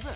there.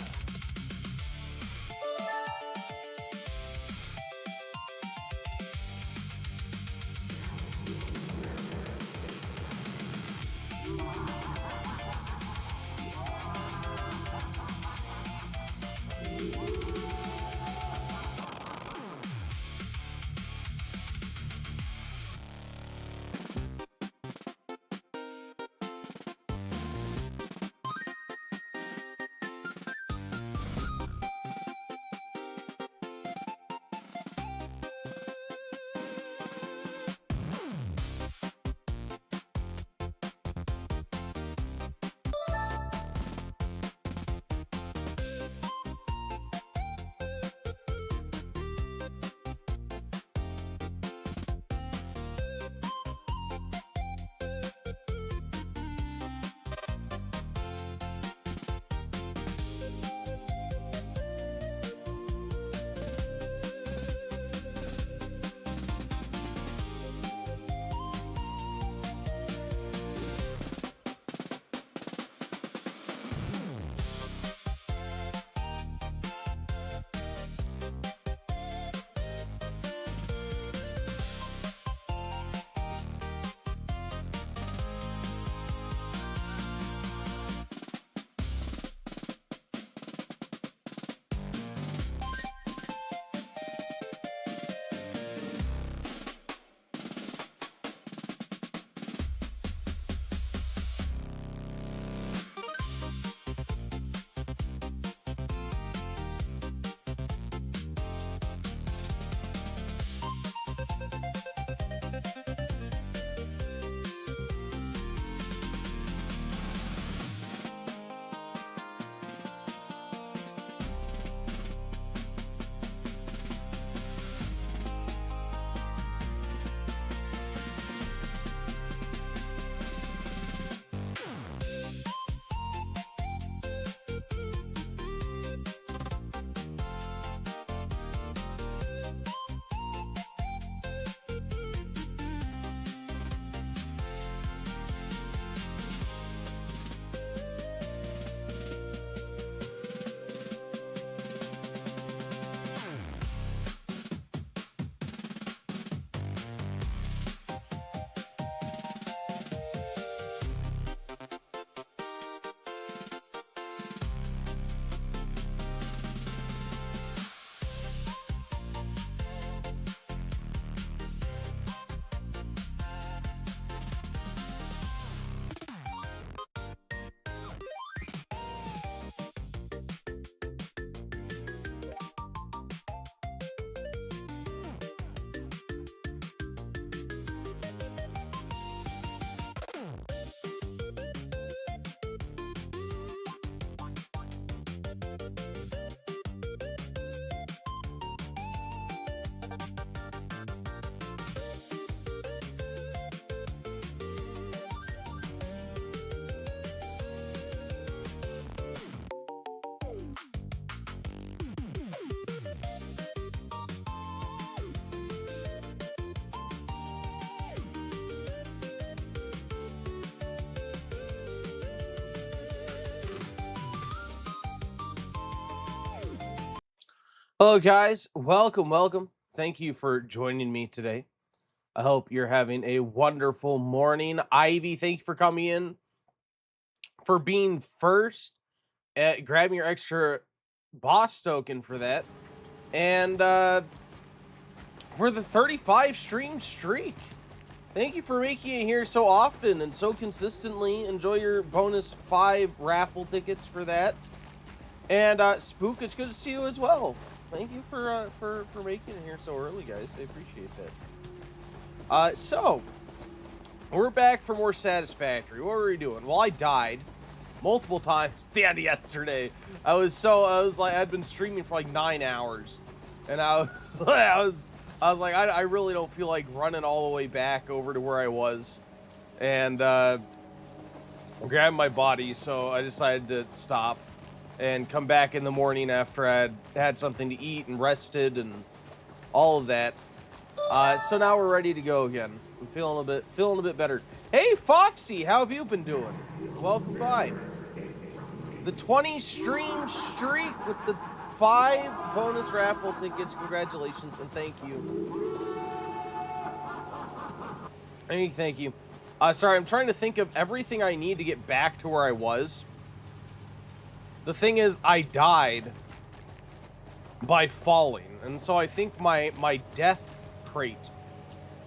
Hello, guys. Welcome. Thank you for joining me today. I hope you're having a wonderful morning. Ivy, thank you for coming in, for being first, grabbing your extra boss token for that, and for the 35 stream streak. Thank you for making it here so often and so consistently. Enjoy your bonus 5 raffle tickets for that. And Spook, it's good to see you as well. Thank you for making it here so early, guys. I appreciate that. So we're back for more Satisfactory. What were we doing? Well, I died multiple times at the end of yesterday. I'd been streaming for like 9 hours, and I was like, I really don't feel like running all the way back over to where I was, and grabbing my body. So I decided to stop and come back in the morning after I had something to eat and rested and all of that. So now we're ready to go again. I'm feeling a bit better. Hey, Foxy, how have you been doing? Welcome by. the 20 stream streak with the 5 bonus raffle tickets. Congratulations and thank you. Thank you. Sorry, I'm trying to think of everything I need to get back to where I was. The thing is, I died by falling, and so I think my death crate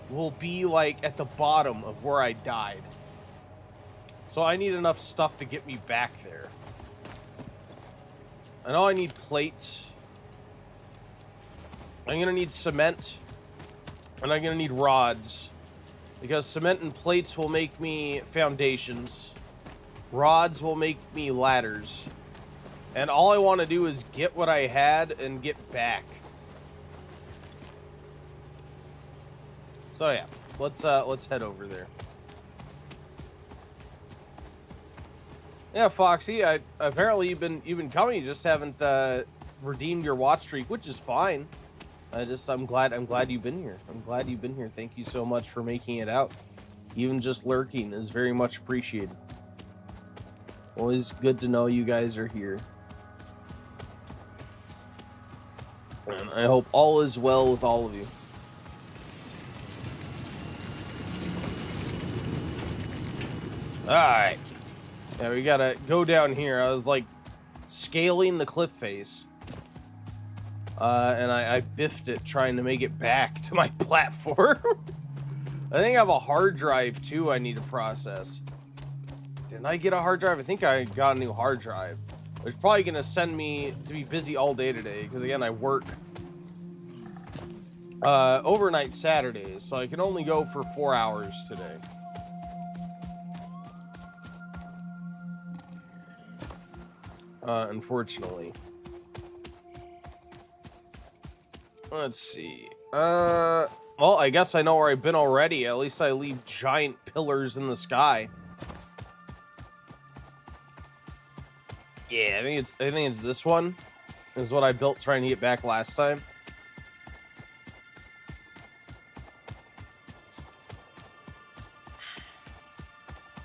will be like at the bottom of where I died. So I need enough stuff to get me back there. I know I need plates. I'm gonna need cement, and I'm gonna need rods, because cement and plates will make me foundations. Rods will make me ladders. And all I want to do is get what I had and get back. So yeah, let's head over there. Yeah, Foxy, apparently you've been coming, you just haven't redeemed your watch streak, which is fine. I'm glad you've been here. I'm glad you've been here. Thank you so much for making it out. Even just lurking is very much appreciated. Always good to know you guys are here. And I hope all is well with all of you. Alright. Yeah, we gotta go down here. I was like scaling the cliff face. And I biffed it trying to make it back to my platform. I think I have a hard drive too I need to process. Didn't I get a hard drive? I think I got a new hard drive. It's probably gonna send me to be busy all day today, because again, I work overnight Saturdays, so I can only go for 4 hours today. Unfortunately. Let's see. Well, I guess I know where I've been already. At least I leave giant pillars in the sky. Yeah, I think it's this one is what I built trying to get back last time.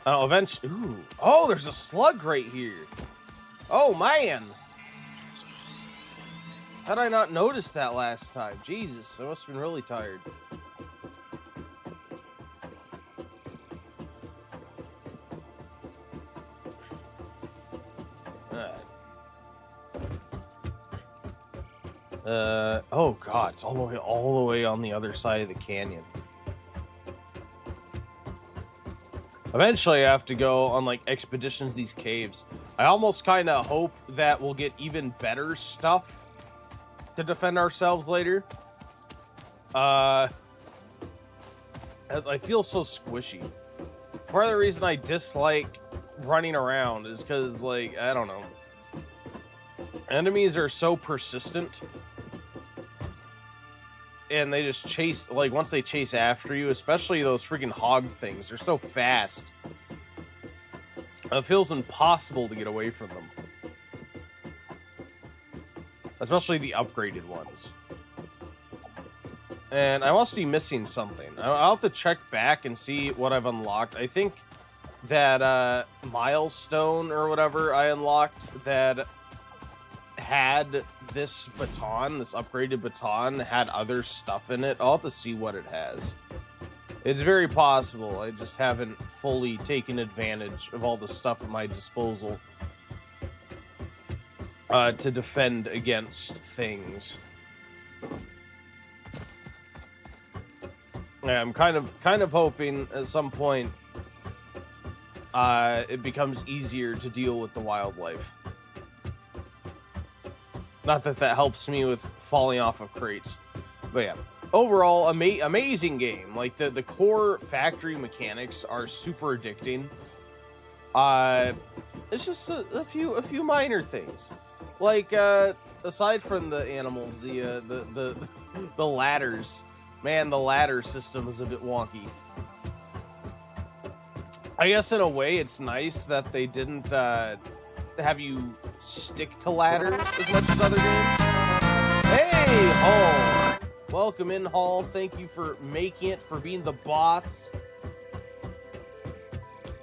Oh, eventually. Ooh. Oh, there's a slug right here. Oh man. How'd I not notice that last time? Jesus, I must have been really tired. Oh god, it's all the way on the other side of the canyon. Eventually I have to go on like expeditions these caves. I almost kind of hope that we'll get even better stuff to defend ourselves later. I feel so squishy. Part of the reason I dislike running around is because, like, I don't know. Enemies are so persistent. And they just chase, like, once they chase after you, especially those freaking hog things, they're so fast. It feels impossible to get away from them. Especially the upgraded ones. And I must be missing something. I'll have to check back and see what I've unlocked. I think that milestone or whatever I unlocked that had this baton, this upgraded baton, had other stuff in it. I'll have to see what it has. It's very possible. I just haven't fully taken advantage of all the stuff at my disposal to defend against things. Yeah, I'm kind of hoping at some point it becomes easier to deal with the wildlife. Not that that helps me with falling off of crates, but yeah. Overall, amazing game. Like the core factory mechanics are super addicting. It's just a few minor things, like aside from the animals, the ladders. Man, the ladder system is a bit wonky. I guess in a way it's nice that they didn't have you stick to ladders as much as other games. Hey, Hall. Welcome in, Hall. Thank you for making it, for being the boss.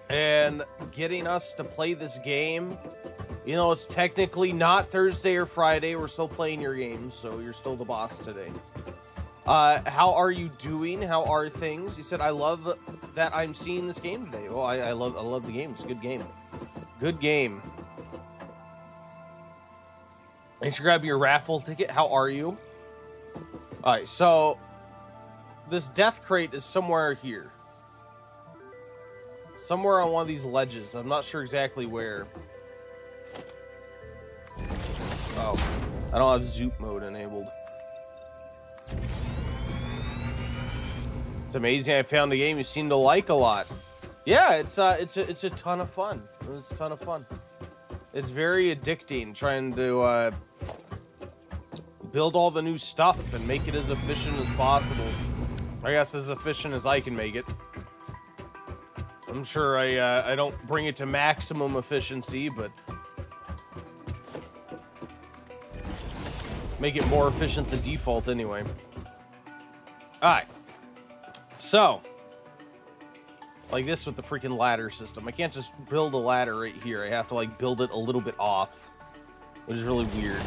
And getting us to play this game You know, it's technically not Thursday or Friday. We're still playing your games, so you're still the boss today. How are you doing? How are things? You said, I love that I'm seeing this game today. Well, I love the game. It's a good game. Good game. Thanks for grabbing your raffle ticket. How are you? All right, so this death crate is somewhere here. Somewhere on one of these ledges. I'm not sure exactly where. Oh, I don't have Zoop mode enabled. It's amazing. I found a game you seem to like a lot. Yeah, it's a ton of fun. It's a ton of fun. It's very addicting trying to build all the new stuff and make it as efficient as possible. I guess as efficient as I can make it. I'm sure I don't bring it to maximum efficiency, but make it more efficient than default anyway. Alright. So, like this with the freaking ladder system. I can't just build a ladder right here. I have to like build it a little bit off, which is really weird.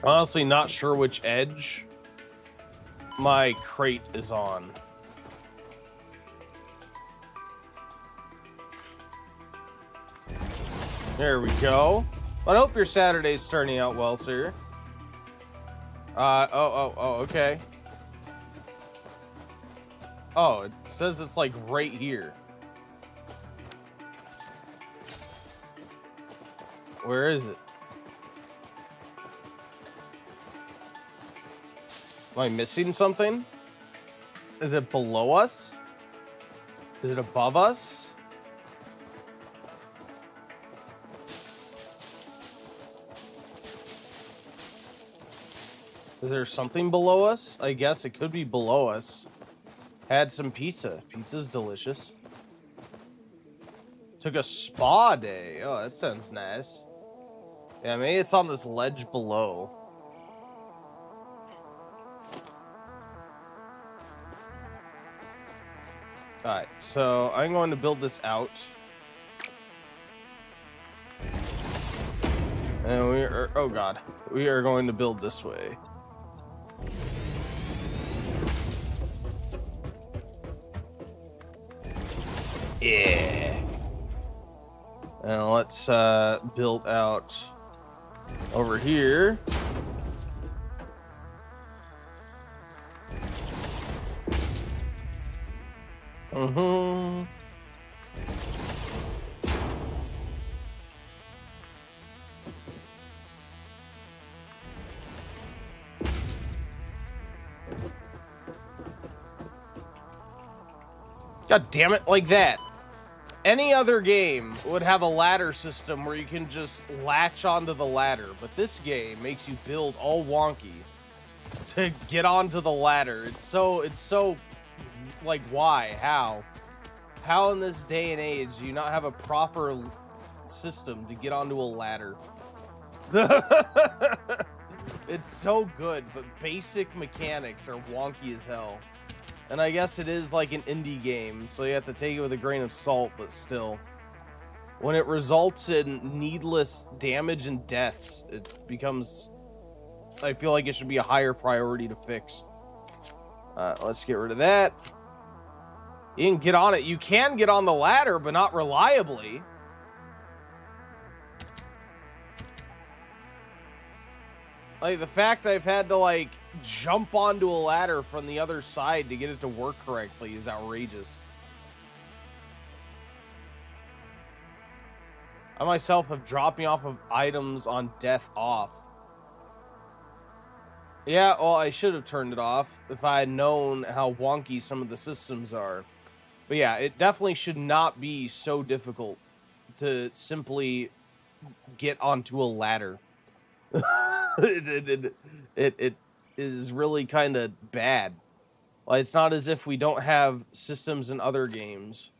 Honestly, not sure which edge my crate is on. There we go. I hope your Saturday's starting out well, sir. Okay. Oh, it says it's like right here. Where is it? Am I missing something? Is it below us? Is it above us? Is there something below us? I guess it could be below us. Had some pizza. Pizza's delicious. Took a spa day. Oh, that sounds nice. Yeah, maybe it's on this ledge below. Alright, so I'm going to build this out. And we are, oh god, we are going to build this way. Yeah. And let's build out over here. God damn it, like that. Any other game would have a ladder system where you can just latch onto the ladder, but this game makes you build all wonky to get onto the ladder. It's so, like, why? How? How in this day and age do you not have a proper system to get onto a ladder? It's so good, but basic mechanics are wonky as hell. And I guess it is like an indie game, so you have to take it with a grain of salt, but still. When it results in needless damage and deaths, it becomes... I feel like it should be a higher priority to fix. Let's get rid of that. You can get on it. You can get on the ladder, but not reliably. Like, the fact I've had to, like, jump onto a ladder from the other side to get it to work correctly is outrageous. I myself have dropped me off of items on death off. Yeah, well, I should have turned it off if I had known how wonky some of the systems are. But yeah, it definitely should not be so difficult to simply get onto a ladder. It is really kind of bad. Like, it's not as if we don't have systems in other games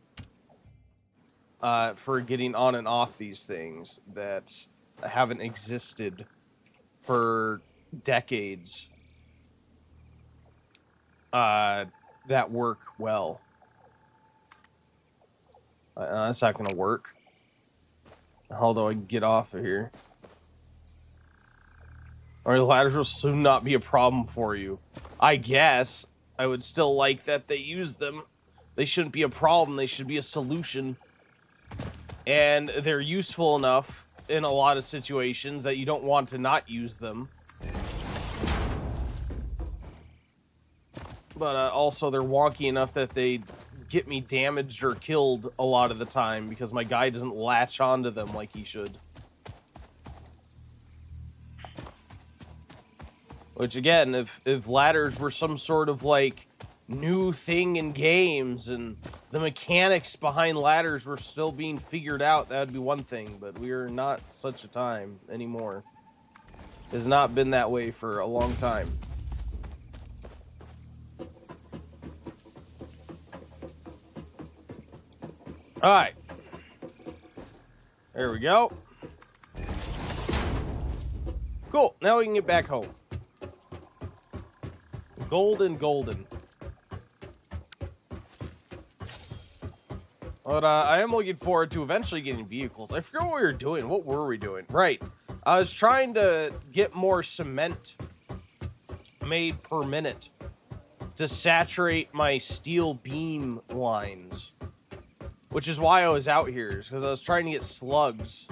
for getting on and off these things that haven't existed for decades that work well. That's not going to work. Although I can get off of here. Or ladders will soon not be a problem for you. I guess. I would still like that they use them. They shouldn't be a problem. They should be a solution. And they're useful enough in a lot of situations that you don't want to not use them. But also they're wonky enough that they get me damaged or killed a lot of the time because my guy doesn't latch onto them like he should. Which again, if ladders were some sort of like new thing in games and the mechanics behind ladders were still being figured out, that would be one thing, but we are not such a time anymore. It has not been that way for a long time. Alright. There we go. Cool, now we can get back home. Golden. But I am looking forward to eventually getting vehicles. I forget what we were doing. What were we doing? Right. I was trying to get more cement made per minute to saturate my steel beam lines. Which is why I was out here, because I was trying to get slugs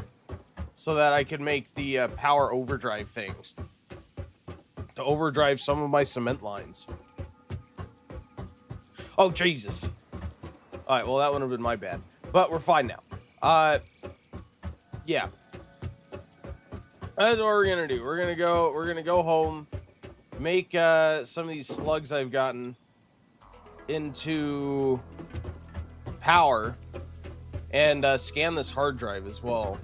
so that I could make the power overdrive things. To overdrive some of my cement lines. Oh, Jesus. Alright, well, that would have been my bad. But we're fine now. Yeah. That's what we're gonna do. We're gonna go home, make some of these slugs I've gotten into power, and scan this hard drive as well.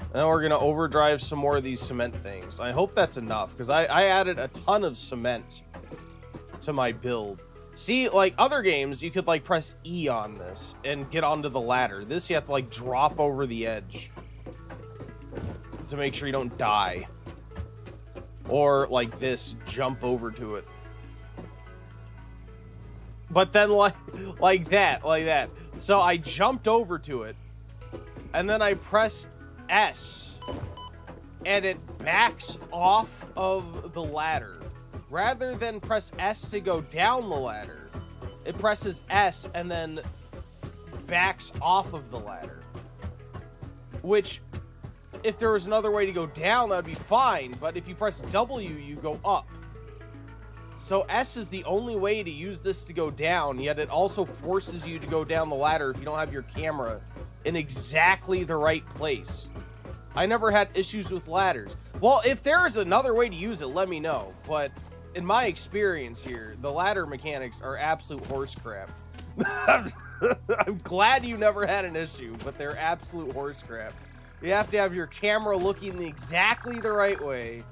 And then we're going to overdrive some more of these cement things. I hope that's enough, because I added a ton of cement to my build. See, like other games, you could like press E on this and get onto the ladder. This, you have to like drop over the edge to make sure you don't die. Or like this, jump over to it. But then like that. So I jumped over to it, and then I pressed S, and it backs off of the ladder. Rather than press S to go down the ladder, it presses S and then backs off of the ladder. Which, if there was another way to go down, that would be fine, but if you press W, you go up. So S is the only way to use this to go down, yet it also forces you to go down the ladder if you don't have your camera in exactly the right place. I never had issues with ladders. Well, if there is another way to use it, let me know. But in my experience here, the ladder mechanics are absolute horse crap. I'm glad you never had an issue, but they're absolute horse crap. You have to have your camera looking exactly the right way.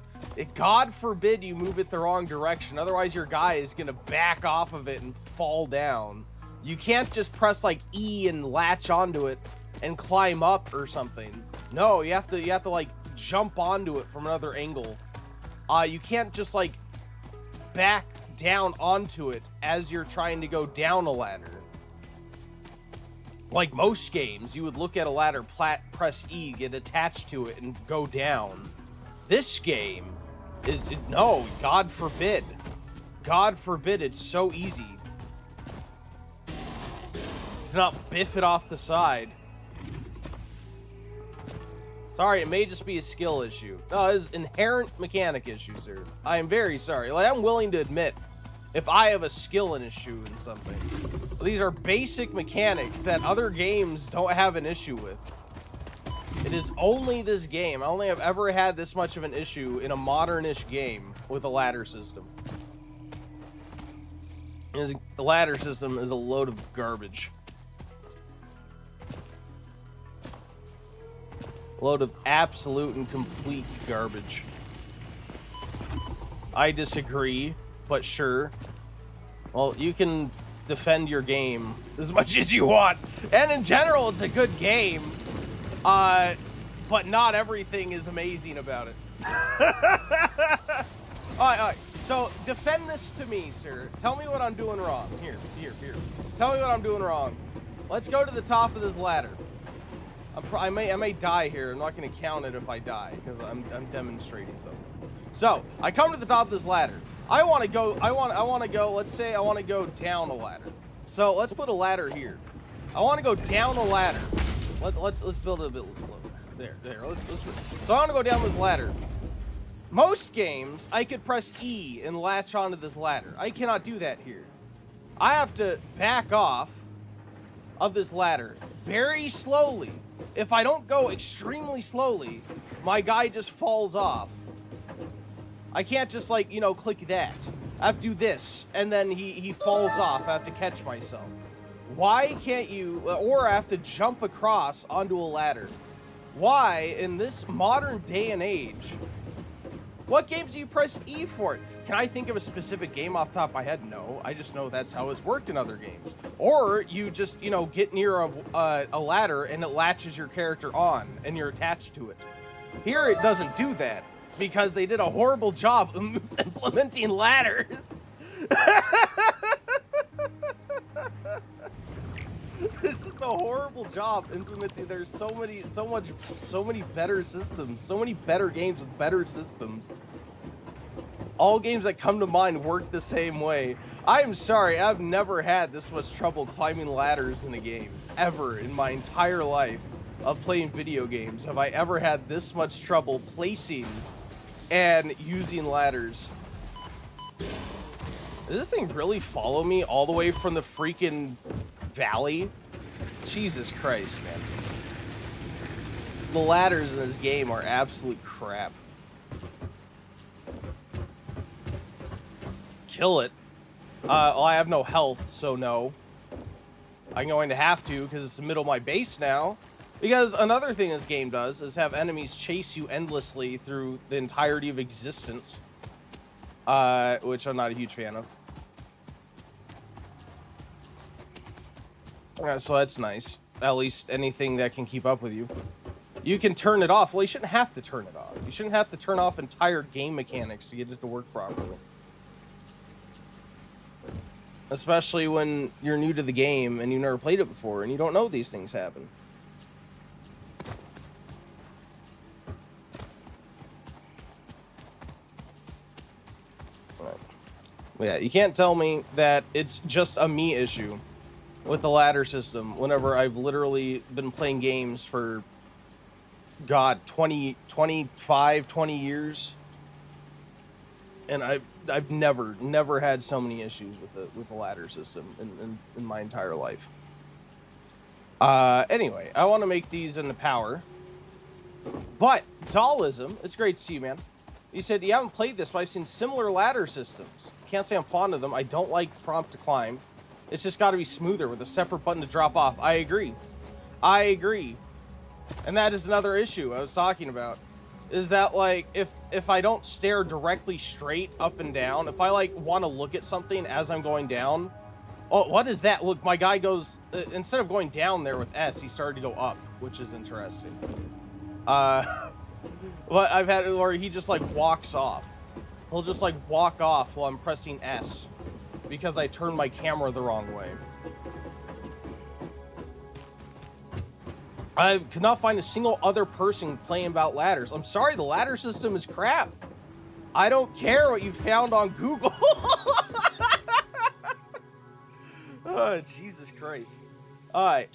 God forbid you move it the wrong direction. Otherwise, your guy is going to back off of it and fall down. You can't just press like E and latch onto it and climb up or something. No, you have to like jump onto it from another angle. You can't just like back down onto it as you're trying to go down a ladder. Like most games, you would look at a ladder, press E, get attached to it, and go down. This game no, God forbid. God forbid, it's so easy to not biff it off the side. Sorry, it may just be a skill issue. No, it's inherent mechanic issue, sir. I am very sorry. Like, I'm willing to admit if I have a skill issue in something. These are basic mechanics that other games don't have an issue with. It is only this game. I only have ever had this much of an issue in a modern-ish game with a ladder system. The ladder system is a load of garbage. A load of absolute and complete garbage. I disagree, but sure. Well, you can defend your game as much as you want. And in general, it's a good game. But not everything is amazing about it. Alright. So, defend this to me, sir. Tell me what I'm doing wrong. Here. Tell me what I'm doing wrong. Let's go to the top of this ladder. I may die here. I'm not going to count it if I die because I'm demonstrating something. So I come to the top of this ladder. I want to go. I want to go. Let's say I want to go down a ladder. So let's put a ladder here. I want to go down a ladder. Let's build it a bit there. So I want to go down this ladder. Most games I could press E and latch onto this ladder. I cannot do that here. I have to back off of this ladder very slowly. If I don't go extremely slowly, my guy just falls off. I can't just, like, you know, click that. I have to do this, and then he falls off. I have to catch myself. Why can't you, or I have to jump across onto a ladder. Why, in this modern day and age, what games do you press E for? Can I think of a specific game off the top of my head? No, I just know that's how it's worked in other games. Or you just, you know, get near a ladder and it latches your character on and you're attached to it. Here it doesn't do that because they did a horrible job implementing ladders. It's just a horrible job implementing. There's so many better systems, so many better games with better systems. All games that come to mind work the same way. I'm sorry, I've never had this much trouble climbing ladders in a game. Ever in my entire life of playing video games have I ever had this much trouble placing and using ladders. Does this thing really follow me all the way from the freaking valley? Jesus Christ, man. The ladders in this game are absolute crap. Kill it. Well, I have no health, so no. I'm going to have to because it's the middle of my base now. Because another thing this game does is have enemies chase you endlessly through the entirety of existence. Which I'm not a huge fan of. So that's nice. At least anything that can keep up with you. You can turn it off. Well, you shouldn't have to turn it off. You shouldn't have to turn off entire game mechanics to get it to work properly. Especially when you're new to the game and you've never played it before and you don't know these things happen. Yeah, you can't tell me that it's just a me issue with the ladder system whenever I've literally been playing games for, God, 25, 20 years. And I've never had so many issues with the ladder system in my entire life. Anyway, I want to make these into power. But, Dollism, it's great to see you, man. You said you haven't played this, but I've seen similar ladder systems. Can't say I'm fond of them. I don't like prompt to climb. It's just got to be smoother with a separate button to drop off. I agree. And that is another issue I was talking about. Is that, like, if I don't stare directly straight up and down, if I, like, want to look at something as I'm going down... Oh, what is that? Look, my guy goes... instead of going down there with S, he started to go up, which is interesting. What I've had where he just, like, walks off. He'll just, like, walk off while I'm pressing S because I turned my camera the wrong way. I could not find a single other person playing about ladders. I'm sorry, the ladder system is crap. I don't care what you found on Google. Oh, Jesus Christ. All right,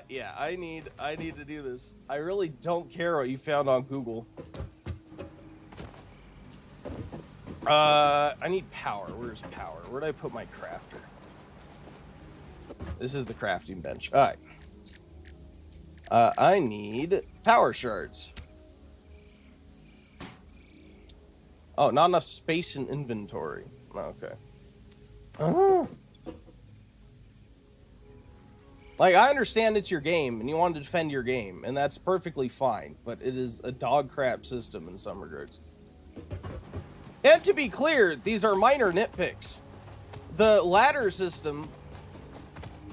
yeah, I need to do this. I really don't care what you found on Google. I need power. Where's power? Where'd I put my crafter? This is the crafting bench. All right. I need power shards. Oh, not enough space in inventory. Okay. Like, I understand it's your game, and you want to defend your game, and that's perfectly fine, but it is a dog crap system in some regards. And to be clear, these are minor nitpicks. The ladder system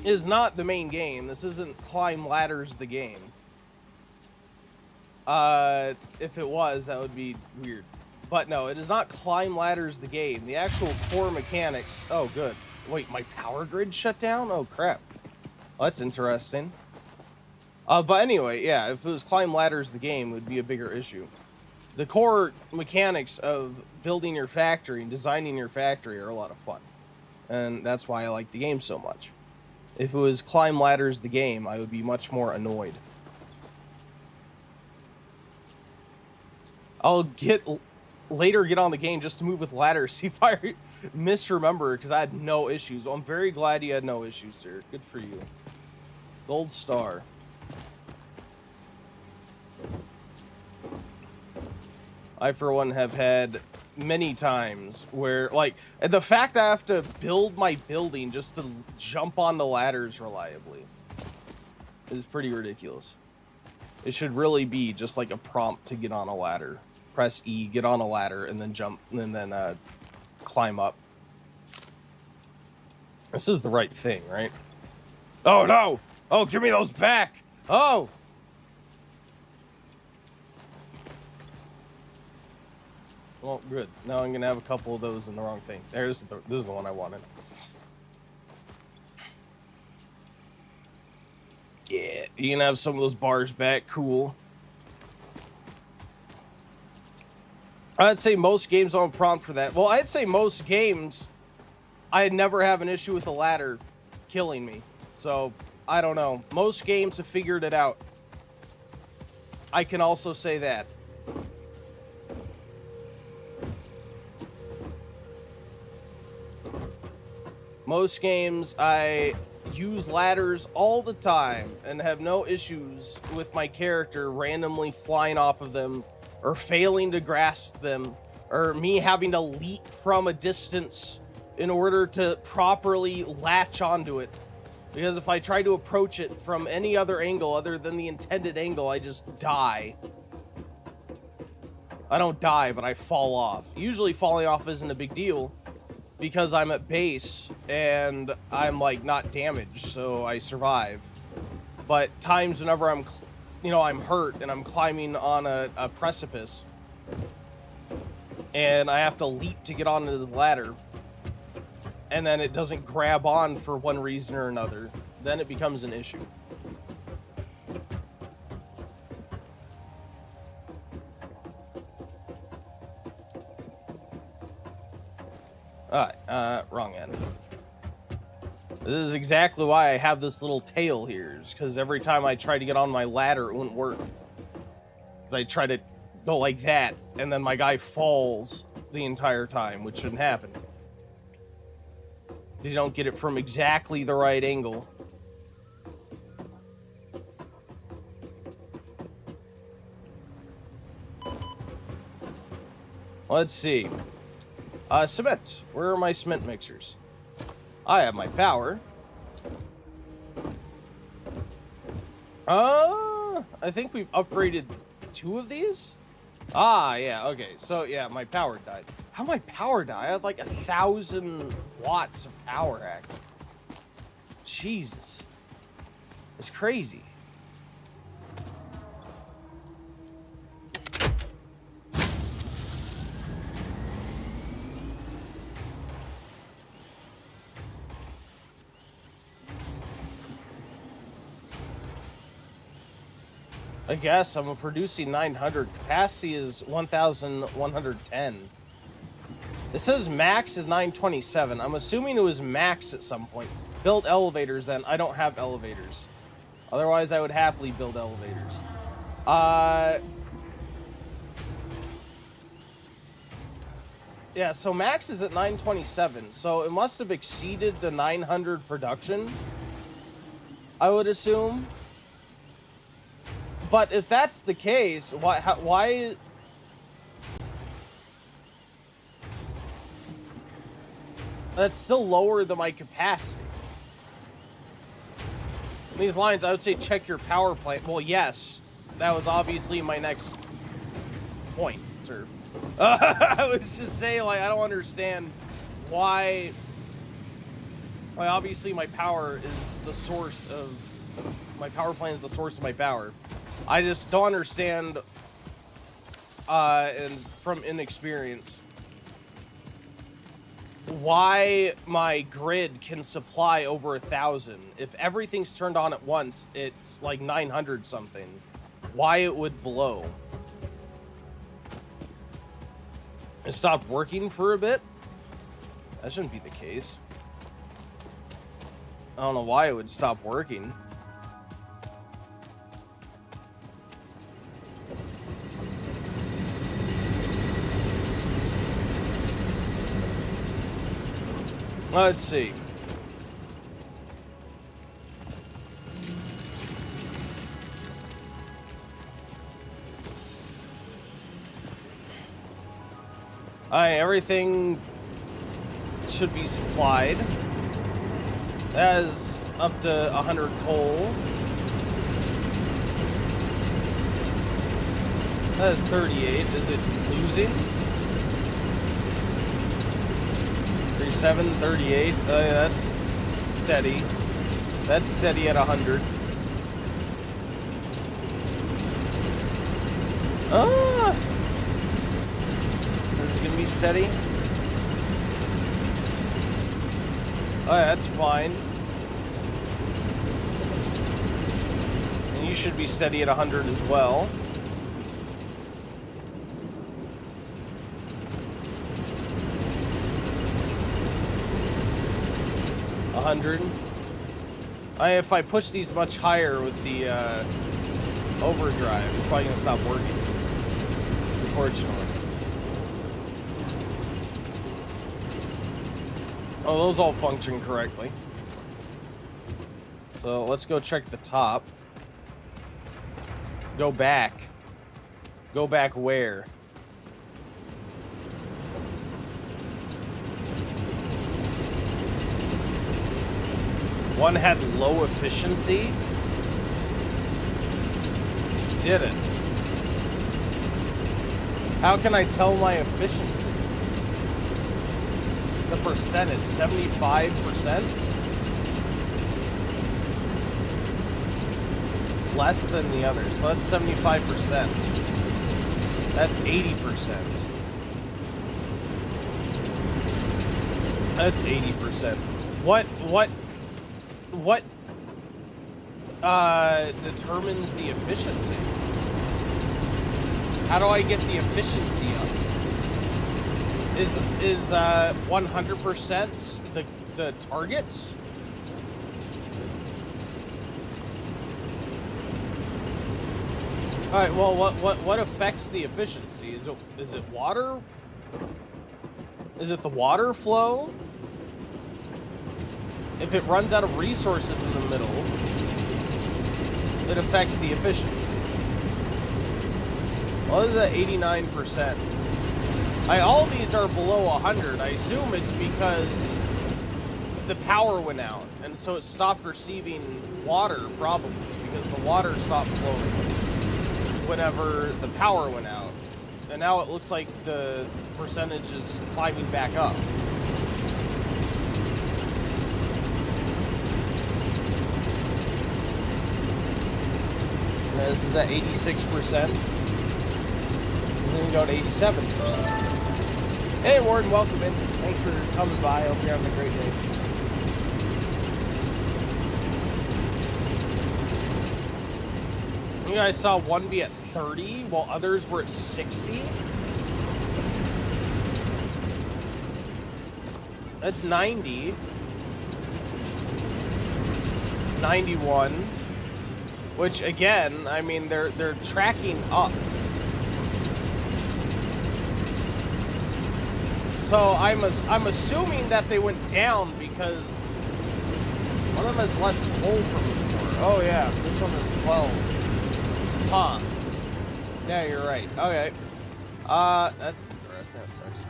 is not the main game. This isn't Climb Ladders the game. If it was, that would be weird. But no, it is not Climb Ladders the game. The actual core mechanics... Oh, good. Wait, my power grid shut down? Oh, crap. Well, that's interesting. But anyway, yeah, if it was climb ladders the game, it would be a bigger issue. The core mechanics of building your factory and designing your factory are a lot of fun. And that's why I like the game so much. If it was climb ladders the game, I would be much more annoyed. I'll later get on the game just to move with ladders, see if I misremember, because I had no issues. Well, I'm very glad you had no issues, sir. Good for you. Gold star. I, for one, have had many times where, like, the fact I have to build my building just to jump on the ladders reliably is pretty ridiculous. It should really be just like a prompt to get on a ladder. Press E, get on a ladder, and then jump, and then climb up. This is the right thing, right? Oh, no! Oh, give me those back! Oh! Well, good. Now I'm gonna have a couple of those in the wrong thing. This is the one I wanted. Yeah, you can have some of those bars back. Cool. I'd say most games don't prompt for that. Well, I'd say most games, I never have an issue with a ladder killing me. So, I don't know. Most games have figured it out. I can also say that. Most games, I use ladders all the time and have no issues with my character randomly flying off of them or failing to grasp them or me having to leap from a distance in order to properly latch onto it. Because if I try to approach it from any other angle other than the intended angle, I just die. I don't die, but I fall off. Usually falling off isn't a big deal because I'm at base and I'm like not damaged, so I survive. But times whenever I'm hurt and I'm climbing on a precipice and I have to leap to get onto this ladder and then it doesn't grab on for one reason or another, then it becomes an issue. Alright, wrong end. This is exactly why I have this little tail here, because every time I try to get on my ladder, it wouldn't work. Because I try to go like that, and then my guy falls the entire time, which shouldn't happen. You don't get it from exactly the right angle. Let's see. Cement. Where are my cement mixers? I have my power. I think we've upgraded 2 of these. Ah, yeah, okay. So, yeah, my power died. How'd my power die? I had like 1,000 watts of power active. Jesus. It's crazy. I guess I'm producing 900. Capacity is 1,110. It says max is 927. I'm assuming it was max at some point. Build elevators then. I don't have elevators. Otherwise, I would happily build elevators. Yeah, so max is at 927. So it must have exceeded the 900 production, I would assume. But if that's the case, why that's still lower than my capacity. In these lines, I would say check your power plant. Well, yes, that was obviously my next point, sir. I was just saying, like, I don't understand why obviously my power is the source of my power plant is the source of my power. I just don't understand, and from inexperience, why my grid can supply over 1,000. If everything's turned on at once, it's like 900 something. Why it would blow? It stopped working for a bit? That shouldn't be the case. I don't know why it would stop working. Let's see. Alright, everything should be supplied. That is up to 100 coal. That is 38. Is it losing? 37, 38. That's steady. That's steady at 100. Ah! This is gonna be steady. Oh, yeah, that's fine. And you should be steady at 100 as well. If I push these much higher with the overdrive, it's probably gonna stop working. Unfortunately. Oh, those all function correctly. So let's go check the top. Go back. Go back where? One had low efficiency? Did it? How can I tell my efficiency? The percentage, 75%? Less than the others, so that's 75%. That's 80%. That's 80%. What determines the efficiency? How do I get the efficiency up? Is 100% the target? All right. Well, what affects the efficiency? Is it water? Is it the water flow? If it runs out of resources in the middle, it affects the efficiency. Well, this is at 89%. All these are below 100. I assume it's because the power went out, and so it stopped receiving water, probably, because the water stopped flowing whenever the power went out. And now it looks like the percentage is climbing back up. This is at 86%. It's going to go to 87%. Hey, Warden, welcome in. Thanks for coming by. Hope you're having a great day. You guys saw one be at 30 while others were at 60? That's 90. 91. Which, again, I mean, they're tracking up. So I'm assuming that they went down because one of them has less coal from before. Oh yeah, this one is 12. Huh. Yeah, you're right. Okay. That's interesting. That sucks.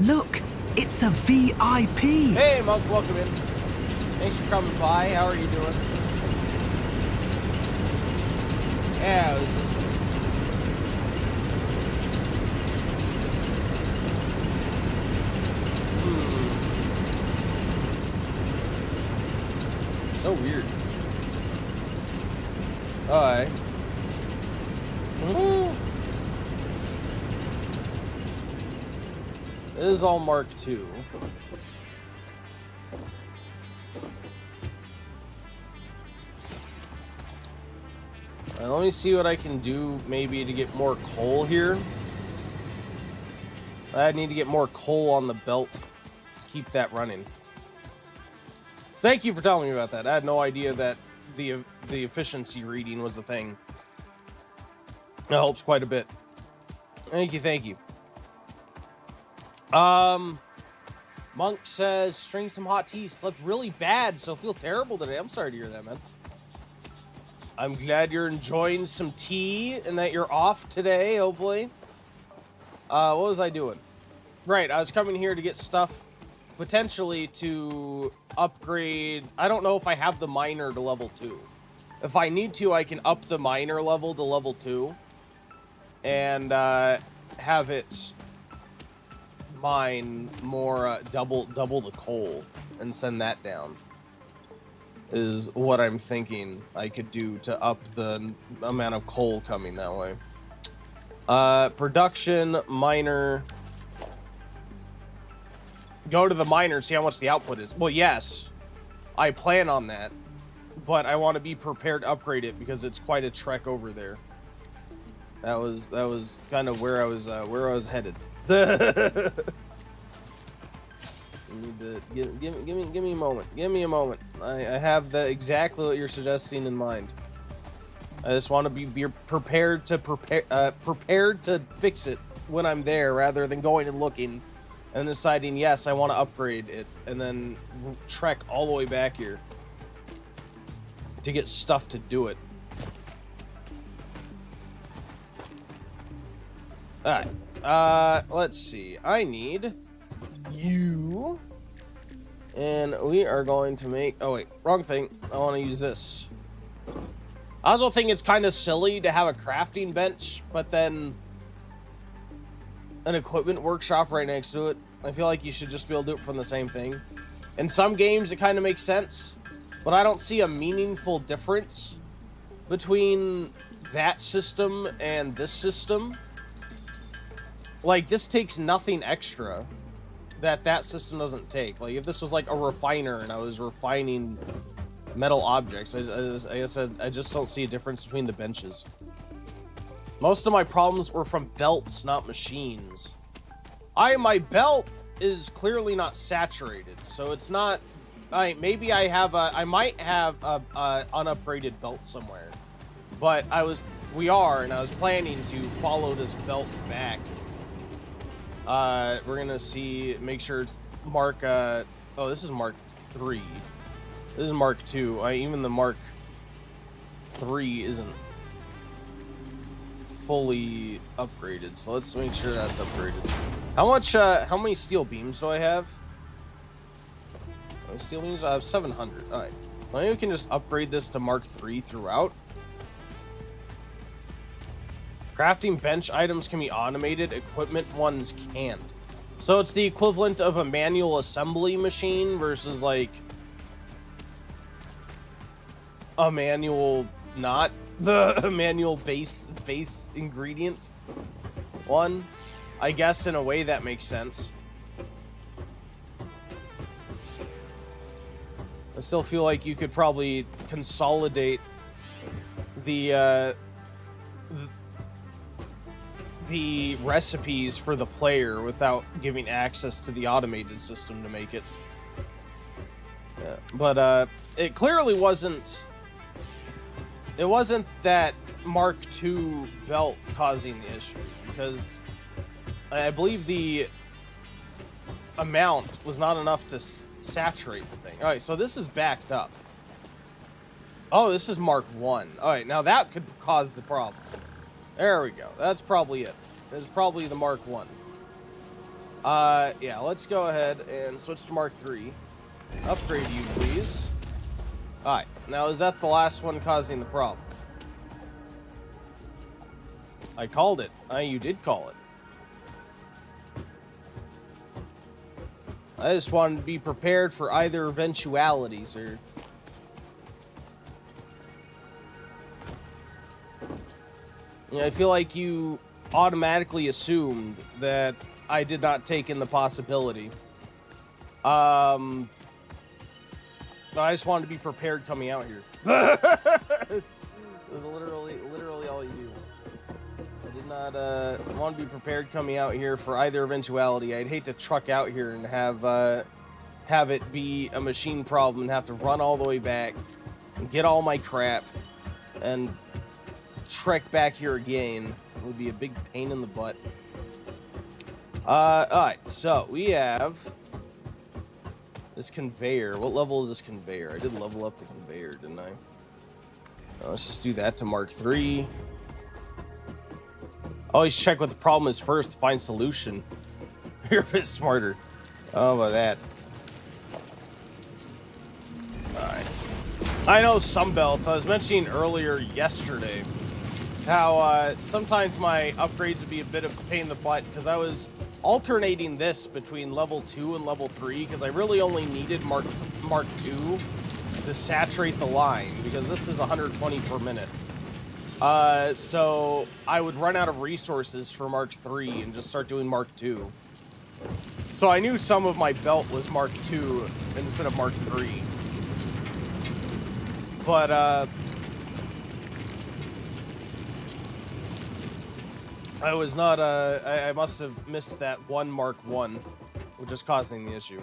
Look, it's a VIP. Hey, Monk, welcome in. Thanks for coming by. How are you doing? Yeah, it was this one. So weird. Alright. This is all Mark II. Let me see what I can do maybe to get more coal here. I need to get more coal on the belt to keep that running. Thank you for telling me about that. I had no idea that the efficiency reading was a thing. That helps quite a bit. Thank you, thank you. Monk says, drink some hot tea. Slept really bad, so feel terrible today. I'm sorry to hear that, man. I'm glad you're enjoying some tea and that you're off today, hopefully. What was I doing? Right, I was coming here to get stuff potentially to upgrade. I don't know if I have the miner to level 2. If I need to, I can up the miner level to level 2 and have it mine more, double the coal and send that down. Is what I'm thinking I could do to up the amount of coal coming that way. Production, miner. Go to the miner, see how much the output is. Well, yes, I plan on that, but I want to be prepared to upgrade it because it's quite a trek over there. That was kind of where I was headed. Give me a moment. Give me a moment. I have exactly what you're suggesting in mind. I just want to be prepared to fix it when I'm there, rather than going and looking and deciding, yes, I want to upgrade it, and then trek all the way back here to get stuff to do it. All right. Let's see. I need you, and we are going to make, oh wait, wrong thing. I want to use this. I also think it's kind of silly to have a crafting bench, but then an equipment workshop right next to it. I feel like you should just be able to do it from the same thing. In some games, it kind of makes sense, but I don't see a meaningful difference between that system and this system. Like, this takes nothing extra that system doesn't take. Like, if this was like a refiner and I was refining metal objects, I just don't see a difference between the benches. Most of my problems were from belts, not machines. My belt is clearly not saturated, so it's not. I might have a unupgraded belt somewhere, but I was planning to follow this belt back. We're gonna make sure it's Mark. Oh, this is Mark 3. This is Mark 2. Even the Mark 3 isn't fully upgraded, so let's make sure that's upgraded. How many steel beams do I have? How many steel beams? I have 700. All right. Well, maybe we can just upgrade this to Mark 3 throughout. Crafting bench items can be automated. Equipment ones can't. So it's the equivalent of a manual assembly machine versus like a manual, not the manual base ingredient one. I guess in a way that makes sense. I still feel like you could probably consolidate the recipes for the player without giving access to the automated system to make it. Yeah, but it clearly wasn't. It wasn't that Mark II belt causing the issue, because I believe the amount was not enough to saturate the thing. All right, so this is backed up. Oh, this is Mark 1. All right, now that could cause the problem. There we go. That's probably it. It's probably the Mark 1. Yeah, let's go ahead and switch to Mark 3. Upgrade you, please. Alright, now is that the last one causing the problem? I called it. You did call it. I just wanted to be prepared for either eventualities, or... Yeah, I feel like you automatically assumed that I did not take in the possibility. I just wanted to be prepared coming out here. It's literally all you do. I did not want to be prepared coming out here for either eventuality. I'd hate to truck out here and have it be a machine problem and have to run all the way back and get all my crap and trek back here again. It would be a big pain in the butt. Alright, so we have this conveyor. What level is this conveyor? I did level up the conveyor, didn't I? Let's just do that to Mark III. Always check what the problem is first to find solution. You're a bit smarter. How about that? Alright. I know some belts. I was mentioning earlier yesterday how sometimes my upgrades would be a bit of a pain in the butt because I was alternating this between level 2 and level 3 because I really only needed Mark 2 to saturate the line because this is 120 per minute. So I would run out of resources for Mark 3 and just start doing Mark 2. So I knew some of my belt was Mark 2 instead of Mark 3. But I was not, I must have missed that one Mark 1, which is causing the issue.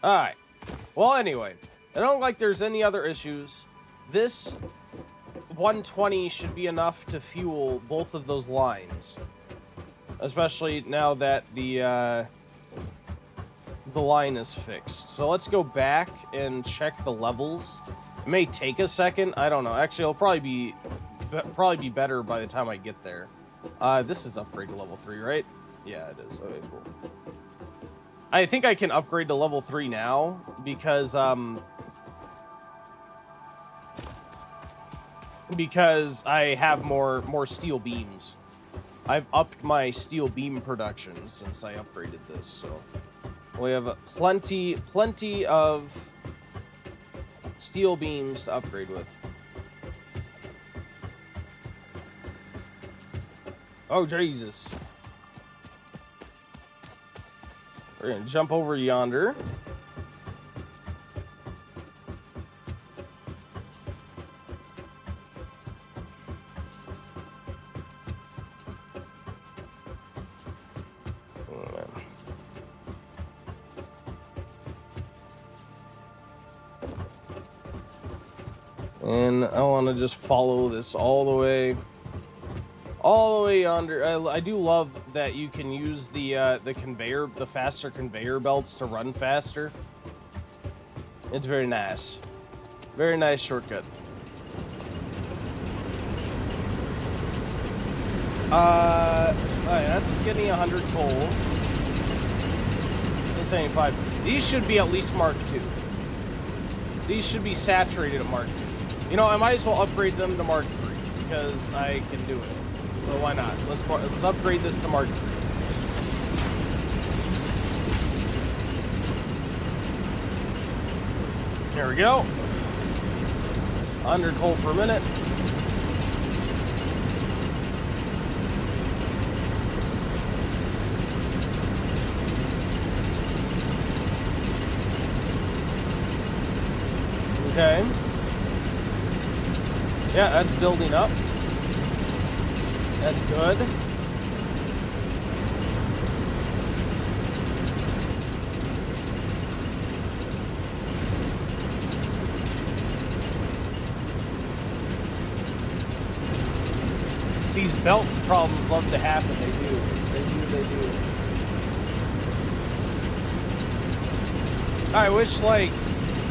Alright. Well, anyway, I don't like there's any other issues. This 120 should be enough to fuel both of those lines. Especially now that the line is fixed. So let's go back and check the levels. It may take a second. I don't know. Actually, it'll probably be better by the time I get there. This is upgrade to level 3, right? Yeah, it is. Okay, cool. I think I can upgrade to level 3 now because I have more steel beams. I've upped my steel beam production since I upgraded this, so we have plenty of steel beams to upgrade with. Oh, Jesus. We're gonna jump over yonder. And I want to just follow this all the way yonder. I do love that you can use the conveyor, the faster conveyor belts to run faster. It's very nice. Very nice shortcut. Alright, that's getting 100 coal. 75. These should be at least Mark II. These should be saturated at Mark II. You know, I might as well upgrade them to Mark III because I can do it. So why not? Let's upgrade this to Mark III. There we go. 100 coal per minute. Okay. Yeah, that's building up. That's good. These belts problems love to happen. They do. They do. I wish, like,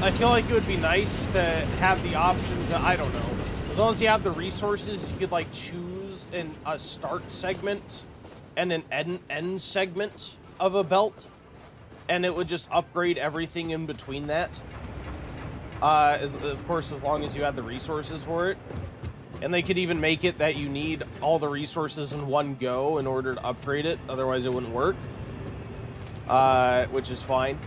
I feel like it would be nice to have the option to, I don't know, as long as you have the resources, you could, like, choose a start segment and an end segment of a belt, and it would just upgrade everything in between that. Of course, as long as you had the resources for it. And they could even make it that you need all the resources in one go in order to upgrade it, otherwise it wouldn't work. Which is fine.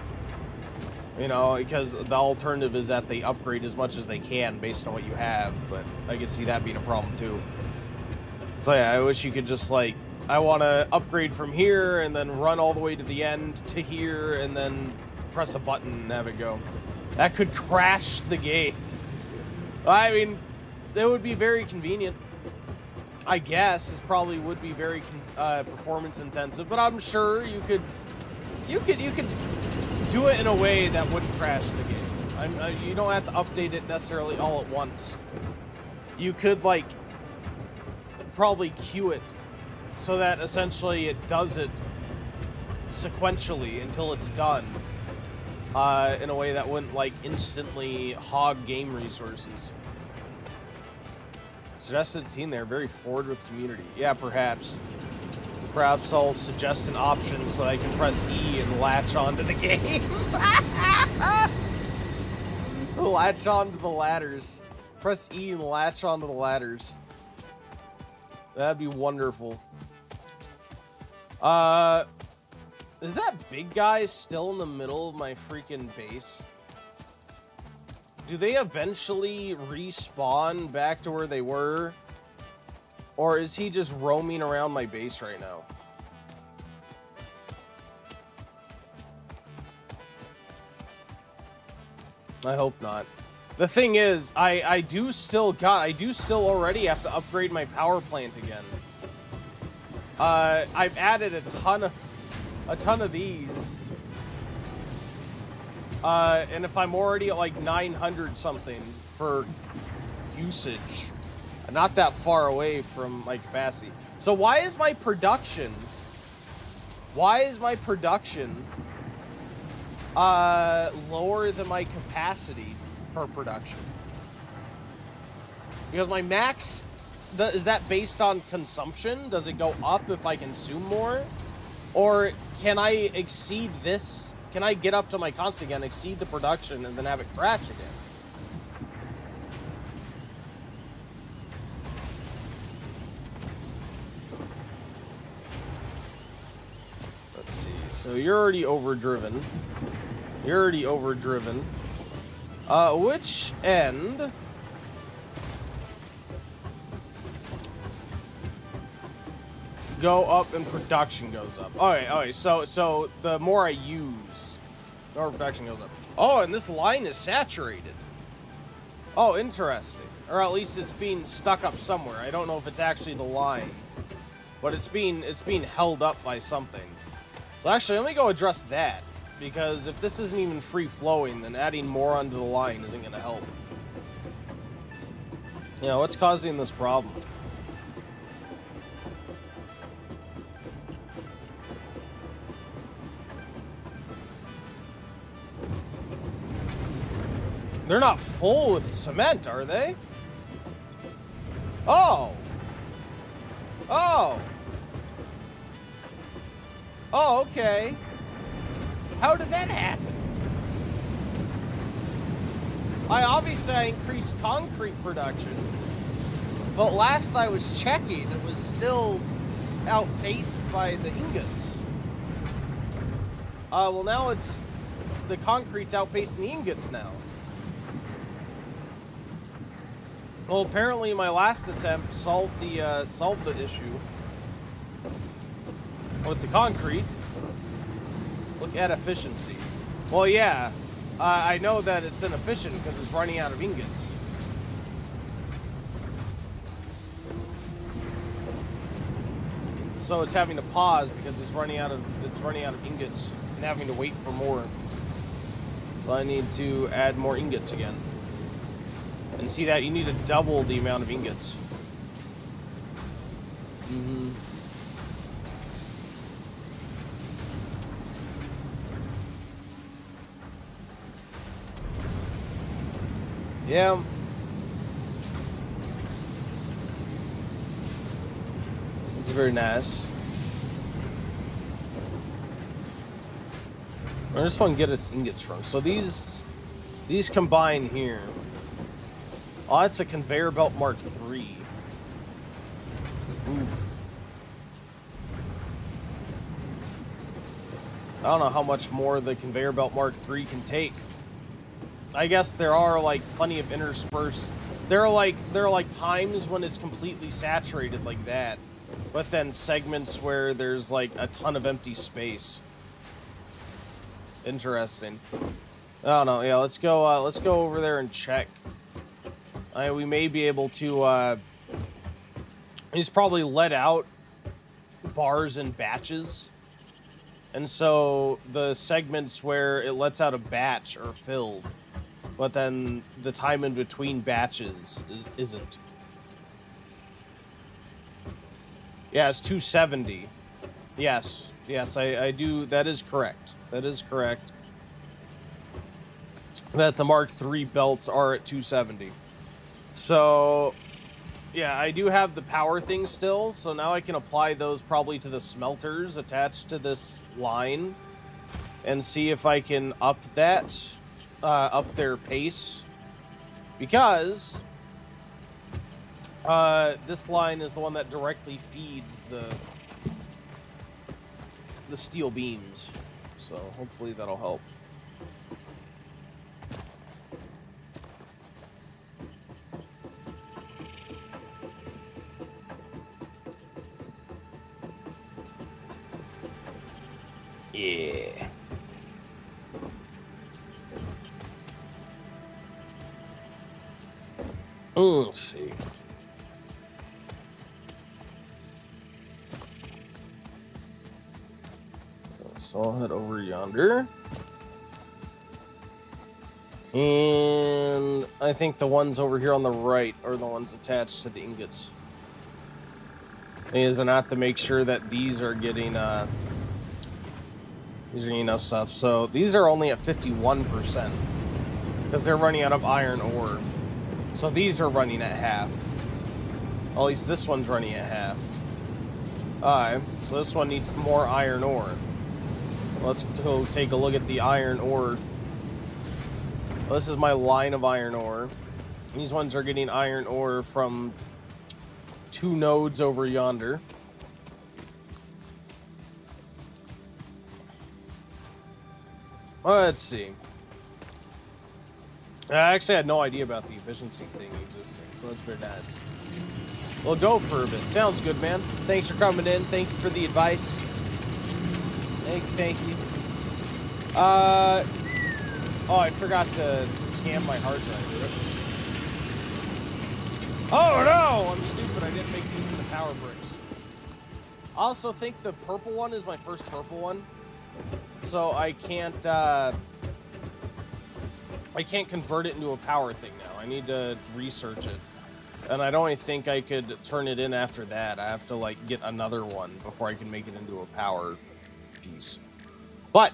You know, because the alternative is that they upgrade as much as they can based on what you have, but I could see that being a problem too. So yeah, I wish you could just like, I want to upgrade from here and then run all the way to the end to here and then press a button and have it go. That could crash the game. I mean, it would be very convenient. I guess it probably would be very performance intensive, but I'm sure you could do it in a way that wouldn't crash the game. You don't have to update it necessarily all at once. You could like probably queue it so that essentially it does it sequentially until it's done, in a way that wouldn't like instantly hog game resources. Suggested team there, very forward with community. Yeah, perhaps. Perhaps I'll suggest an option so I can press E and latch onto the game. Latch onto the ladders. Press E and latch onto the ladders. That'd be wonderful. Is that big guy still in the middle of my freaking base? Do they eventually respawn back to where they were? Or is he just roaming around my base right now? I hope not. The thing is, I do still already have to upgrade my power plant again. I've added a ton of these. And if I'm already at like 900 something for usage, I'm not that far away from my capacity. So why is my production lower than my capacity for production? Because my max, is that based on consumption? Does it go up if I consume more? Or can I exceed this? Can I get up to my constant again, exceed the production, and then have it crash again? Let's see. So you're already overdriven. Which end? Go up and production goes up. Okay, so the more I use, the more production goes up. Oh, and this line is saturated. Oh, interesting. Or at least it's being stuck up somewhere. I don't know if it's actually the line, but it's being held up by something. So actually, let me go address that, because if this isn't even free flowing, then adding more onto the line isn't going to help. Yeah, what's causing this problem? They're not full with cement, are they? Oh. Oh. Oh, okay. How did that happen? I increased concrete production, but last I was checking, it was still outpaced by the ingots. Well now it's, the concrete's outpacing the ingots now. Well, apparently my last attempt solved the issue with the concrete. Look at efficiency. Well, yeah, I know that it's inefficient because it's running out of ingots. So it's having to pause because it's running out of ingots and having to wait for more. So I need to add more ingots again. And see that you need to double the amount of ingots. Yeah. It's very nice. I just want to get its ingots from. So these combine here. Oh, it's a conveyor belt Mark III. Oof. I don't know how much more the conveyor belt Mark III can take. I guess there are like plenty of interspersed. There are like times when it's completely saturated like that, but then segments where there's like a ton of empty space. Interesting. I don't know. Yeah, let's go over there and check. We may be able to. He's probably let out bars in batches, and so the segments where it lets out a batch are filled, but then the time in between batches isn't. Yeah, it's 270. Yes, I do. That is correct. That is correct. That the Mark III belts are at 270. So, yeah, I do have the power thing still, so now I can apply those probably to the smelters attached to this line and see if I can up that, up their pace. Because this line is the one that directly feeds the steel beams. So hopefully that'll help. Yeah. Let's see. So I'll head over yonder. And I think the ones over here on the right are the ones attached to the ingots. Is not to make sure that these are getting enough stuff. So these are only at 51% because they're running out of iron ore. So these are running at half. At least this one's running at half. Alright, so this one needs more iron ore. Let's go take a look at the iron ore. Well, this is my line of iron ore. These ones are getting iron ore from 2 nodes over yonder. Let's see. I actually had no idea about the efficiency thing existing, so that's very nice. We'll go for a bit. Sounds good, man. Thanks for coming in. Thank you for the advice. Thank you. Oh, I forgot to scan my hard drive. Oh no! I'm stupid. I didn't make these into power bricks. I also think the purple one is my first purple one, so I can't convert it into a power thing now. I need to research it. And I don't think I could turn it in after that. I have to, like, get another one before I can make it into a power piece. But,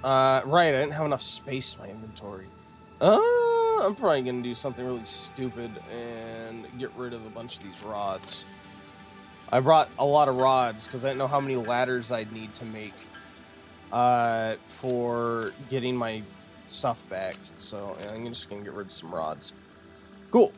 right, I didn't have enough space in my inventory. I'm probably going to do something really stupid and get rid of a bunch of these rods. I brought a lot of rods because I didn't know how many ladders I'd need to make for getting my stuff back. So yeah, I'm just going to get rid of some rods. Cool.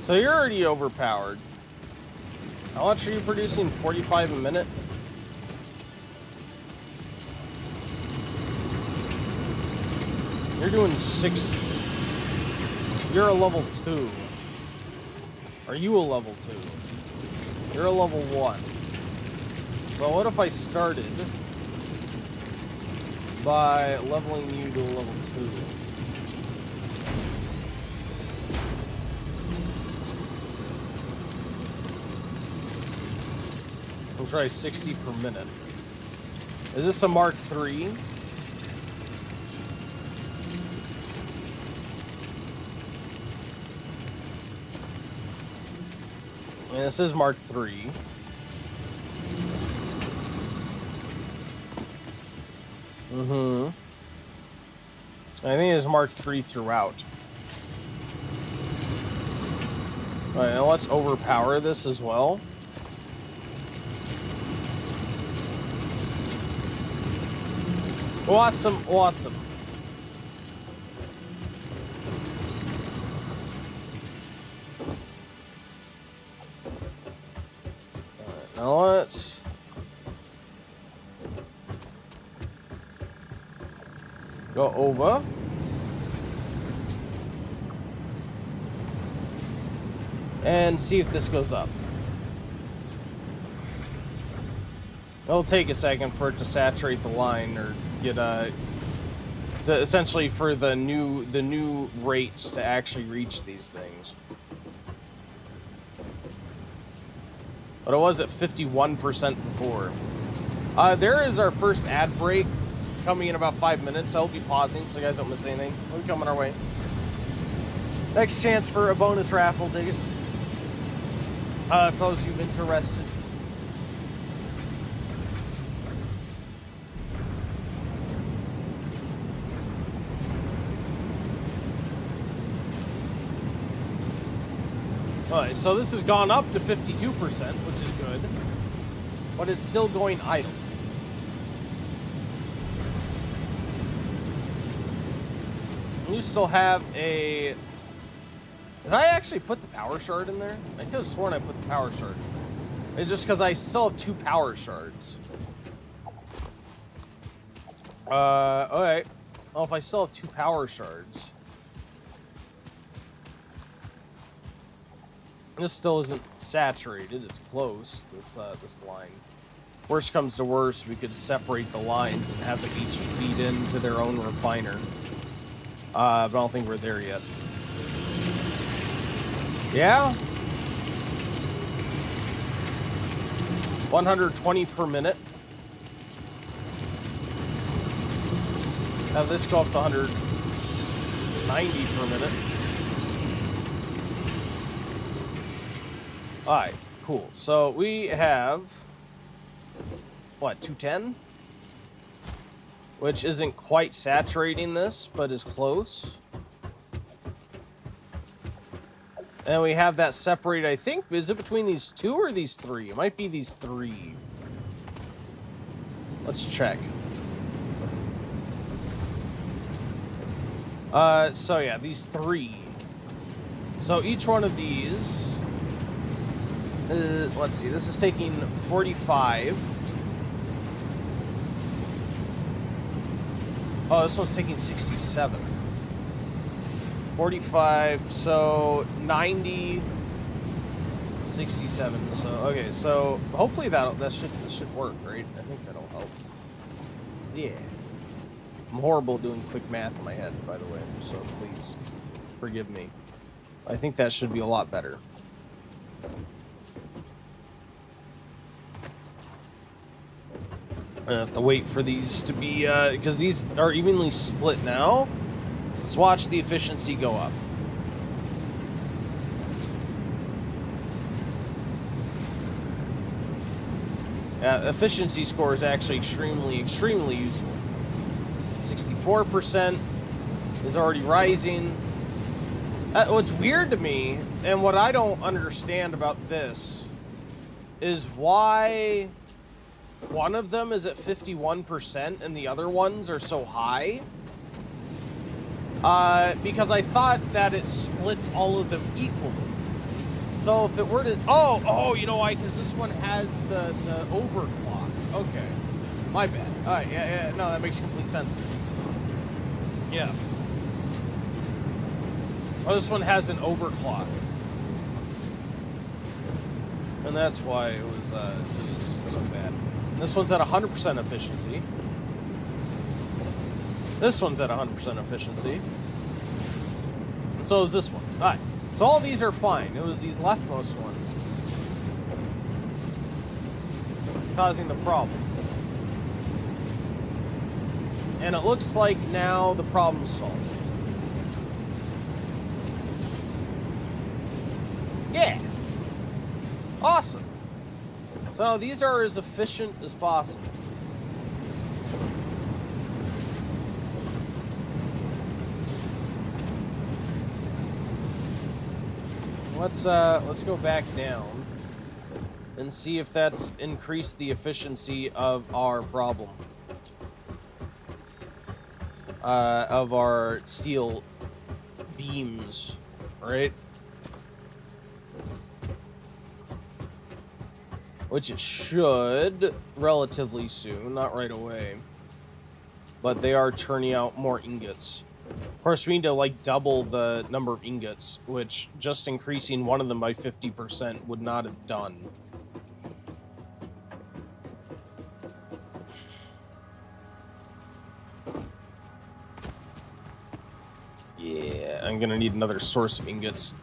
So you're already overpowered. How much are you producing? 45 a minute? You're doing 60. You're a level 2. Are you a level 2? You're a level 1. So what if I started by leveling you to a level 2? I'll try 60 per minute. Is this a Mark III? Yeah, this is Mark III. Mm-hmm. I think it's Mark 3 throughout. All right, now let's overpower this as well. Awesome, awesome. All right, now let's go over. And see if this goes up. It'll take a second for it to saturate the line or get to essentially for the new rates to actually reach these things. But it was at 51% before. There is our first ad break coming in about 5 minutes. I'll be pausing so you guys don't miss anything. We'll be coming our way. Next chance for a bonus raffle, dig it. For those of you interested. Alright, so this has gone up to 52%, which is good. But it's still going idle. You still have a... Did I actually put the power shard in there? I could have sworn I put the power shard in there. It's just because I still have 2 power shards. Alright. Well, if I still have 2 power shards... This still isn't saturated. It's close, this line. Worst comes to worst, we could separate the lines and have them each feed into their own refiner. But I don't think we're there yet. Yeah. 120 per minute. Have this go up to 190 per minute. Alright, cool. So we have what, 210? Which isn't quite saturating this, but is close. And we have that separated, I think, is it between these 2 or these 3? It might be these 3. Let's check. So yeah, these 3. So each one of these, let's see, this is taking 45. Oh, this one's taking 67. 45, so 90, 67. So okay, so hopefully this should work, right? I think that'll help. Yeah. I'm horrible doing quick math in my head, by the way, so please forgive me. I think that should be a lot better. I have to wait for these to be, because these are evenly split now. Let's watch the efficiency go up. Efficiency score is actually extremely useful. 64% is already rising. What's weird to me, and what I don't understand about this, is why one of them is at 51% and the other ones are so high. Because I thought that it splits all of them equally. So if it were to... Oh, you know why? Because this one has the overclock. Okay. My bad. Alright, yeah, no, that makes complete sense to me. Yeah. Oh, this one has an overclock. And that's why it was so bad. This one's at 100% efficiency. This one's at 100% efficiency. And so is this one. Alright. So all these are fine. It was these leftmost ones causing the problem. And it looks like now the problem's solved. Yeah. Awesome. So these are as efficient as possible. Let's go back down and see if that's increased the efficiency of our problem. Of our steel beams, right? Which it should relatively soon, not right away. But they are churning out more ingots. Of course, we need to, like, double the number of ingots, which just increasing one of them by 50% would not have done. Yeah, I'm gonna need another source of ingots.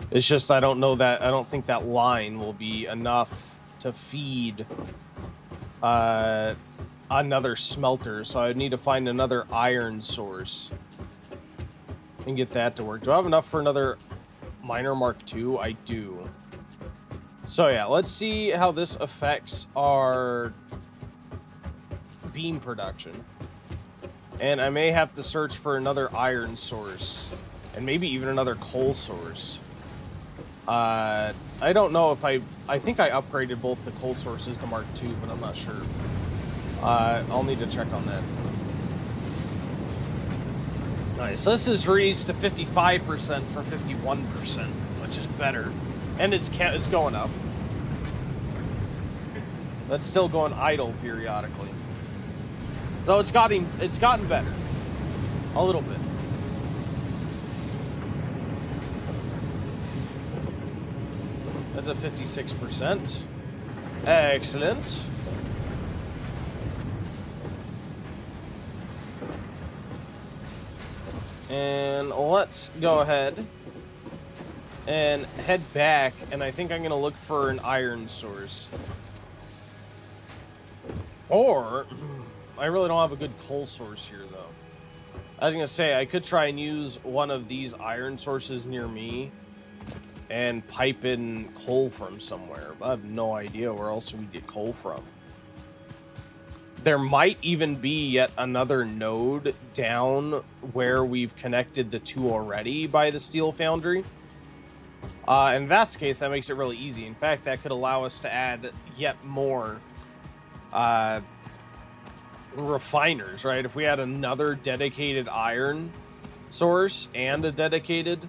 It's just I don't think that line will be enough to feed another smelter, so I need to find another iron source and get that to work. Do I have enough for another miner Mark II? I do. So yeah, let's see how this affects our beam production. And I may have to search for another iron source and maybe even another coal source. I don't know if I think I upgraded both the coal sources to Mark II, but I'm not sure. I'll need to check on that. Nice. This is raised to 55% from 51%, which is better. And it's going up. That's still going idle periodically. So it's gotten better. A little bit. That's at 56%. Excellent. And let's go ahead and head back, and I think I'm going to look for an iron source. Or, I really don't have a good coal source here, though. I was going to say, I could try and use one of these iron sources near me and pipe in coal from somewhere. But I have no idea where else we get coal from. There might even be yet another node down where we've connected the two already by the steel foundry. In that case, that makes it really easy. In fact, that could allow us to add yet more refiners, right? If we had another dedicated iron source and a dedicated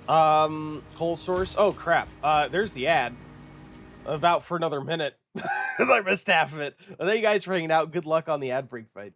coal source. Oh, crap. There's the ad. About for another minute. Because I missed half of it. Well, thank you guys for hanging out. Good luck on the ad break fight.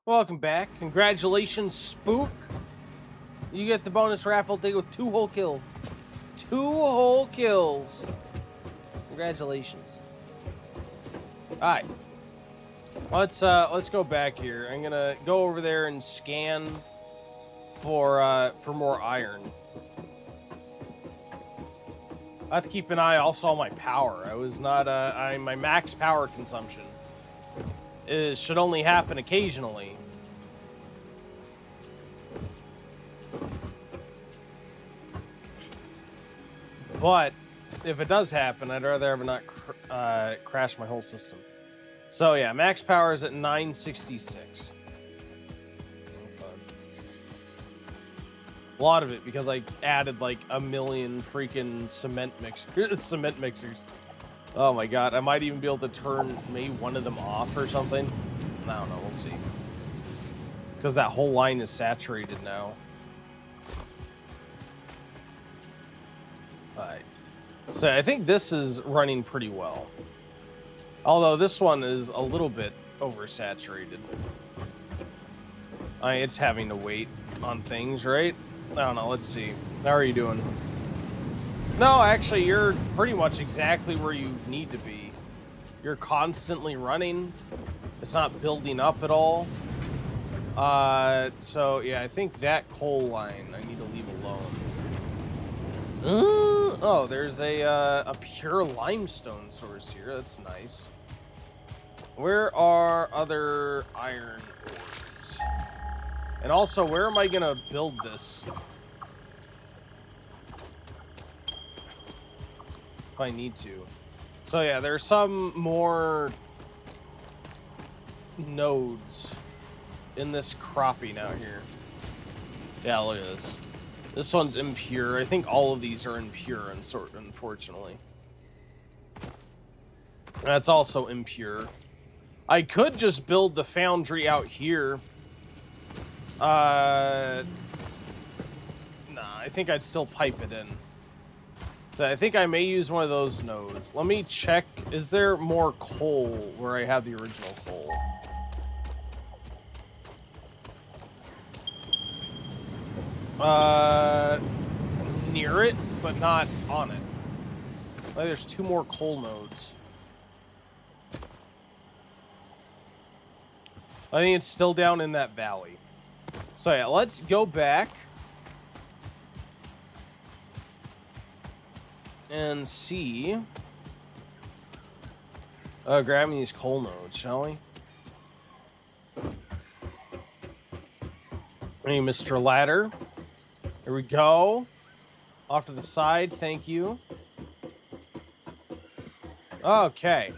Welcome back. Congratulations, Spook. You get the bonus raffle ticket with 2 whole kills. 2 whole kills. Congratulations. Alright. Let's go back here. I'm gonna go over there and scan for more iron. I have to keep an eye also on my power. I was not my max power consumption. It should only happen occasionally. But if it does happen, I'd rather have it not crash my whole system. So yeah, max power is at 966. A lot of it because I added like a million freaking cement mixers. Oh my god, I might even be able to turn maybe one of them off or something. I don't know, we'll see. Because that whole line is saturated now. Alright. So I think this is running pretty well. Although this one is a little bit oversaturated. It's having to wait on things, right? I don't know, let's see. How are you doing? No, actually, you're pretty much exactly where you need to be. You're constantly running. It's not building up at all. So yeah, I think that coal line I need to leave alone. Oh, there's a pure limestone source here. That's nice. Where are other iron ores? And also, where am I gonna build this? If I need to. So yeah, there's some more nodes in this cropping out here. Yeah, look at this. This one's impure. I think all of these are impure, unfortunately. That's also impure. I could just build the foundry out here. Nah, I think I'd still pipe it in. So I think I may use one of those nodes. Let me check. Is there more coal where I have the original coal? Near it, but not on it. Like, there's 2 more coal nodes. I think it's still down in that valley. So yeah, let's go back and see. Grabbing these coal nodes, shall we? Hey, Mr. Ladder. Here we go. Off to the side, thank you. Okay.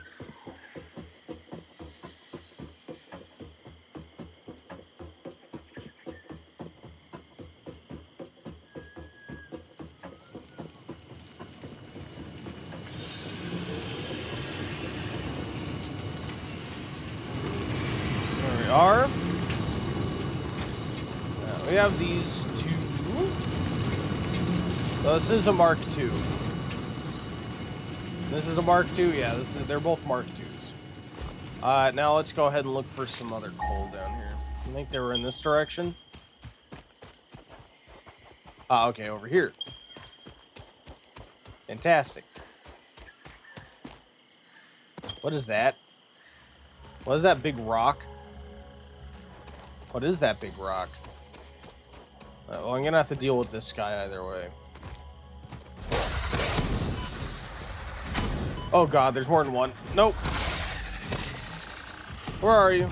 There we are. Now we have these 2. Well, this is a Mark II. This is a Mark II, yeah. They're both Mark IIs. Now let's go ahead and look for some other coal down here. I think they were in this direction. Okay, over here. Fantastic. What is that? What is that big rock? What is that big rock? Well, I'm gonna have to deal with this guy either way. Oh god, there's more than one. Nope. Where are you?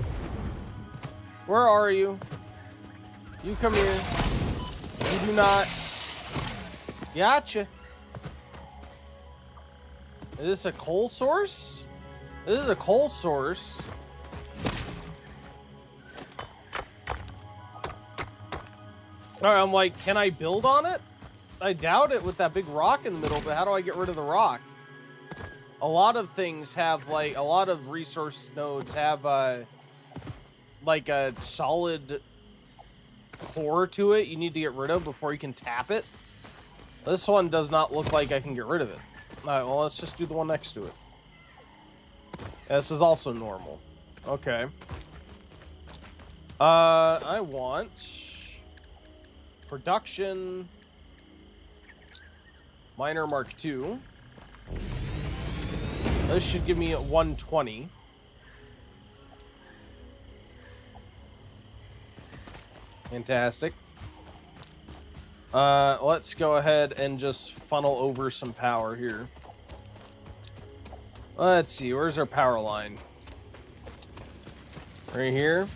Where are you? You come here. You do not. Gotcha. Is this a coal source? This is a coal source. Alright, I'm like, can I build on it? I doubt it with that big rock in the middle, but how do I get rid of the rock? A lot of things have, like, a lot of resource nodes have, like a solid core to it you need to get rid of before you can tap it. This one does not look like I can get rid of it. Alright, well, let's just do the one next to it. This is also normal. Okay. I want production miner Mark II. This should give me 120. Fantastic. Let's go ahead and just funnel over some power here. Let's see, where's our power line? Right here.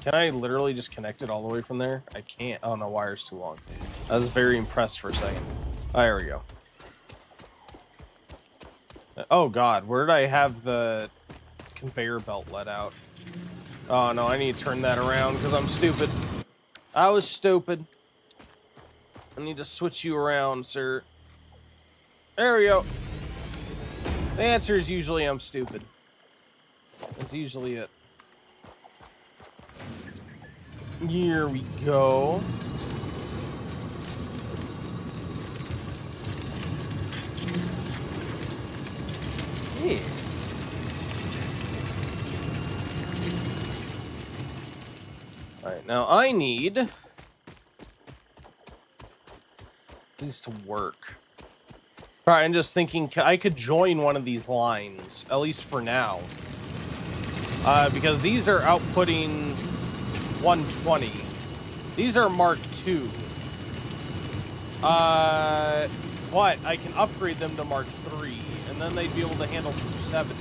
Can I literally just connect it all the way from there? I can't. Oh no, wire's too long. I was very impressed for a second. Oh, there we go. Oh god, where did I have the conveyor belt let out? Oh no, I need to turn that around because I'm stupid. I was stupid. I need to switch you around, sir. There we go. The answer is usually I'm stupid. That's usually it. Here we go. Yeah. Alright, now I need these to work. Alright, I'm just thinking I could join one of these lines, at least for now. Because these are outputting 120. These are Mark II. But I can upgrade them to Mark III, and then they'd be able to handle 270.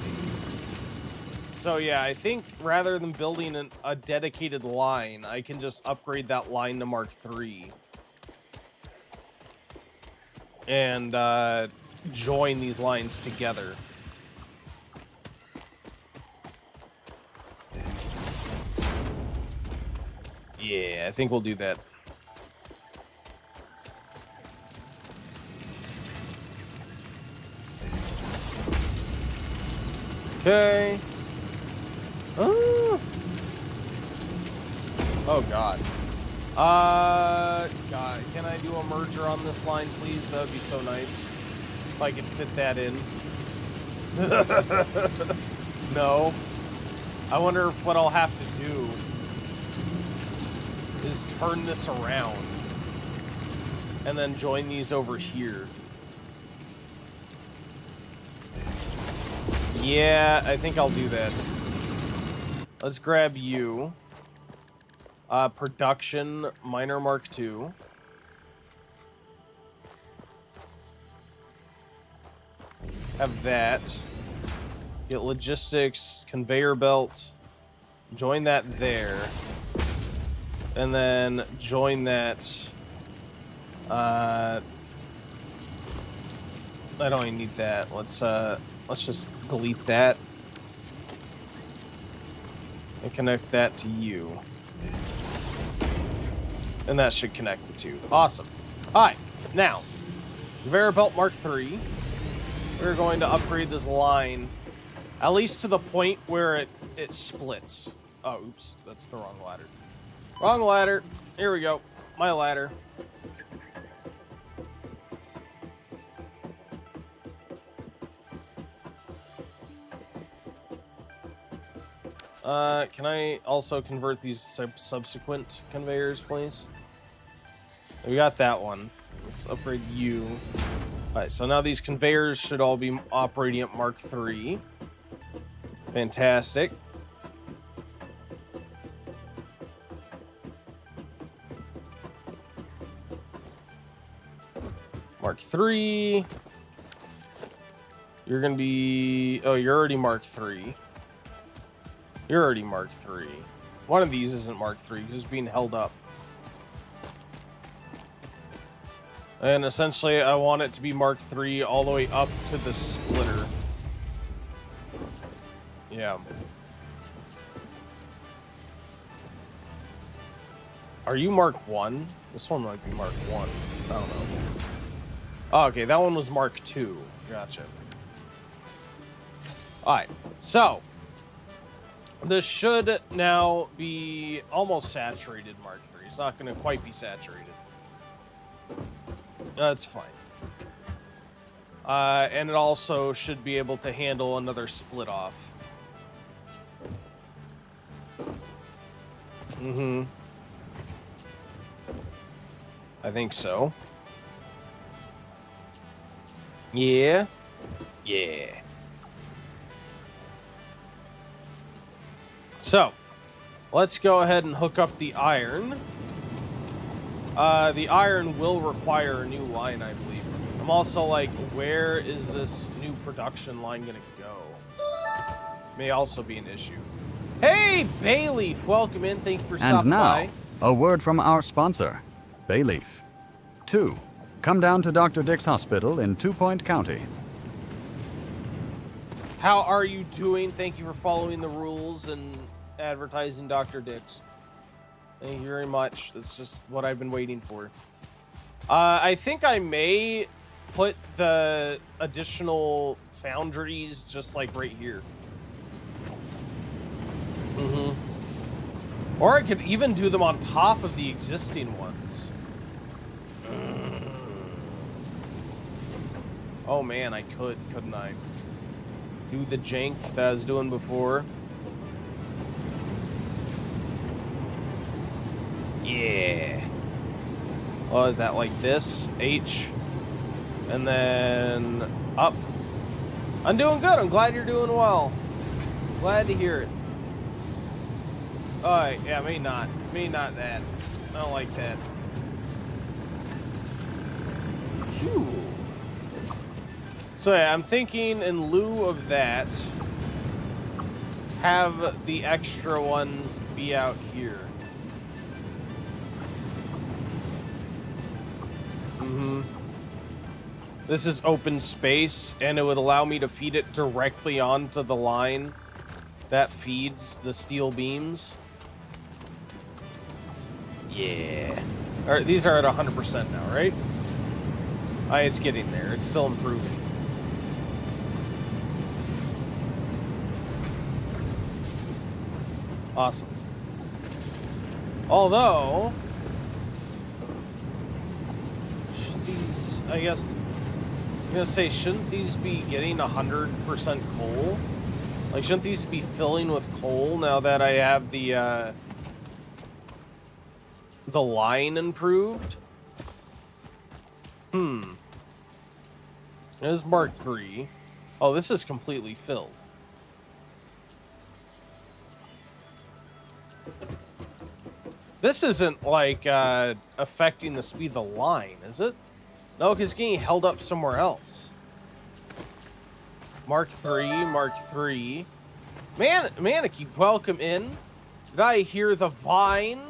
So yeah, I think rather than building a dedicated line, I can just upgrade that line to Mark III. And join these lines together. Yeah, I think we'll do that. Okay. Oh. Oh god. God, can I do a merger on this line, please? That would be so nice. If I could fit that in. No. I wonder if what I'll have to do is turn this around and then join these over here. Yeah, I think I'll do that. Let's grab you. Production, minor Mark II. Have that. Get logistics, conveyor belt. Join that there. And then join that. I don't even need that. Let's just delete that. And connect that to you. And that should connect the two. Awesome. Alright, now, conveyor belt Mark III. We're going to upgrade this line, at least to the point where it splits. Oh, oops, that's the wrong ladder. Wrong ladder. Here we go. My ladder. Can I also convert these subsequent conveyors, please? We got that one. Let's upgrade you. Alright, so now these conveyors should all be operating at Mark III. Fantastic. Mark III. You're gonna be... Oh, you're already Mark III. You're already Mark III. One of these isn't Mark III, because it's being held up. And essentially, I want it to be Mark III all the way up to the splitter. Yeah. Are you Mark 1? This one might be Mark 1. I don't know. Oh, okay, that one was Mark 2. Gotcha. Alright, so... this should now be almost saturated Mark III. It's not going to quite be saturated. That's fine. And it also should be able to handle another split off. Mm-hmm. I think so. Yeah. Yeah. So, let's go ahead and hook up the iron. The iron will require a new line, I believe. I'm also like, where is this new production line gonna go? May also be an issue. Hey, Bayleaf! Welcome in. Thank you for stopping by. And now, a word from our sponsor, Bayleaf. 2. Come down to Dr. Dick's Hospital in 2 Point County. How are you doing? Thank you for following the rules and advertising Dr. Dick's. Thank you very much. That's just what I've been waiting for. I think I may put the additional foundries just like right here. Or I could even do them on top of the existing ones. Oh man, I could, couldn't I? Do the jank that I was doing before. Yeah. Oh, is that like this? H. And then up. I'm doing good. I'm glad you're doing well. Glad to hear it. Oh, yeah, maybe not. Maybe not that. I don't like that. Phew. So yeah, I'm thinking in lieu of that, have the extra ones be out here. This is open space, and it would allow me to feed it directly onto the line that feeds the steel beams. Yeah. All right, these are at 100% now, right? It's getting there. It's still improving. Awesome. Although, these, I guess, I'm gonna say, shouldn't these be getting 100% coal? Like, shouldn't these be filling with coal now that I have the line improved? This is Mark III. Oh, this is completely filled. This isn't, like, affecting the speed of the line, is it? No, because it's getting held up somewhere else. Mark III. Maniki, welcome in. Did I hear the vine?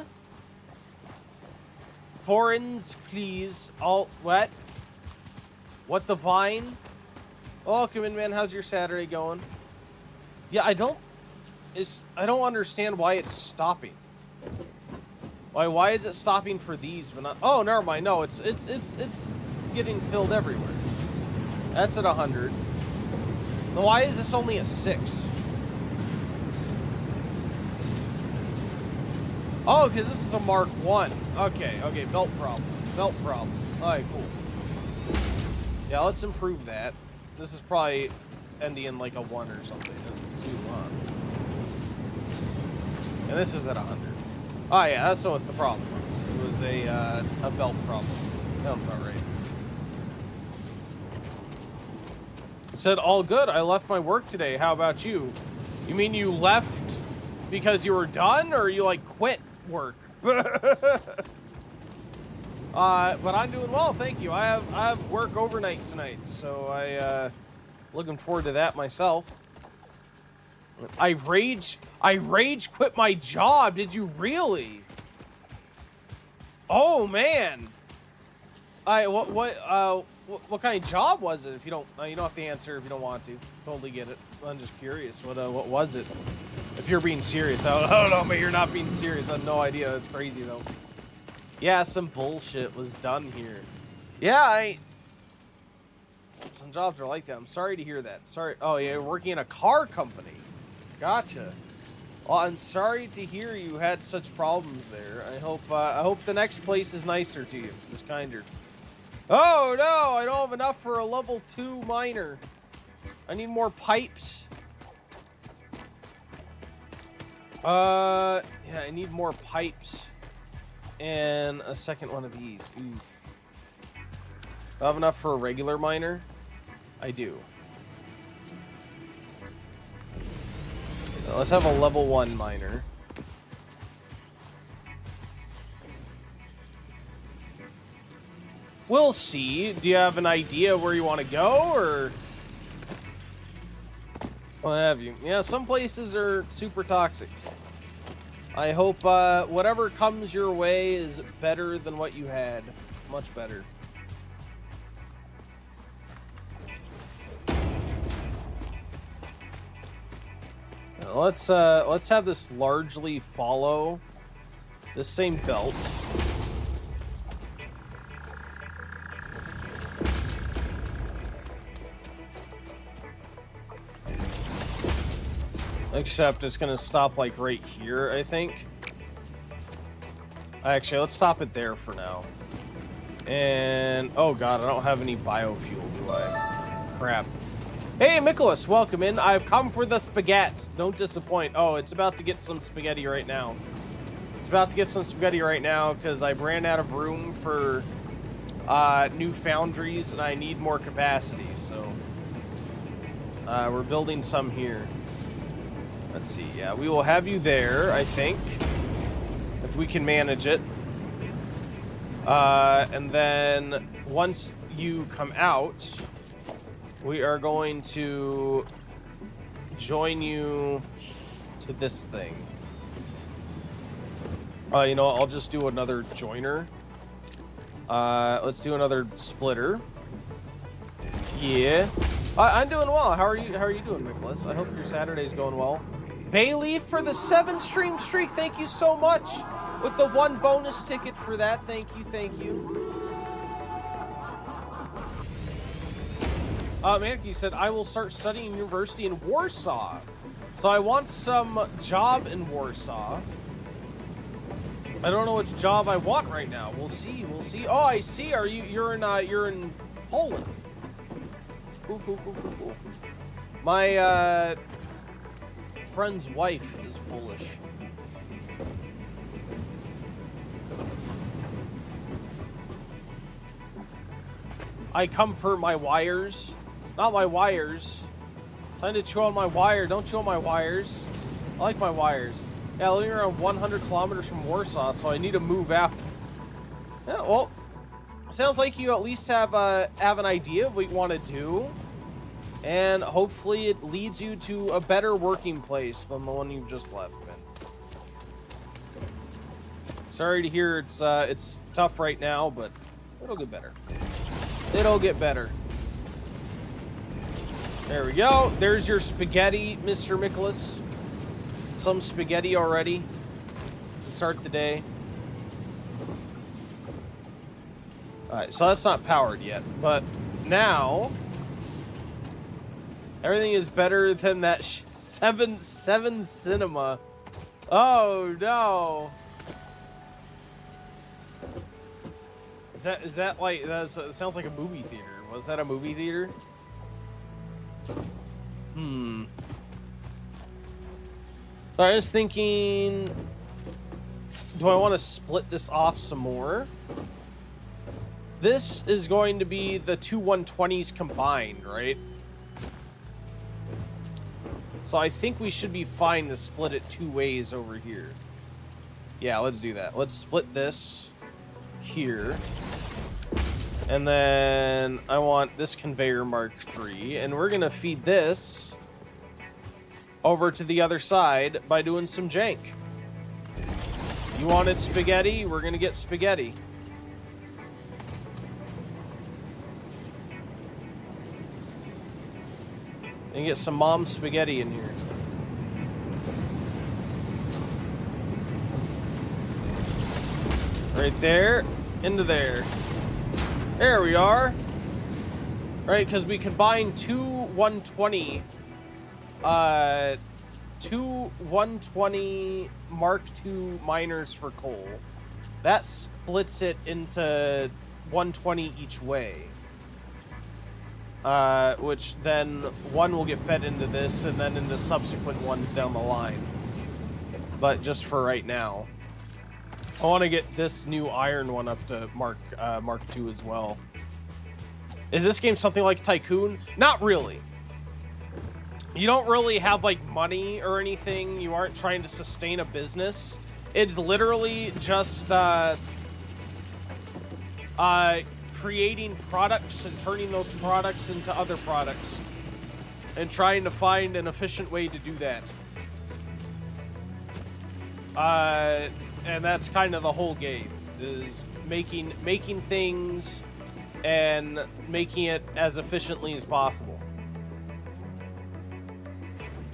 Foreigns, please. All, what? What, the vine? Welcome in, man. How's your Saturday going? Yeah, I don't understand why it's stopping. Why is it stopping for these but not? Oh, never mind. No, it's getting filled everywhere. That's at 100. Then why is this only a 6? Oh, because this is a Mark 1. Okay, belt problem. Alright, cool. Yeah, let's improve that. This is probably ending in like a 1 or something. 2, and this is at 100. Oh yeah, that's what the problem was. It was a belt problem. Sounds about right. It said, all good. I left my work today. How about you? You mean you left because you were done, or you like quit work? But I'm doing well, thank you. I have work overnight tonight, so I looking forward to that myself. I rage quit my job. Did you really? Oh man. What kind of job was it? If you don't have to answer if you don't want to. Totally get it. I'm just curious. What was it? If you're being serious, I don't know, but you're not being serious. I have no idea. That's crazy though. Yeah, some bullshit was done here. Yeah, some jobs are like that. I'm sorry to hear that. Sorry. Oh yeah, you're working in a car company. Gotcha. Well, I'm sorry to hear you had such problems there. I hope the next place is nicer to you. It's kinder. Oh no, I don't have enough for a level 2 miner. I need more pipes. Yeah, I need more pipes and a second one of these. Oof. Do I have enough for a regular miner? I do. Let's have a level 1 miner. We'll see. Do you have an idea where you want to go, or what have you? Yeah, some places are super toxic. I hope whatever comes your way is better than what you had. Much better. Let's have this largely follow the same belt. Except it's gonna stop like right here, I think. Actually, let's stop it there for now. And oh god, I don't have any biofuel, do I? Crap. Hey, Nicholas, welcome in. I've come for the spaghetti. Don't disappoint. Oh, it's about to get some spaghetti right now. It's about to get some spaghetti right now because I ran out of room for new foundries and I need more capacity. So we're building some here. Let's see. Yeah, we will have you there, I think, if we can manage it. And then once you come out, we are going to join you to this thing. You know, I'll just do another joiner. Let's do another splitter. Yeah. I'm doing well. How are you doing, Nicholas? I hope your Saturday's going well. Bayleaf for the 7-stream streak. Thank you so much. With the 1 bonus ticket for that. Thank you, thank you. Manaki said, I will start studying university in Warsaw. So I want some job in Warsaw. I don't know which job I want right now. We'll see, we'll see. Oh, I see. You're in Poland. Cool. My friend's wife is Polish. I come for my wires. Not my wires. Time to chew on my wire. Don't chew on my wires. I like my wires. Yeah, living around 100 kilometers from Warsaw, so I need to move out. Yeah, well, sounds like you at least have an idea of what you want to do. And hopefully it leads you to a better working place than the one you've just left, man. Sorry to hear it's tough right now, but it'll get better. It'll get better. There we go. There's your spaghetti, Mr. Nicholas. Some spaghetti already to start the day. Alright, so that's not powered yet, but now everything is better than that 7 cinema. Oh no. Is that like it sounds like a movie theater. Was that a movie theater? So I was thinking, do I want to split this off some more? This is going to be the two 120s combined, right? So I think we should be fine to split it 2 ways over here. Yeah, let's do that. Let's split this here. And then I want this conveyor Mark III, and we're gonna feed this over to the other side by doing some jank. You wanted spaghetti? We're gonna get spaghetti. And get some mom spaghetti in here. Right there, into there. There we are. Right, because we combined two 120 Mark II miners for coal. That splits it into 120 each way. Which then one will get fed into this and then into subsequent ones down the line. But just for right now. I want to get this new iron one up to Mark II as well. Is this game something like Tycoon? Not really. You don't really have like money or anything. You aren't trying to sustain a business. It's literally just creating products and turning those products into other products and trying to find an efficient way to do that. And that's kind of the whole game, is making things and making it as efficiently as possible.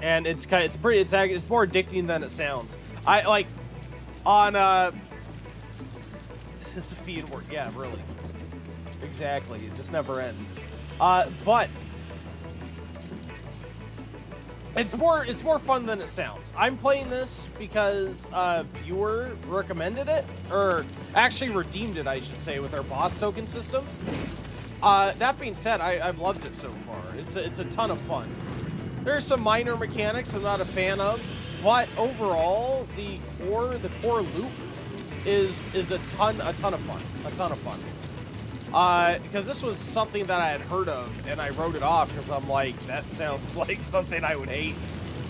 And it's more addicting than it sounds. I like on Sisyphean work. Yeah, really. Exactly. It just never ends. But It's more fun than it sounds. I'm playing this because a viewer recommended it, or actually redeemed it, I should say, with our boss token system. That being said, I've loved it so far. It's a ton of fun. There's some minor mechanics I'm not a fan of, but overall, the core loop is a ton of fun. A ton of fun. Because this was something that I had heard of, and I wrote it off because I'm like, that sounds like something I would hate.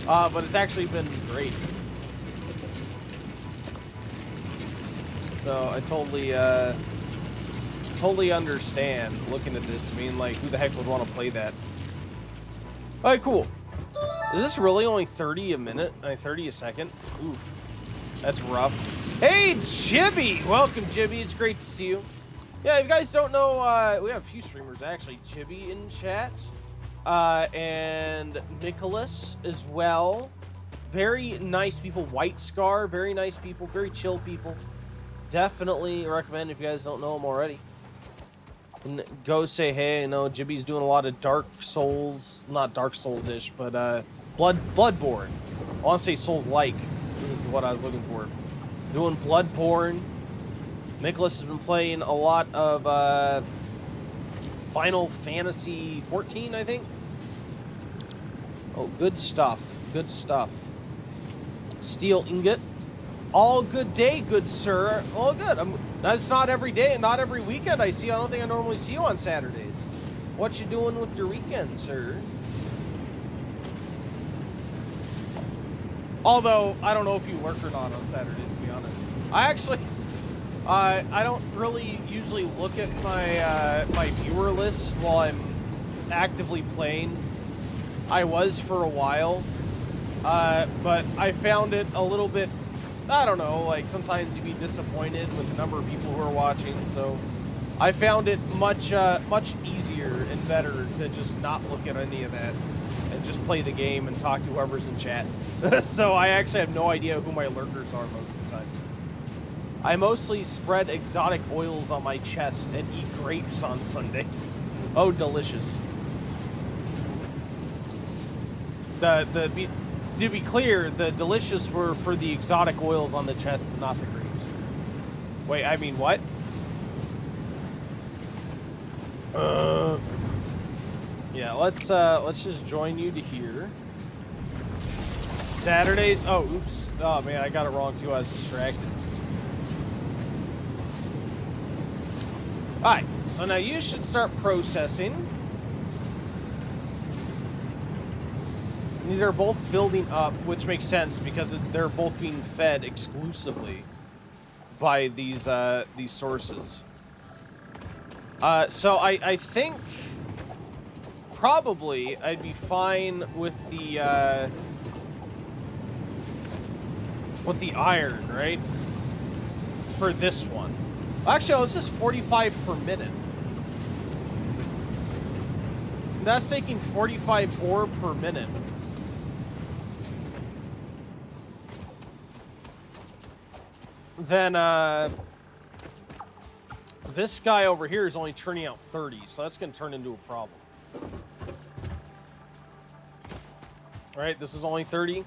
But it's actually been great. So I totally understand looking at this. I mean, like, who the heck would want to play that? All right, cool. Is this really only 30 a minute? 30 a second? Oof. That's rough. Hey, Jibby! Welcome, Jibby. It's great to see you. Yeah, if you guys don't know, we have a few streamers, actually. Jibby in chat. And Nicholas as well. Very nice people. White Scar, very nice people. Very chill people. Definitely recommend if you guys don't know them already. And go say hey. I know Jibby's doing a lot of Dark Souls. Not Dark Souls-ish, but Bloodborne. I want to say Souls-like. This is what I was looking for. Doing Bloodborne. Nicholas has been playing a lot of Final Fantasy 14, I think. Oh, good stuff. Good stuff. Steel ingot. All good day, good sir. All good. That's not every day and not every weekend I see you. I don't think I normally see you on Saturdays. What you doing with your weekend, sir? Although, I don't know if you lurk or not on Saturdays, to be honest. I don't really usually look at my viewer list while I'm actively playing. I was for a while, but I found it a little bit, I don't know, like sometimes you'd be disappointed with the number of people who are watching, so I found it much easier and better to just not look at any of that and just play the game and talk to whoever's in chat. So I actually have no idea who my lurkers are most of the time. I mostly spread exotic oils on my chest and eat grapes on Sundays. Oh, delicious. To be clear, the delicious were for the exotic oils on the chest, not the grapes. Wait, I mean what? Yeah, let's just join you to here. Saturdays. Oh, oops. Oh man, I got it wrong too. I was distracted. Alright, so now you should start processing. These are both building up, which makes sense because they're both being fed exclusively by these sources. So I think probably I'd be fine with the iron, right? For this one. Actually, this is 45 per minute. That's taking 45 ore per minute. Then, this guy over here is only turning out 30, so that's going to turn into a problem. All right, this is only 30.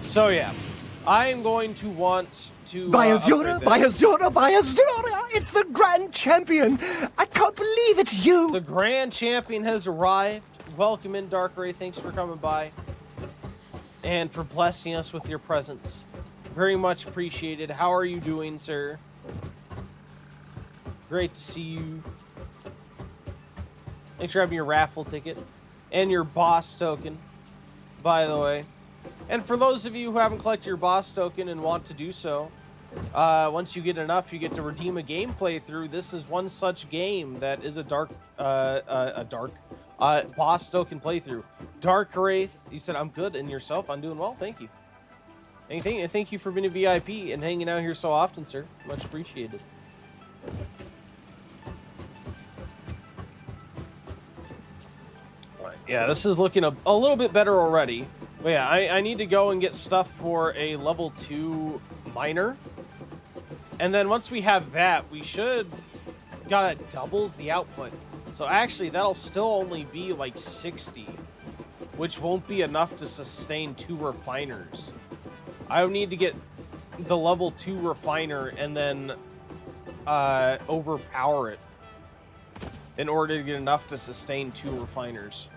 So, yeah. I'm going to want to... By Azura! It's the Grand Champion! I can't believe it's you! The Grand Champion has arrived. Welcome in, Dark Ray. Thanks for coming by. And for blessing us with your presence. Very much appreciated. How are you doing, sir? Great to see you. Thanks for having your raffle ticket. And your boss token, by the way. And for those of you who haven't collected your boss token and want to do so, once you get enough, you get to redeem a game playthrough. This is one such game that is a boss token playthrough. Dark Wraith, you said, I'm good, and yourself? I'm doing well, thank you. And thank you for being a VIP and hanging out here so often, sir. Much appreciated. Yeah, this is looking a little bit better already. But yeah, I need to go and get stuff for a level 2 miner. And then once we have that, we should... God, it doubles the output. So actually, that'll still only be like 60, which won't be enough to sustain 2 refiners. I would need to get the level 2 refiner and then overpower it in order to get enough to sustain 2 refiners.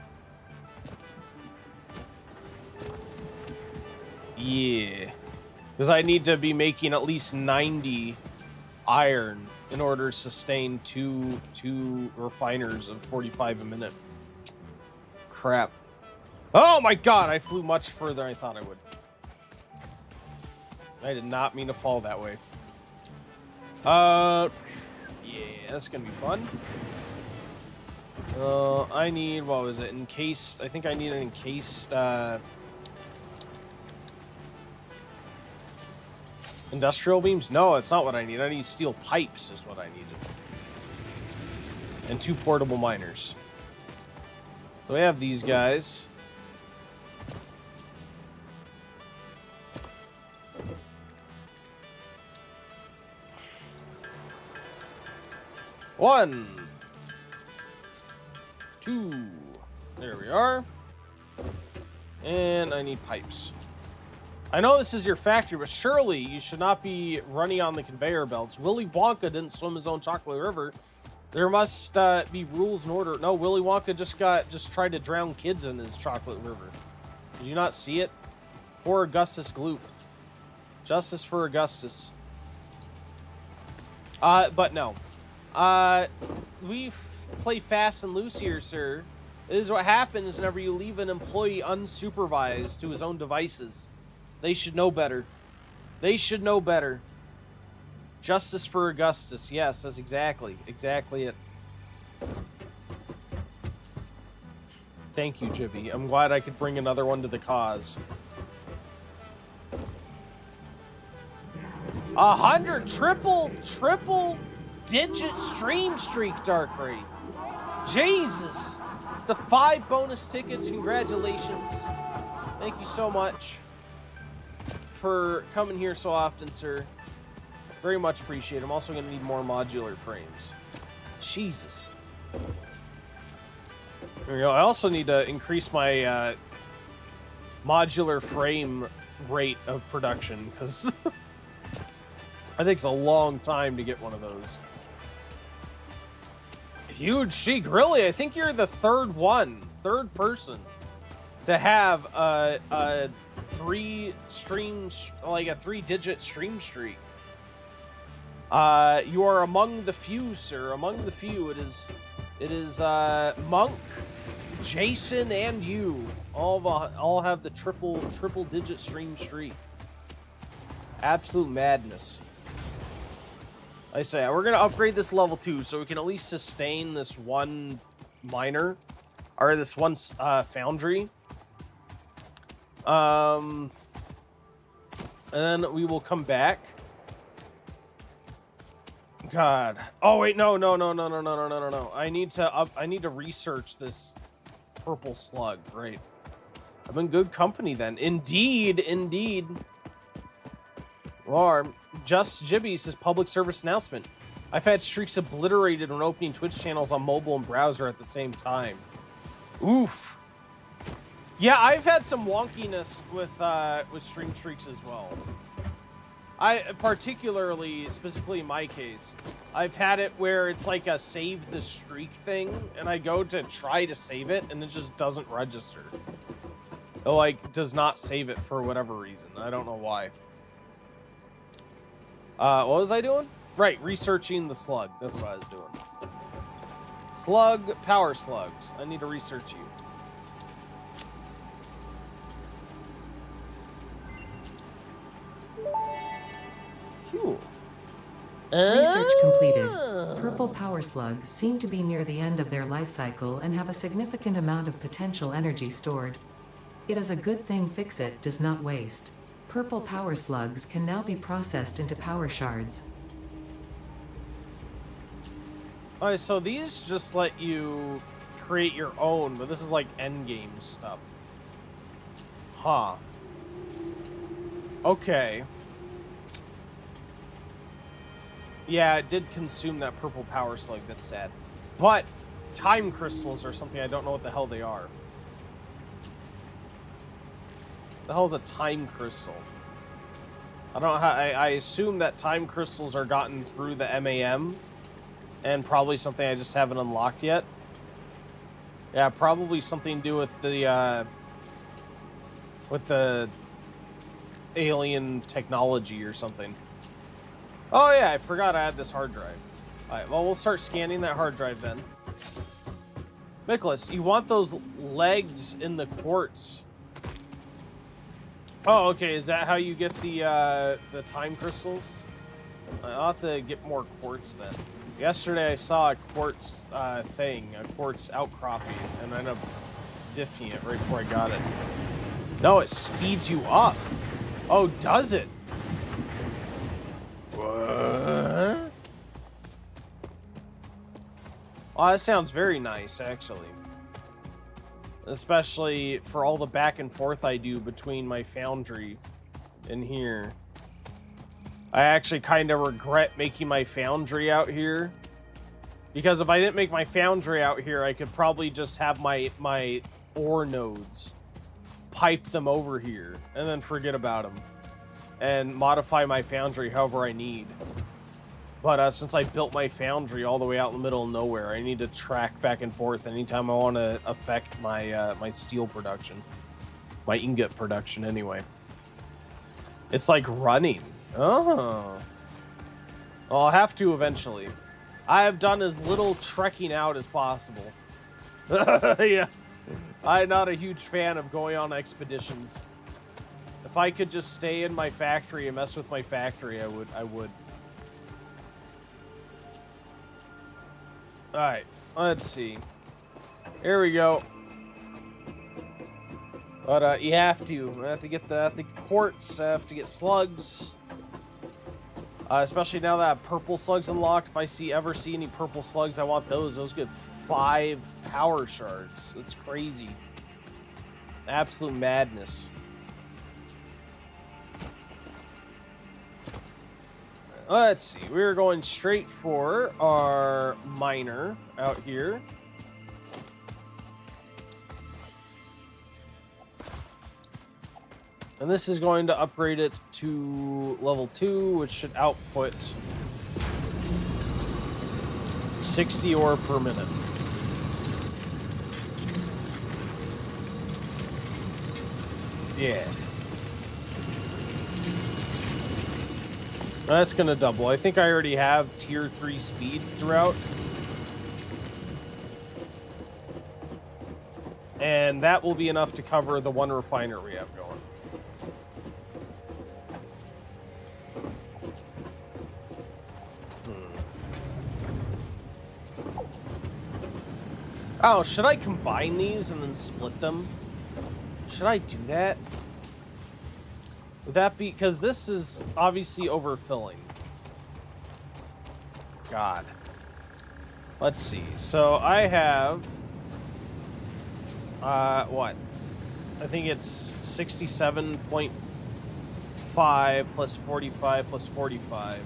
Yeah. Because I need to be making at least 90 iron in order to sustain two refiners of 45 a minute. Crap. Oh my god, I flew much further than I thought I would. I did not mean to fall that way. Yeah, that's gonna be fun. I need, what was it? Encased, I think I need an encased, industrial beams? No, it's not what I need. I need steel pipes is what I needed. And 2 portable miners. So we have these guys. One. 2. There we are. And I need pipes. I know this is your factory, but surely you should not be running on the conveyor belts. Willy Wonka didn't swim his own chocolate river. There must be rules and order. No, Willy Wonka just tried to drown kids in his chocolate river. Did you not see it? For Augustus Gloop. Justice for Augustus. But no. We play fast and loose here, sir. This is what happens whenever you leave an employee unsupervised to his own devices. They should know better. They should know better. Justice for Augustus. Yes, that's exactly it. Thank you, Jibby. I'm glad I could bring another one to the cause. 100 triple digit stream streak, Dark Wraith. Jesus. The 5 bonus tickets. Congratulations. Thank you so much for coming here so often, sir. Very much appreciate it. I'm also going to need more modular frames. Jesus. There we go. I also need to increase my modular frame rate of production, because it takes a long time to get one of those. Huge Sheik. Really? I think you're the third person to have a 3-digit stream streak. You are among the few, sir. Among the few. It is Monk, Jason, and you all have the triple digit stream streak. Absolute madness. I say we're gonna upgrade this level 2 so we can at least sustain this one miner or this one foundry. And then we will come back. God. Oh wait, no. I need to research this purple slug. Right. I'm in good company then. Indeed. Or Just Jibby says public service announcement. I've had streaks obliterated when opening Twitch channels on mobile and browser at the same time. Oof. Yeah, I've had some wonkiness with stream streaks as well. Specifically in my case, I've had it where it's like a save the streak thing, and I go to try to save it, and it just doesn't register. It, like, does not save it for whatever reason. I don't know why. What was I doing? Right, researching the slug. That's what I was doing. Slug, power slugs. I need to research you. Cool. Research completed. Purple power slugs seem to be near the end of their life cycle and have a significant amount of potential energy stored. It is a good thing Fixit does not waste. Purple power slugs can now be processed into power shards. Alright, so these just let you create your own, but this is like endgame stuff. Huh. Okay. Yeah, it did consume that purple power slug. That's sad. But time crystals or something. I don't know what the hell they are. The hell is a time crystal? I don't know how. I assume that time crystals are gotten through the MAM, and probably something I just haven't unlocked yet. Yeah, probably something to do with the alien technology or something. Oh yeah, I forgot I had this hard drive. All right, well, we'll start scanning that hard drive then. Nicholas, you want those legs in the quartz? Oh, okay. Is that how you get the time crystals? I'll have to get more quartz then. Yesterday I saw a quartz thing, a quartz outcropping, and I ended up diffing it right before I got it. No, it speeds you up. Oh, does it? What? Oh, that sounds very nice, actually. Especially for all the back and forth I do between my foundry and here. I actually kind of regret making my foundry out here. Because if I didn't make my foundry out here, I could probably just have my ore nodes pipe them over here and then forget about them. And modify my foundry however I need. But since I built my foundry all the way out in the middle of nowhere, I need to track back and forth anytime I want to affect my my steel production. My ingot production, anyway. It's like running. Oh. Well, I'll have to eventually. I have done as little trekking out as possible. Yeah. I'm not a huge fan of going on expeditions. If I could just stay in my factory and mess with my factory, I would. Alright, let's see. Here we go. But you have to get the quartz, have to get slugs. Especially now that I have purple slugs unlocked. If I ever see any purple slugs, I want those. Those get 5 power shards. It's crazy. Absolute madness. Let's see. We're going straight for our miner out here. And this is going to upgrade it to level 2, which should output 60 ore per minute. Yeah. That's going to double. I think I already have tier 3 speeds throughout. And that will be enough to cover the 1 refiner we have going. Oh, should I combine these and then split them? Should I do that? Would that be... Because this is obviously overfilling. God. Let's see. So I have... what? I think it's 67.5 plus 45 plus 45.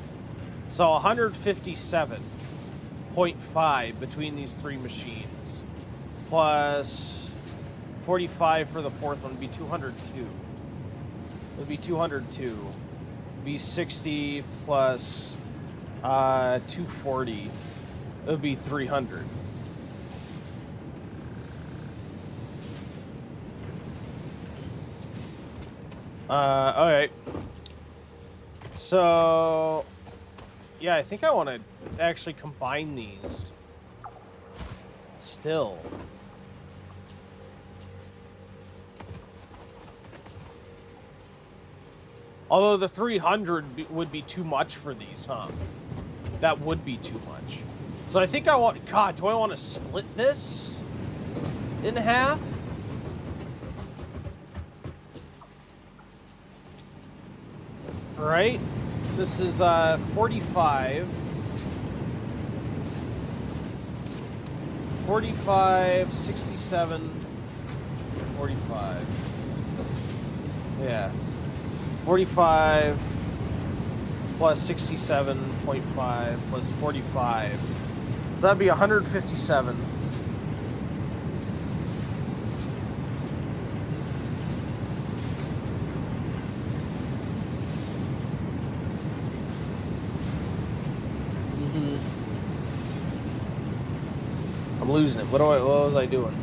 So 157.5 between these 3 machines. Plus 45 for the 4th one would be 202. It would be 202. It would be 60 plus 240. It would be 300. Okay. So, yeah, I think I want to actually combine these. Still. Although the 300 would be too much for these, huh? That would be too much. So I think I want... God, do I want to split this in half? Right? This is 45. 45, 67, 45. Yeah. 45 plus 67.5 plus 45. So that'd be 157. I'm losing it. What was I doing?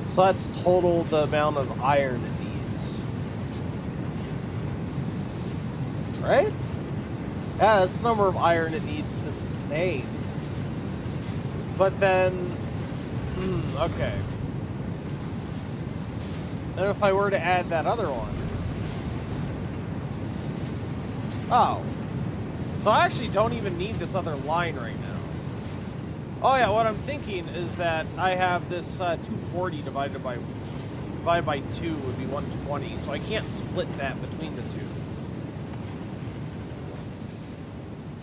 So that's total the amount of iron it needs. Right? Yeah, that's the number of iron it needs to sustain. But then... okay. And if I were to add that other one... Oh. So I actually don't even need this other line right now. Oh yeah, what I'm thinking is that I have this 240 divided by 2 would be 120, so I can't split that between the two.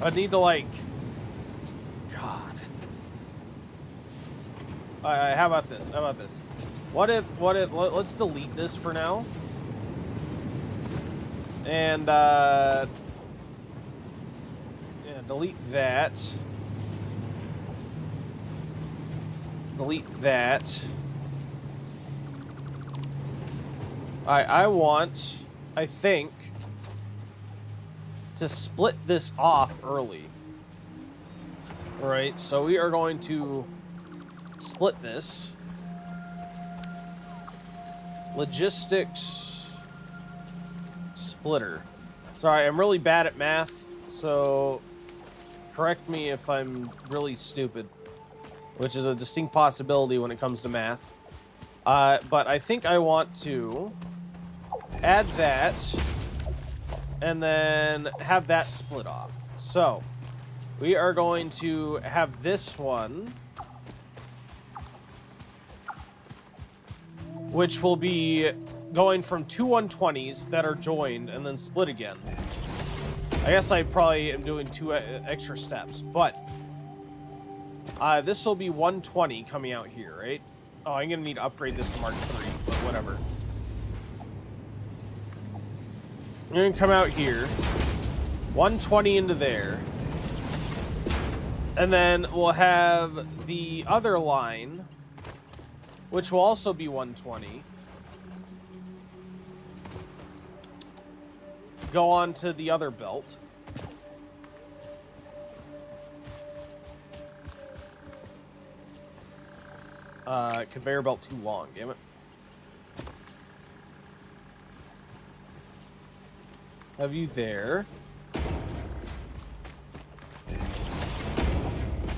I need to like... God. Alright, how about this? What if, let's delete this for now. And, yeah, delete that. Delete that. I want, I think, to split this off early. Alright, so we are going to split this. Logistics splitter. Sorry, I'm really bad at math, so correct me if I'm really stupid, which is a distinct possibility when it comes to math. But I think I want to add that and then have that split off. So we are going to have this one, which will be going from two 120s that are joined and then split again. I guess I probably am doing two extra steps, but this will be 120 coming out here, right? Oh, I'm gonna need to upgrade this to Mark III, but whatever. I'm gonna come out here, 120 into there, and then we'll have the other line, which will also be 120. Go on to the other belt. Conveyor belt too long, damn it. Have you there.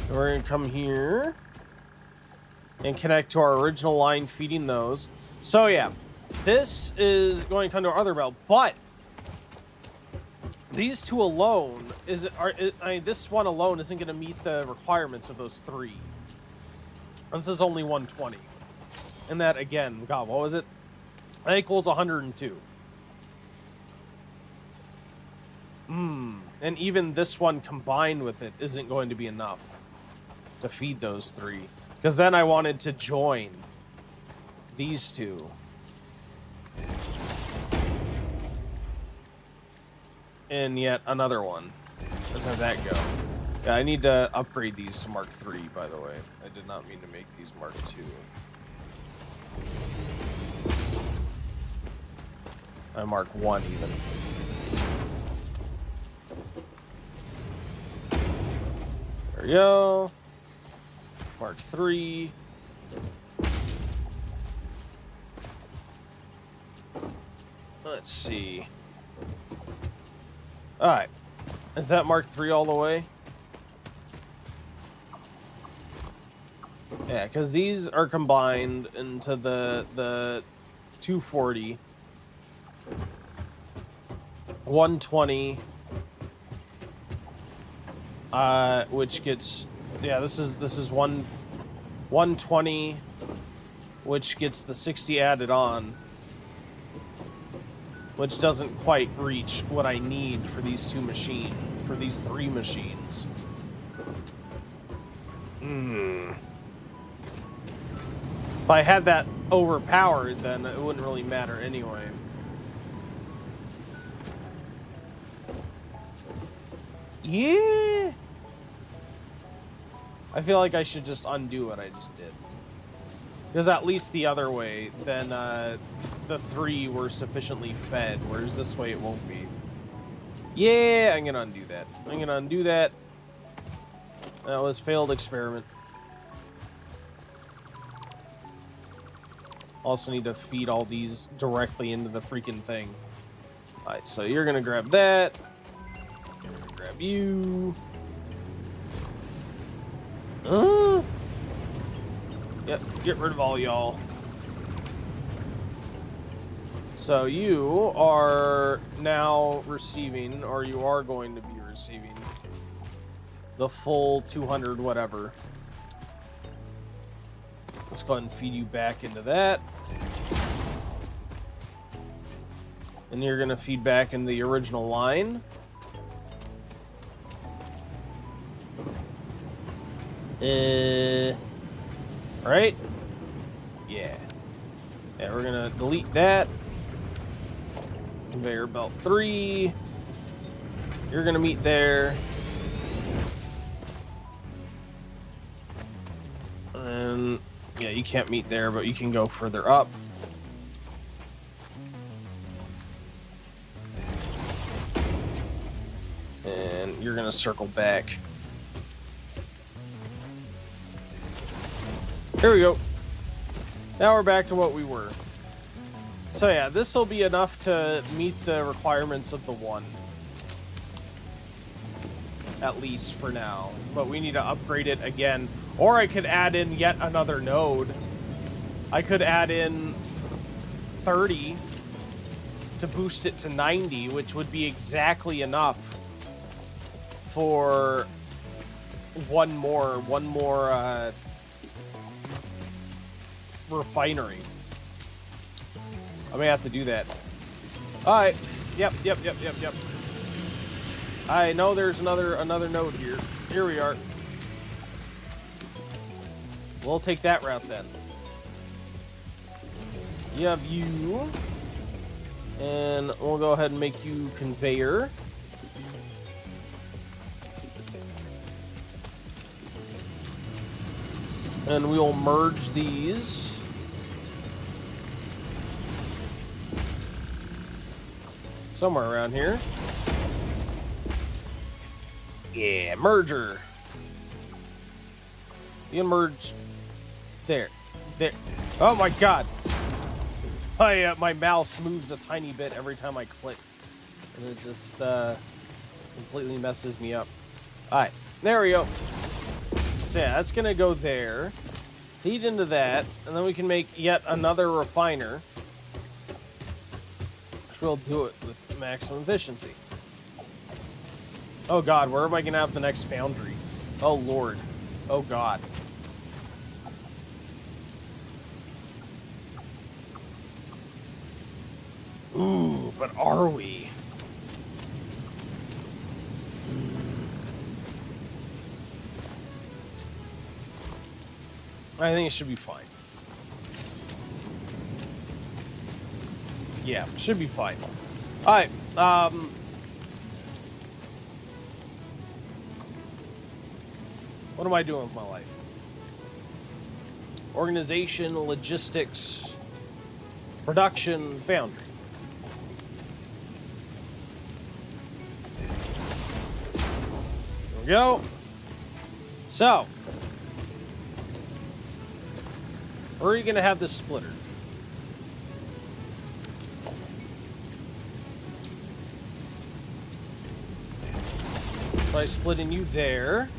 We're gonna come here and connect to our original line, feeding those. So yeah, this is going to come to our other belt, but these two alone this one alone isn't going to meet the requirements of those three. This is only 120, and that again, God, what was it? That equals 102. And even this one combined with it isn't going to be enough to feed those three, because then I wanted to join these two. And yet another one. Where did that go? Yeah, I need to upgrade these to Mark III, by the way. I did not mean to make these Mark II. Mark I, even. There we go. Mark III. Let's see. Alright. Is that Mark III all the way? Yeah, because these are combined into the 240, 120, which gets, yeah, this is 120, which gets the 60 added on, which doesn't quite reach what I need for these two machines, for these three machines. If I had that overpowered, then it wouldn't really matter anyway. Yeah! I feel like I should just undo what I just did. Because at least the other way, then the three were sufficiently fed, whereas this way it won't be. Yeah, I'm gonna undo that. I'm gonna undo that. That was failed experiment. Also need to feed all these directly into the freaking thing. Alright, so you're gonna grab that. You're gonna grab you. Yep, get rid of all y'all. So you are now receiving, or you are going to be receiving, the full 200 whatever. Let's go ahead and feed you back into that. And you're going to feed back in the original line. Right? Yeah. Yeah, we're going to delete that. Conveyor belt 3. You're going to meet there. And yeah, you can't meet there, but you can go further up. And you're going to circle back. Here we go. Now we're back to what we were. So yeah, this will be enough to meet the requirements of the one. At least for now. But we need to upgrade it again. Or I could add in yet another node. I could add in 30 to boost it to 90, which would be exactly enough for one more refinery. I may have to do that. Alright. Yep. I know there's another node here. Here we are. We'll take that route then. You have you. And we'll go ahead and make you conveyor. And we'll merge these. Somewhere around here. Yeah, merger. You can merge there. Oh my god. My mouse moves a tiny bit every time I click. And it just completely messes me up. Alright, there we go. So yeah, that's gonna go there. Feed into that, and then we can make yet another refiner. Which will do it with maximum efficiency. Oh god, where am I gonna have the next foundry? Oh lord. Oh god. Ooh, but are we? I think it should be fine. Yeah, should be fine. Alright, what am I doing with my life? Organization, logistics, production, foundry. There we go. So, where are you going to have this splitter? So I split in you there.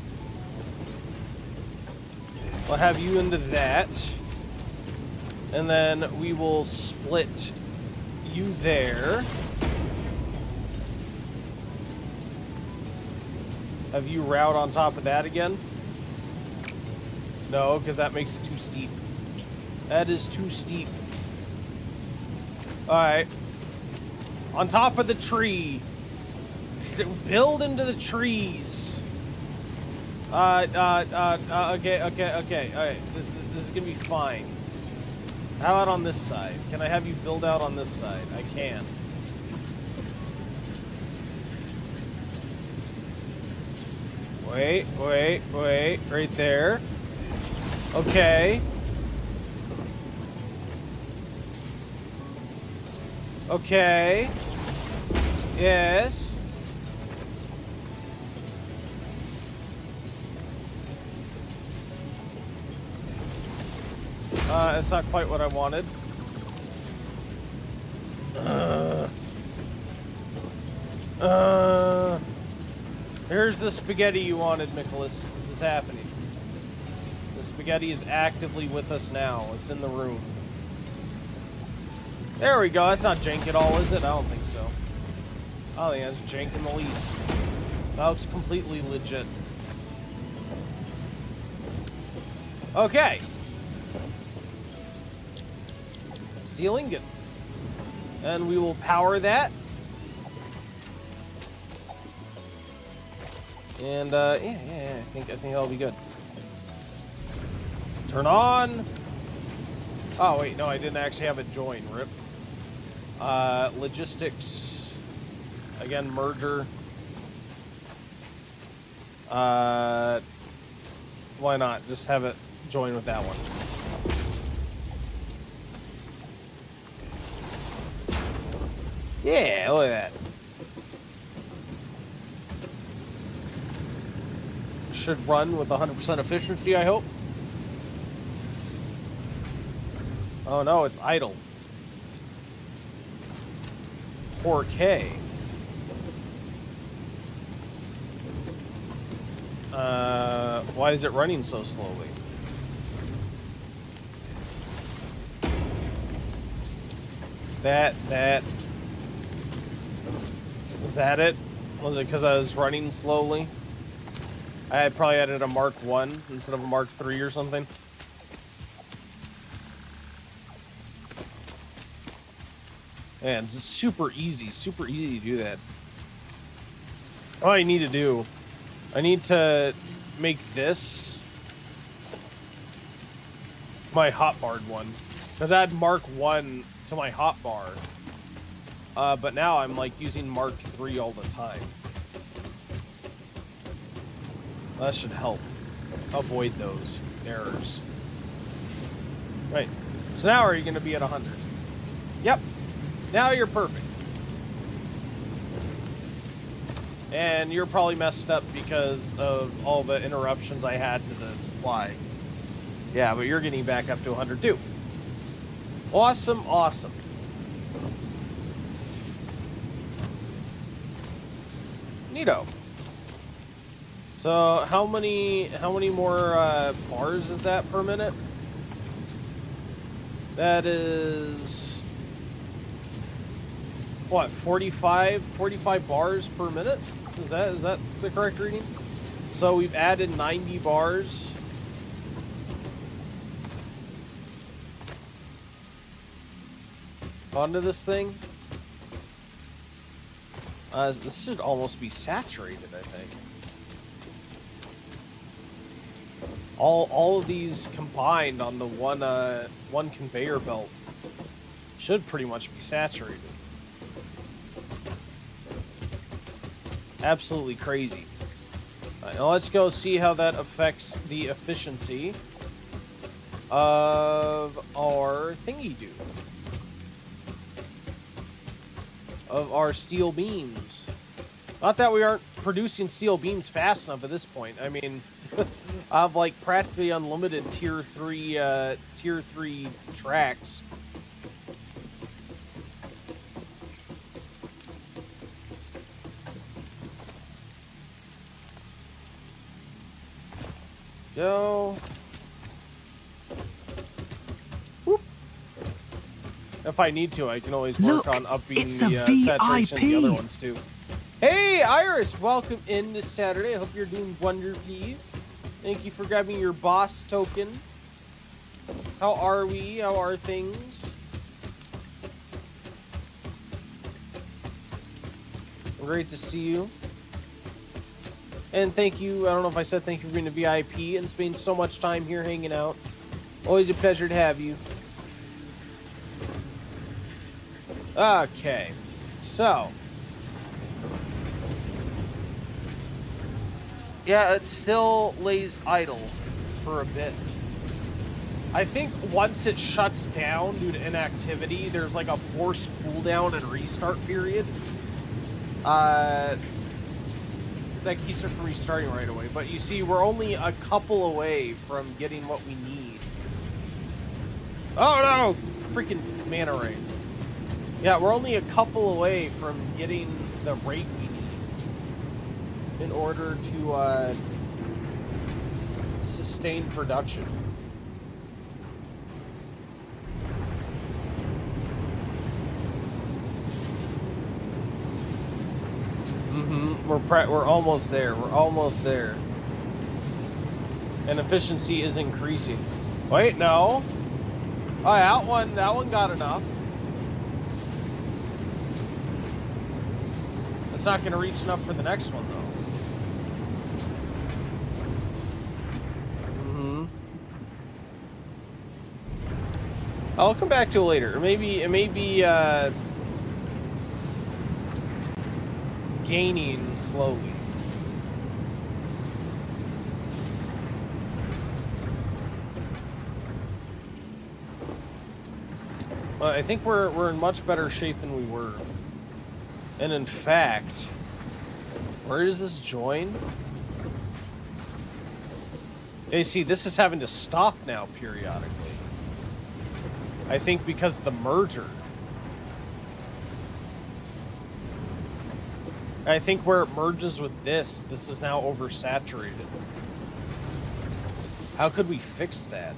I'll have you into that. And then we will split you there. Have you route on top of that again? No, because that makes it too steep. That is too steep. Alright. On top of the tree. Build into the trees. Okay. Alright. This is gonna be fine. How about on this side? Can I have you build out on this side? I can. Wait. Right there. Okay. Okay. Yes. It's not quite what I wanted. Here's the spaghetti you wanted, Nicholas. This is happening. The spaghetti is actively with us now. It's in the room. There we go. That's not jank at all, is it? I don't think so. I don't think that's jank in the least. That looks completely legit. Okay. Steel ingot. And we will power that. And yeah, I think that'll be good. Turn on. Oh wait, no, I didn't actually have it join. Rip. Logistics. Again, merger. Why not? Just have it join with that one. Yeah, look at that. Should run with 100% efficiency, I hope. Oh no, it's idle. 4K. Why is it running so slowly? That. Was that it? Was it because I was running slowly? I had probably added a Mark 1 instead of a Mark 3 or something. Man, it's just super easy to do that. All I need to do, I need to make this my hotbarred one. Because I had Mark 1 to my hotbar. But now I'm like using Mark 3 all the time. That should help avoid those errors. Right. So now are you going to be at 100? Yep. Now you're perfect. And you're probably messed up because of all the interruptions I had to the supply. Yeah, but you're getting back up to 100 too. Awesome, awesome. Neato. So how many more bars is that per minute? That is what, 45 bars per minute? Is that the correct reading? So we've added 90 bars. Onto this thing. This should almost be saturated, I think. All of these combined on the one conveyor belt should pretty much be saturated. Absolutely crazy. Now let's go see how that affects the efficiency of our thingy-doo. Of our steel beams. Not that we aren't producing steel beams fast enough at this point. I mean, I have like practically unlimited tier 3 tracks. Go. Whoop. If I need to, I can always work on upping the saturation of the other ones too. Hey, Iris, welcome in this Saturday. I hope you're doing wonderfully. Thank you for grabbing your boss token. How are we? How are things? Great to see you. And thank you, I don't know if I said thank you for being a VIP and spending so much time here hanging out. Always a pleasure to have you. Okay, so. Yeah, it still lays idle for a bit. I think once it shuts down due to inactivity, there's like a forced cooldown and restart period. That keeps it from restarting right away. But you see, we're only a couple away from getting what we need. Oh no! Freaking mana ray. Yeah, we're only a couple away from getting the rate we need in order to sustain production. We're almost there. We're almost there. And efficiency is increasing. Wait, no. Oh, that one got enough. It's not going to reach enough for the next one, though. I'll come back to it later. Or maybe it may be gaining slowly. I think we're in much better shape than we were. And in fact, where does this join? You see, this is having to stop now periodically. I think because of the merger. I think where it merges with this is now oversaturated. How could we fix that?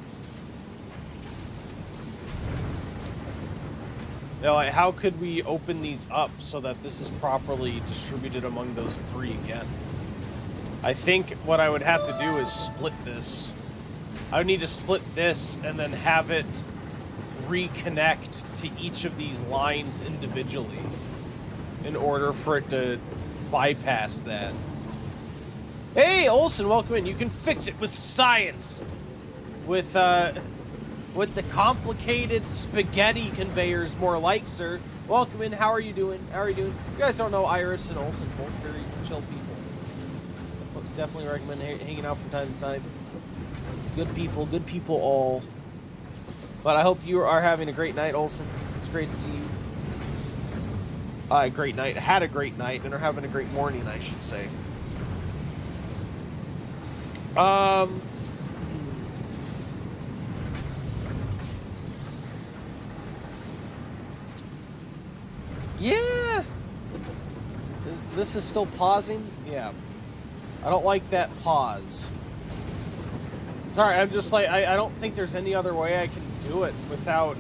You know, like, how could we open these up so that this is properly distributed among those three again? I think what I would have to do is split this. I would need to split this and then have it reconnect to each of these lines individually in order for it to bypass that. Hey, Olsen, welcome in. You can fix it with science. With the complicated spaghetti conveyors, more like, sir. Welcome in. How are you doing? How are you doing? You guys don't know Iris and Olsen, both very chill people. Definitely recommend hanging out from time to time. Good people all. But I hope you are having a great night, Olsen. It's great to see you. Great night. Had a great night and are having a great morning, I should say. Yeah. This is still pausing? Yeah. I don't like that pause. Sorry, I'm just like, I don't think there's any other way I can do it without...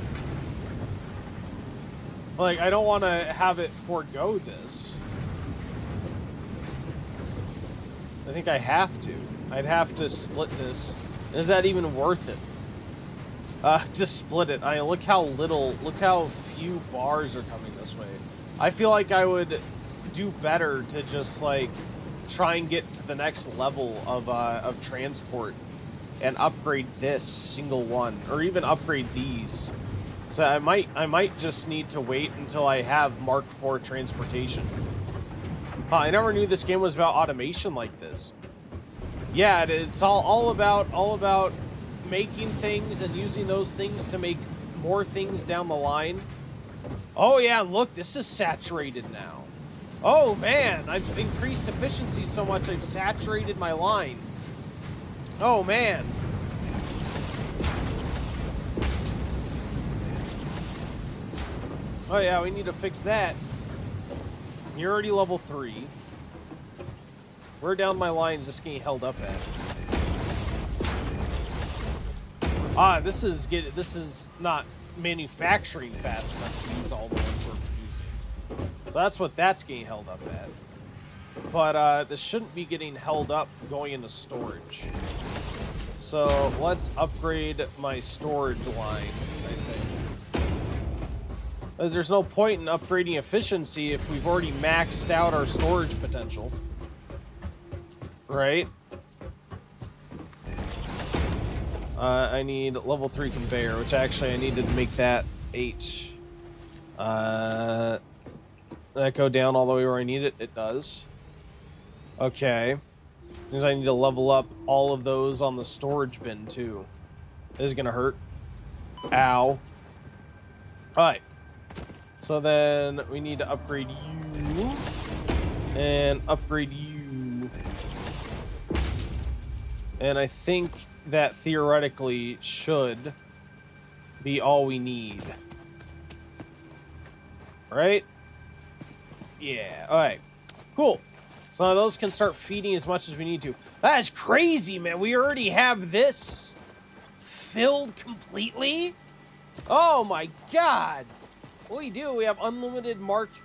Like, I don't want to have it forego this. I think I have to. I'd have to split this. Is that even worth it? To split it. I mean, look how few bars are coming this way. I feel like I would do better to just, like, try and get to the next level of transport and upgrade this single one, or even upgrade these. So I might just need to wait until I have Mark IV transportation. I never knew this game was about automation like this. Yeah, it's all about making things and using those things to make more things down the line. Oh yeah, look, this is saturated now. Oh man, I've increased efficiency so much I've saturated my lines. Oh man. Oh yeah, we need to fix that. You're already level 3. Where down my lines just getting held up at? This is not manufacturing fast enough to use all the ones we're producing. So that's what that's getting held up at. But this shouldn't be getting held up going into storage. So let's upgrade my storage line, I think. There's no point in upgrading efficiency if we've already maxed out our storage potential. Right? I need level 3 conveyor, which actually I needed to make that 8. That go down all the way where I need it? It does. Okay. Means I need to level up all of those on the storage bin too. This is gonna hurt. Ow. Alright. So then we need to upgrade you. And upgrade you. And I think that theoretically should be all we need. Right? Yeah, alright. Cool. So now those can start feeding as much as we need to. That is crazy, man. We already have this filled completely? Oh my god. What we do, we have unlimited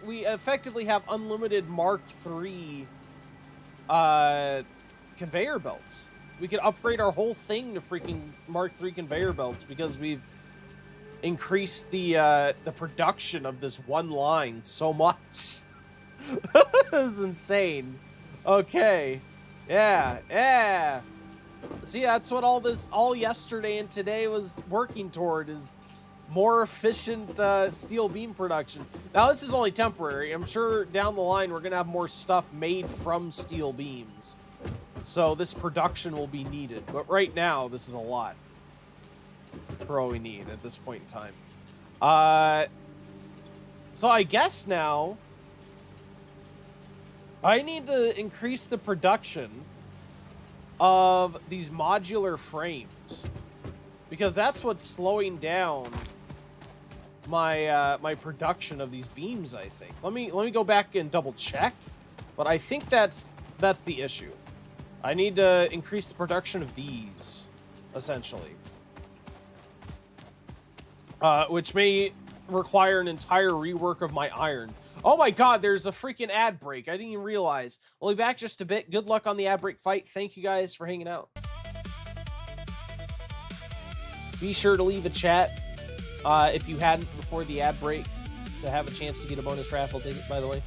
we effectively have unlimited Mark III conveyor belts. We could upgrade our whole thing to freaking Mark III conveyor belts because we've increased the production of this one line so much. This is insane. Okay. Yeah. See, that's what all yesterday and today was working toward, is more efficient steel beam production. Now, this is only temporary. I'm sure down the line we're going to have more stuff made from steel beams. So this production will be needed. But right now, this is a lot for all we need at this point in time. So I guess now I need to increase the production of these modular frames, because that's what's slowing down my my production of these beams, I think. Let me go back and double check, but I think that's the issue. I need to increase the production of these, essentially. Which may require an entire rework of my iron. Oh my god, there's a freaking ad break. I didn't even realize. We'll be back just a bit. Good luck on the ad break fight. Thank you guys for hanging out. Be sure to leave a chat if you hadn't before the ad break to have a chance to get a bonus raffle ticket, by the way.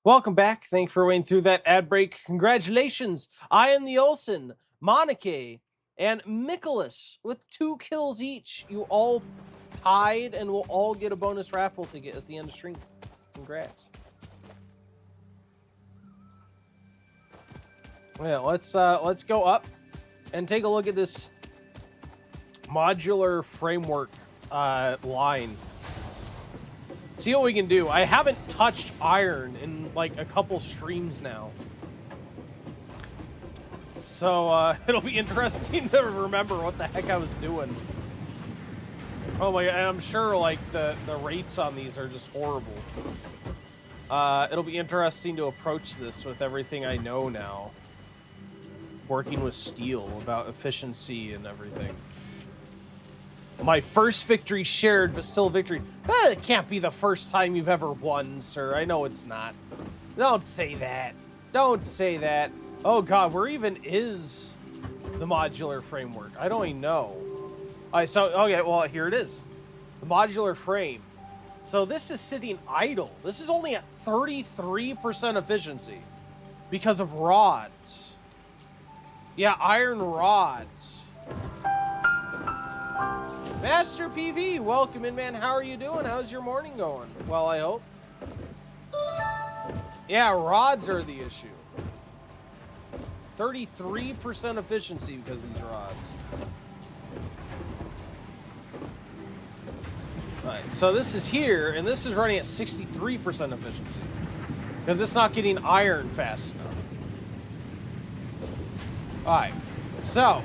Welcome back. Thanks for waiting through that ad break. Congratulations. I am the Olsen, Monike, and Nicholas with 2 kills each. You all tied and will all get a bonus raffle ticket at the end of stream. Congrats. Yeah, let's go up and take a look at this modular framework line. See what we can do. I haven't touched iron in like a couple streams now. So it'll be interesting to remember what the heck I was doing. Oh my god, and I'm sure like the rates on these are just horrible. It'll be interesting to approach this with everything I know now. Working with steel about efficiency and everything. My first victory shared, but still a victory. It can't be the first time you've ever won, sir. I know it's not. Don't say that. Don't say that. Oh god, where even is the modular framework? I don't even know. Alright, so, okay, well, here it is. The modular frame. So this is sitting idle. This is only at 33% efficiency because of rods. Yeah, iron rods. Master PV, welcome in, man. How are you doing? How's your morning going? Well, I hope. Yeah, rods are the issue. 33% efficiency because of these rods. Alright, so this is here, and this is running at 63% efficiency. Because it's not getting iron fast enough. Alright, so.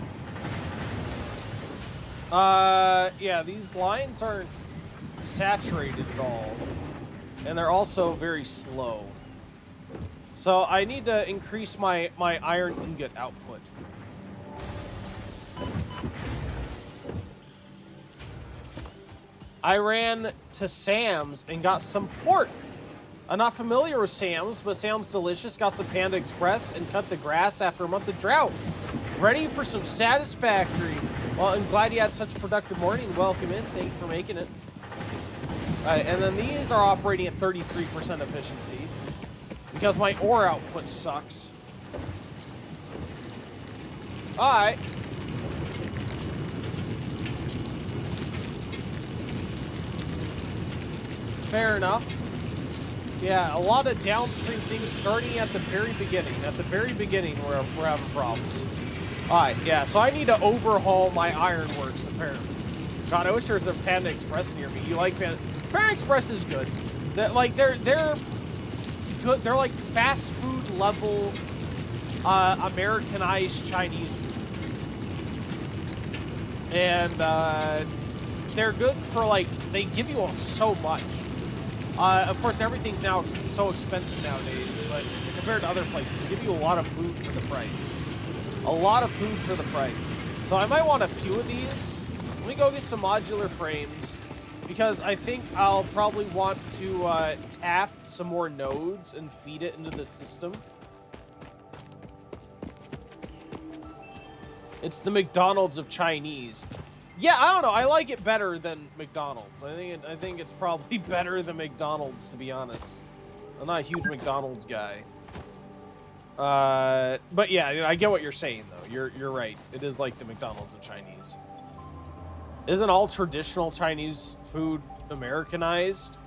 Yeah, these lines aren't saturated at all. And they're also very slow. So I need to increase my iron ingot output. I ran to Sam's and got some pork. I'm not familiar with Sam's, but Sam's delicious. Got some Panda Express and cut the grass after a month of drought. Ready for some Satisfactory. Well, I'm glad you had such a productive morning. Welcome in. Thank you for making it. All right, and then these are operating at 33% efficiency because my ore output sucks. All right. Fair enough. Yeah, a lot of downstream things starting at the very beginning. At the very beginning, we're having problems. Alright, yeah, so I need to overhaul my ironworks, apparently. God, I wish there was a Panda Express near me. You like Panda? Panda Express is good. They're good. They're like fast food level Americanized Chinese food. And they're good for, like, they give you so much. Of course, everything's now so expensive nowadays, but compared to other places, they give you a lot of food for the price. A lot of food for the price. So I might want a few of these. Let me go get some modular frames, because I think I'll probably want to tap some more nodes and feed it into the system. It's the McDonald's of Chinese. Yeah, I don't know. I like it better than McDonald's. I think it's probably better than McDonald's, to be honest. I'm not a huge McDonald's guy. But yeah, I get what you're saying though. You're right. It is like the McDonald's of Chinese. Isn't all traditional Chinese food Americanized?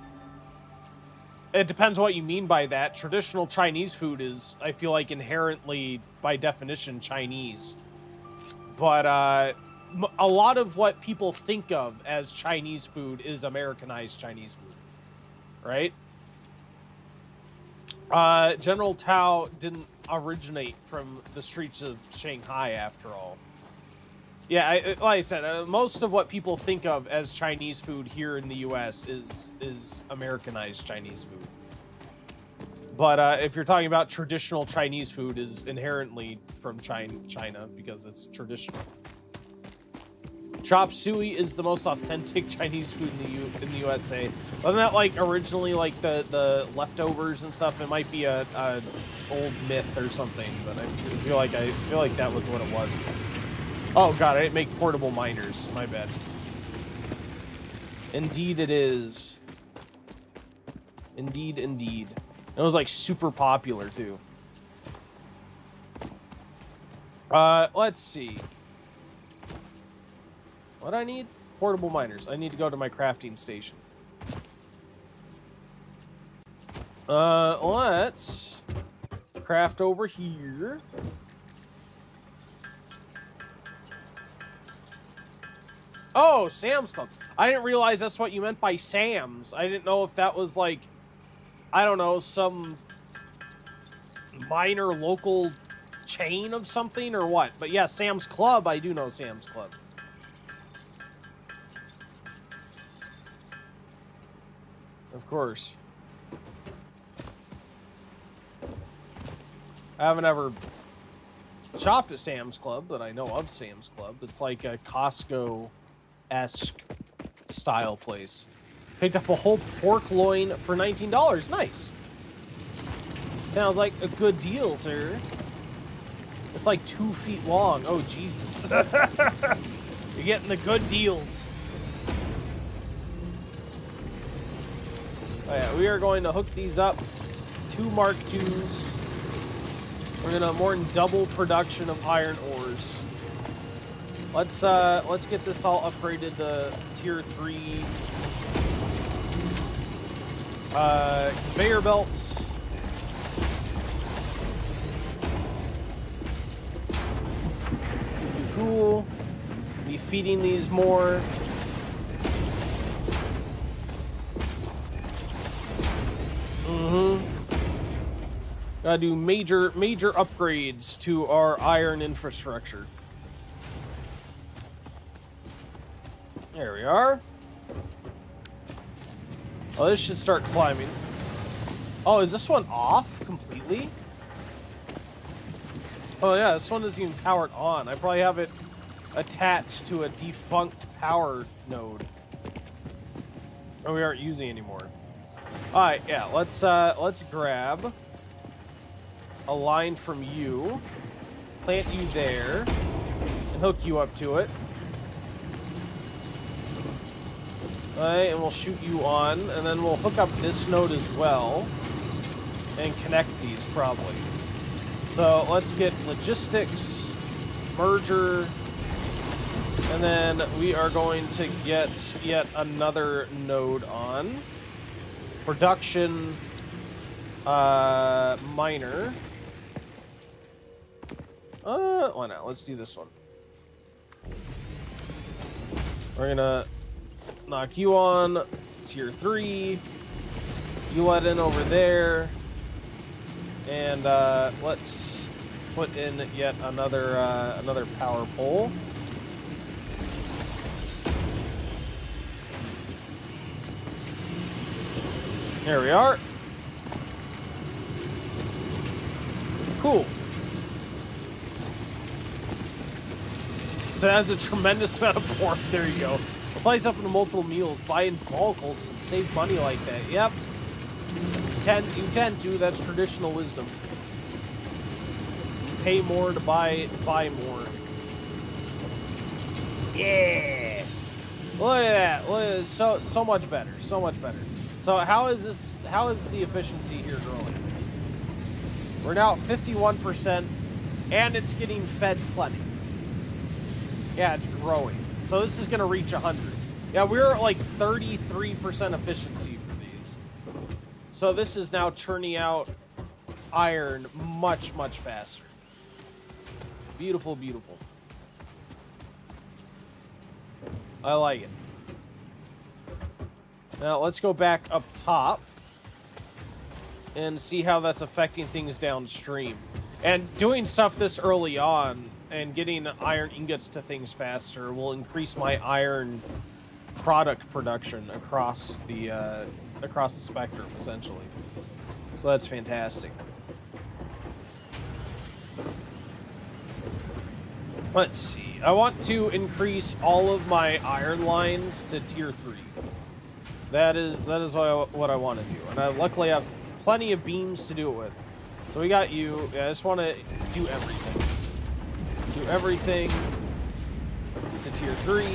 It depends what you mean by that. Traditional Chinese food is, I feel like, inherently, by definition, Chinese. But a lot of what people think of as Chinese food is Americanized Chinese food, right? General Tao didn't originate from the streets of Shanghai, after all. Yeah, like I said, most of what people think of as Chinese food here in the U.S. is Americanized Chinese food. But if you're talking about traditional Chinese food, is inherently from China because it's traditional. Chop suey is the most authentic Chinese food in the USA. Wasn't that like originally like the leftovers and stuff? It might be a old myth or something, but I feel like that was what it was. Oh god, I didn't make portable miners. My bad. Indeed, it is. Indeed, indeed. It was like super popular too. Let's see. What do I need? Portable miners. I need to go to my crafting station. Let's craft over here. Oh, Sam's Club. I didn't realize that's what you meant by Sam's. I didn't know if that was like, I don't know, some minor local chain of something or what. But yeah, Sam's Club. I do know Sam's Club. Of course. I haven't ever shopped at Sam's Club, but I know of Sam's Club. It's like a Costco-esque style place. Picked up a whole pork loin for $19. Nice. Sounds like a good deal, sir. It's like 2 feet long. Oh, Jesus. You're getting the good deals. Oh yeah, we are going to hook these up. 2 Mark IIs. We're gonna more than double production of iron ores. Let's get this all upgraded to tier 3 conveyor belts. Cool. Be feeding these more. Gotta do major upgrades to our iron infrastructure. There we are. Oh, this should start climbing. Oh, is this one off completely? Oh yeah, this one isn't even powered on. I probably have it attached to a defunct power node. Oh, we aren't using anymore. All right, yeah, let's grab a line from you, plant you there, and hook you up to it. All right, and we'll shoot you on, and then we'll hook up this node as well, and connect these probably. So let's get logistics, merger, and then we are going to get yet another node on. Production, miner. Why not? Let's do this one. We're gonna knock you on tier 3. You let in over there. And let's put in yet another power pole. There we are. Cool. So that's a tremendous amount of pork. There you go. Slice up into multiple meals. Buy in bulk will save money like that. Yep. You tend to. That's traditional wisdom. Pay more to buy more. Yeah. Look at that. Look at this. So much better. So much better. So how is the efficiency here growing? We're now at 51%, and it's getting fed plenty. Yeah, it's growing. So this is gonna reach 100. Yeah, we're at like 33% efficiency for these. So this is now churning out iron much faster. Beautiful, beautiful. I like it. Now let's go back up top and see how that's affecting things downstream. And doing stuff this early on and getting iron ingots to things faster will increase my iron product production across the spectrum, essentially. So that's fantastic. Let's see. I want to increase all of my iron lines to tier 3. That is what I want to do, and I luckily have plenty of beams to do it with. So we got you. Yeah, I just want to do everything. Do everything to tier 3.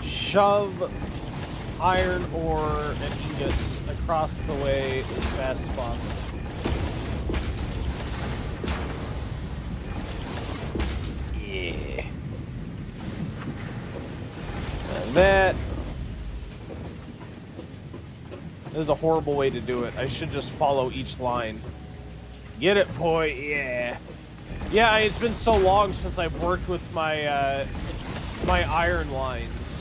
Shove iron ore and ingots across the way as fast as possible. Yeah. And that is a horrible way to do it. I should just follow each line. Get it, boy? Yeah. Yeah, it's been so long since I've worked with my my iron lines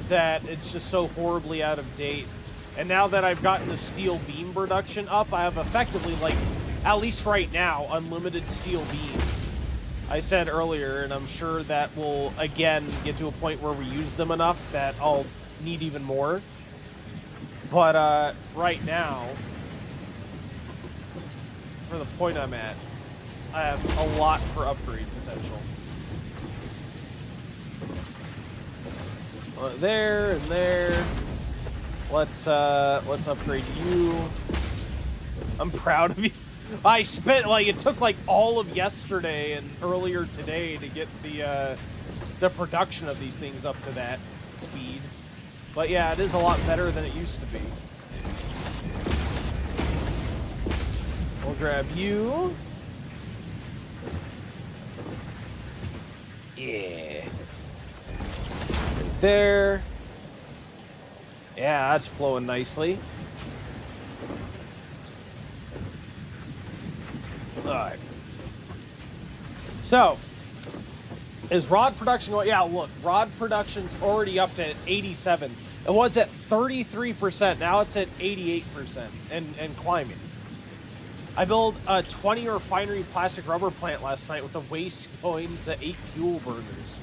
that it's just so horribly out of date. And now that I've gotten the steel beam production up, I have effectively, like, at least right now, unlimited steel beams. I said earlier, and I'm sure that will, again, get to a point where we use them enough that I'll need even more. But, right now, for the point I'm at, I have a lot for upgrade potential. There and there. Let's upgrade you. I'm proud of you. I spent, like, it took like all of yesterday and earlier today to get the the production of these things up to that speed. But yeah, it is a lot better than it used to be. We'll grab you. Yeah. Right there. Yeah, that's flowing nicely. Alright. So, is rod production going? Yeah, look, rod production's already up to 87. It was at 33%. Now it's at 88% and climbing. I built a 20 refinery plastic rubber plant last night with the waste going to 8 fuel burners.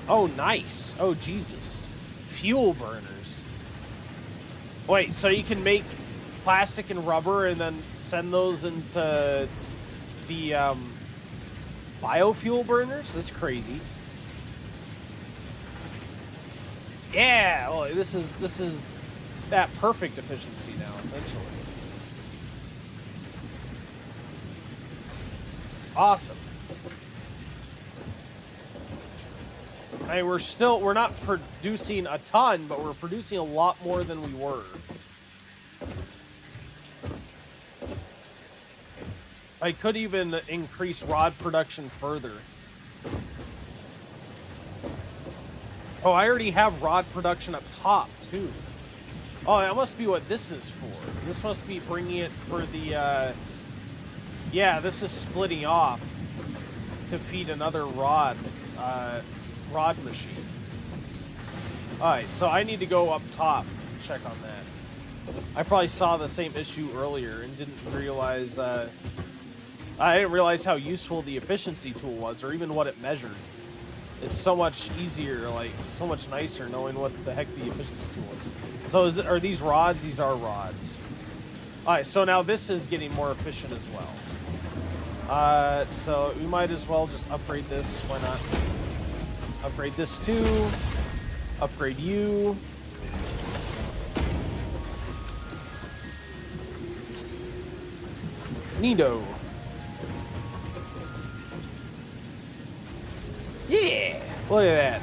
Oh, nice. Oh, Jesus. Fuel burners. Wait, so you can make plastic and rubber and then send those into the biofuel burners? That's crazy. Yeah, well, this is that perfect efficiency now, essentially. Awesome. I mean, we're not producing a ton, but we're producing a lot more than we were. I could even increase rod production further. Oh, I already have rod production up top, too. Oh, that must be what this is for. This must be bringing it for the, yeah, this is splitting off to feed another rod machine. Alright, so I need to go up top and check on that. I probably saw the same issue earlier and didn't realize, I didn't realize how useful the efficiency tool was, or even what it measured. It's so much easier, like, so much nicer knowing what the heck the efficiency tool is. So are these rods? These are rods. Alright, so now this is getting more efficient as well. So we might as well just upgrade this. Why not? Upgrade this too. Upgrade you. Neato. Yeah! Look at that.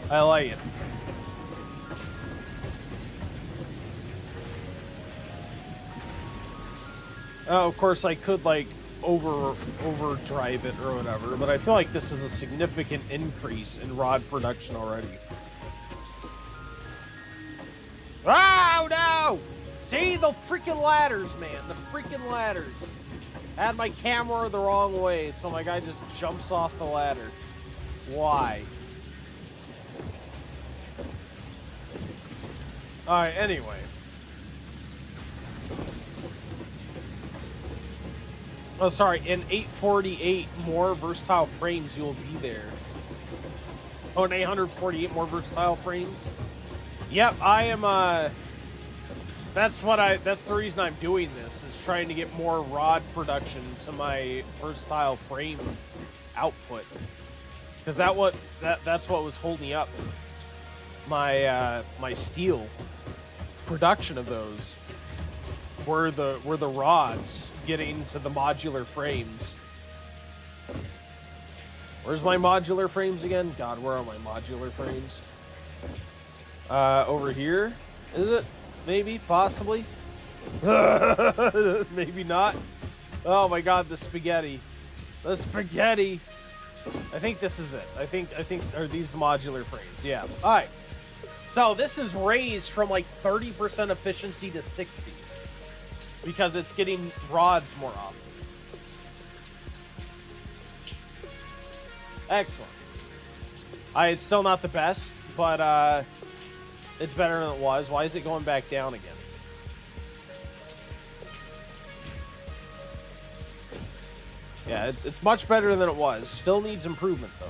I like it. Of course, I could, like, overdrive it or whatever, but I feel like this is a significant increase in rod production already. Oh, no! See, the freaking ladders, man. The freaking ladders. I had my camera the wrong way, so my guy just jumps off the ladder. Why? Alright, anyway. Oh, sorry, in 848 more versatile frames, you'll be there. Oh, in 848 more versatile frames? Yep, I am, that's the reason I'm doing this, is trying to get more rod production to my versatile frame output. Because that's what was holding up my, my steel production of those. Were the rods getting to the modular frames. Where's my modular frames again? God, where are my modular frames? Over here? Is it? Maybe? Possibly? Maybe not. Oh my god, the spaghetti. The spaghetti! I think this is it. I think, are these the modular frames? Yeah. Alright. So this is raised from like 30% efficiency to 60. Because it's getting rods more often. Excellent. It's still not the best, but it's better than it was. Why is it going back down again? Yeah, it's much better than it was. Still needs improvement, though.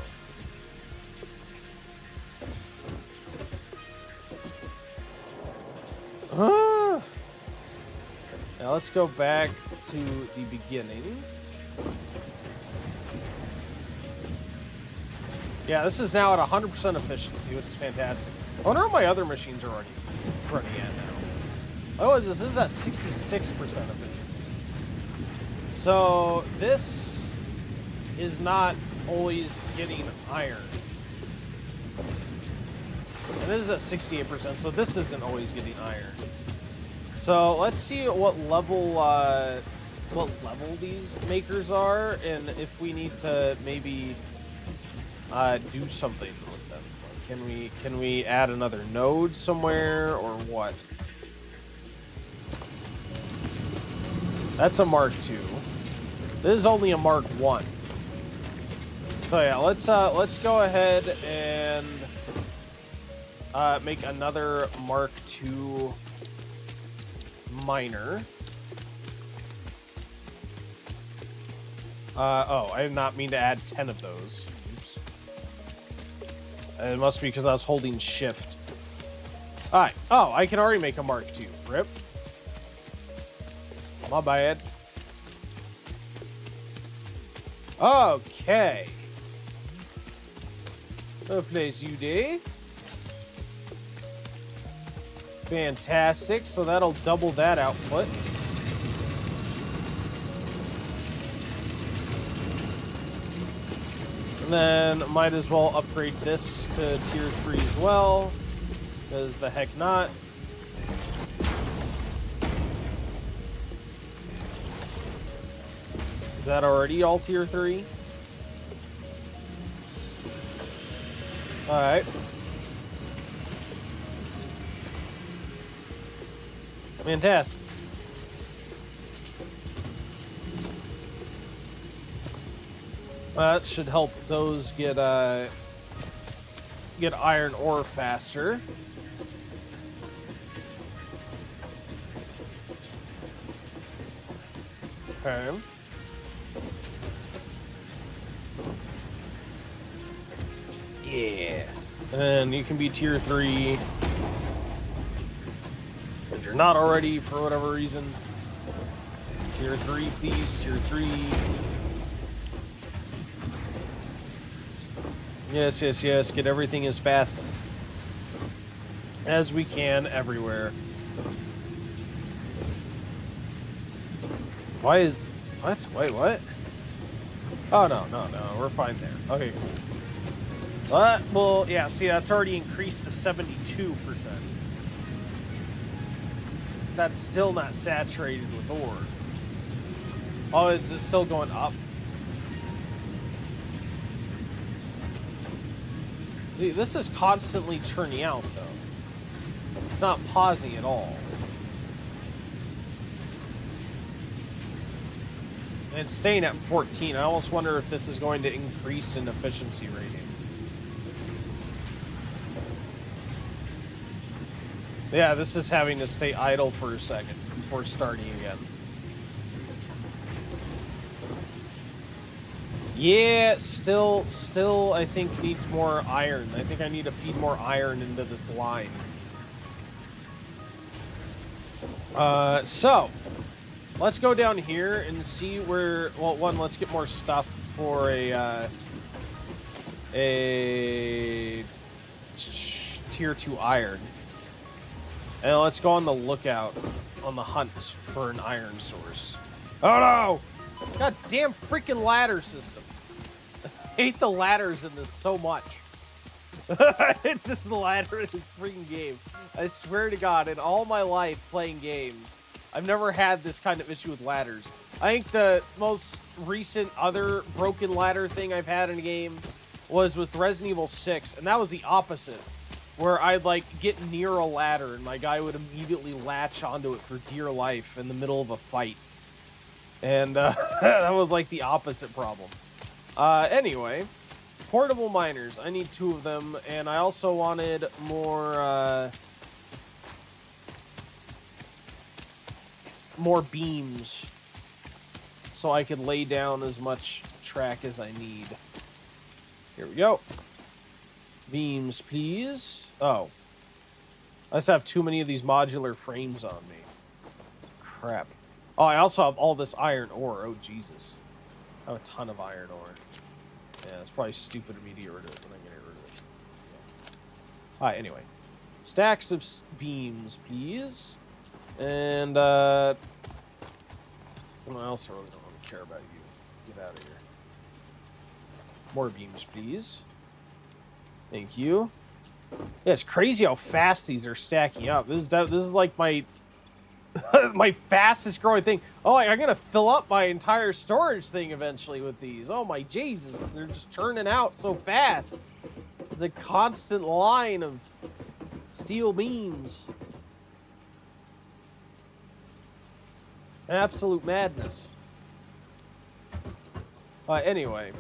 Now let's go back to the beginning. Yeah, this is now at 100% efficiency, which is fantastic. I wonder how my other machines are running at now. Oh, this is at 66% efficiency. So this is not always getting iron. And this is at 68%, so this isn't always getting iron. So let's see what level these makers are, and if we need to maybe do something with them. Can we add another node somewhere or what? That's a Mark II. This is only a Mark I. So yeah, let's go ahead and make another Mark II miner. Oh, I did not mean to add 10 of those. Oops. It must be because I was holding shift. Alright. Oh, I can already make a Mark II. Rip. My bad. Okay. A place you day. Fantastic. So that'll double that output. And then might as well upgrade this to tier 3 as well. Because the heck not. Is that already all tier 3? Alright. Fantastic. That should help those get iron ore faster. Okay. Yeah. And you can be tier 3. If you're not already, for whatever reason. Tier 3, please. Tier 3. Yes, yes, yes. Get everything as fast as we can everywhere. Why is... What? Wait, what? Oh, no. We're fine there. Okay. Well, yeah, see, that's already increased to 72%. That's still not saturated with ore. Oh, is it still going up? This is constantly churning out, though. It's not pausing at all. And it's staying at 14. I almost wonder if this is going to increase in efficiency rating. Yeah, this is having to stay idle for a second before starting again. Yeah, still, I think needs more iron. I think I need to feed more iron into this line. So, let's go down here and see where, well, one, let's get more stuff for a tier 2 iron. And let's go on the lookout, on the hunt for an iron source. Oh no! God damn freaking ladder system. I hate the ladders in this so much. I hate the ladder in this freaking game. I swear to God, in all my life playing games, I've never had this kind of issue with ladders. I think the most recent other broken ladder thing I've had in a game was with Resident Evil 6, and that was the opposite. Where I'd, like, get near a ladder and my guy would immediately latch onto it for dear life in the middle of a fight. And, that was, like, the opposite problem. Anyway, portable miners. I need 2 of them, and I also wanted more beams so I could lay down as much track as I need. Here we go. Beams, please. Oh. I just have too many of these modular frames on me. Crap. Oh, I also have all this iron ore. Oh, Jesus. I have a ton of iron ore. Yeah, it's probably stupid of me to get rid of it when I get rid of it. Yeah. Alright, anyway. Stacks of beams, please. And, what else? I really don't want to care about you. Get out of here. More beams, please. Thank you. Yeah, it's crazy how fast these are stacking up. This is like my my fastest growing thing. Oh, I'm gonna fill up my entire storage thing eventually with these. Oh my Jesus, they're just churning out so fast. It's a constant line of steel beams. Absolute madness. Anyway.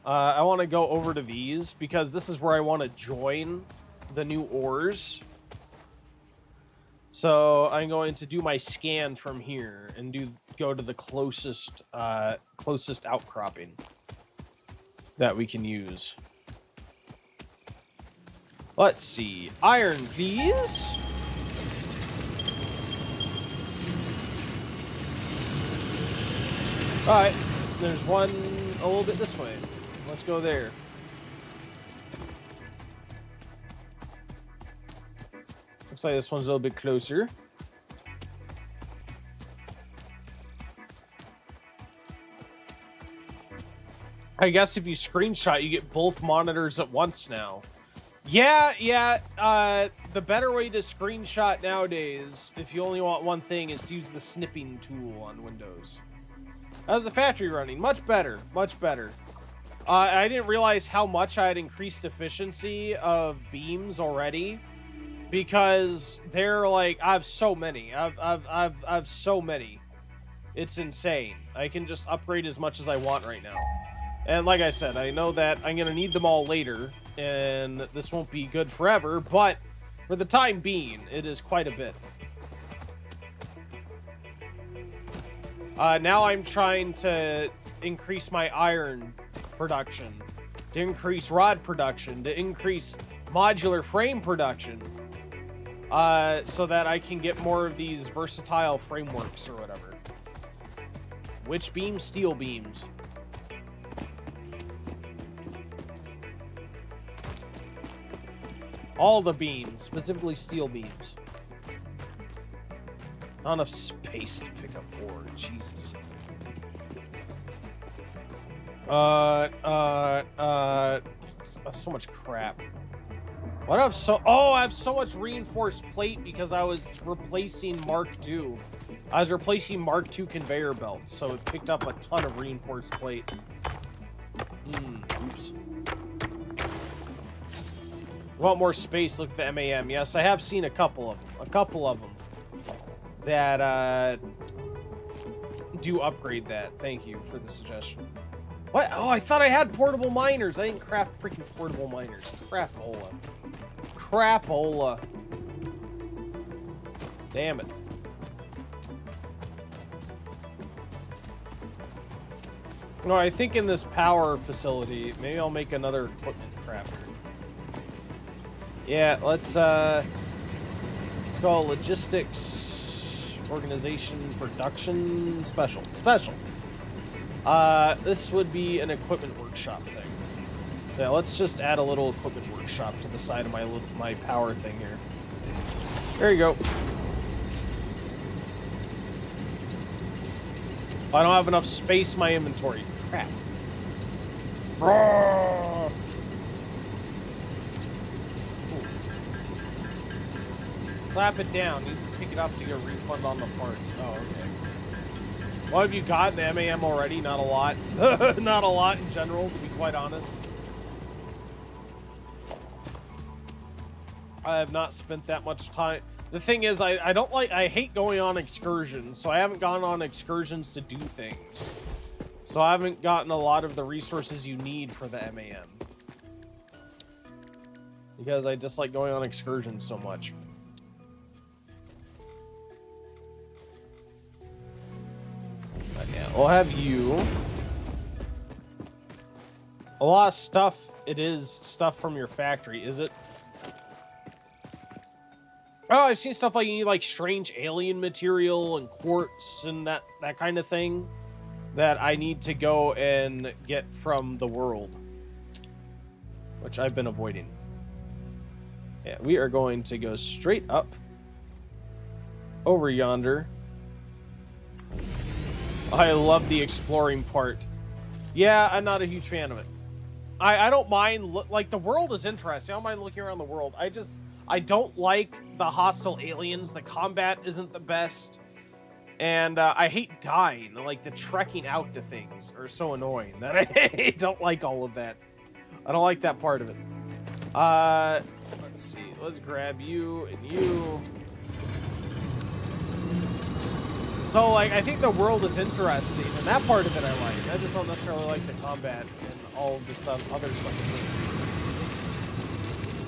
I want to go over to these because this is where I want to join the new ores. So I'm going to do my scan from here and go to the closest outcropping that we can use. Let's see. Iron, please. All right. There's one a little bit this way. Let's go there. Looks like this one's a little bit closer. I guess if you screenshot, you get both monitors at once now. Yeah. The better way to screenshot nowadays, if you only want one thing, is to use the snipping tool on Windows. How's the factory running? Much better. Much better. I didn't realize how much I had increased efficiency of beams already, because they're like, I have so many. I've so many. It's insane. I can just upgrade as much as I want right now. And like I said, I know that I'm gonna need them all later, and this won't be good forever, but for the time being, it is quite a bit. Now I'm trying to increase my iron production, to increase rod production, to increase modular frame production, so that I can get more of these versatile frameworks or whatever. Which beams? Steel beams. All the beams, specifically steel beams. Not enough space to pick up ore, Jesus. I have so much crap. What I have I have so much reinforced plate because I was replacing Mark II. I was replacing Mark II conveyor belts, so it picked up a ton of reinforced plate. Oops. Want more space? Look at the MAM. Yes, I have seen a couple of them. That do upgrade that. Thank you for the suggestion. What? Oh, I thought I had portable miners. I didn't craft freaking portable miners. Crapola. Crapola. Damn it. No, I think in this power facility, maybe I'll make another equipment crafter. Yeah, let's go logistics, organization, production, special. This would be an equipment workshop thing. So yeah, let's just add a little equipment workshop to the side of my power thing here. There you go. I don't have enough space in my inventory. Crap. Roar! Clap it down. You can pick it up to get a refund on the parts. Oh, okay. What have you got in the MAM already? Not a lot. Not a lot in general, to be quite honest. I have not spent that much time. The thing is, I hate going on excursions, so I haven't gone on excursions to do things. So I haven't gotten a lot of the resources you need for the MAM. Because I dislike going on excursions so much. But yeah, we'll have you. A lot of stuff, it is stuff from your factory, is it? Oh, I've seen stuff like you need like strange alien material and quartz and that kind of thing that I need to go and get from the world, which I've been avoiding. Yeah, we are going to go straight up over yonder I love the exploring part. Yeah, I'm not a huge fan of it. I don't mind, like, the world is interesting. I don't mind looking around the world. I don't like the hostile aliens. The combat isn't the best. And I hate dying. Like, the trekking out to things are so annoying that I don't like all of that. I don't like that part of it. Let's see. Let's grab you and you. So, like, I think the world is interesting, and that part of it I like. I just don't necessarily like the combat and all of the stuff, other stuff associated.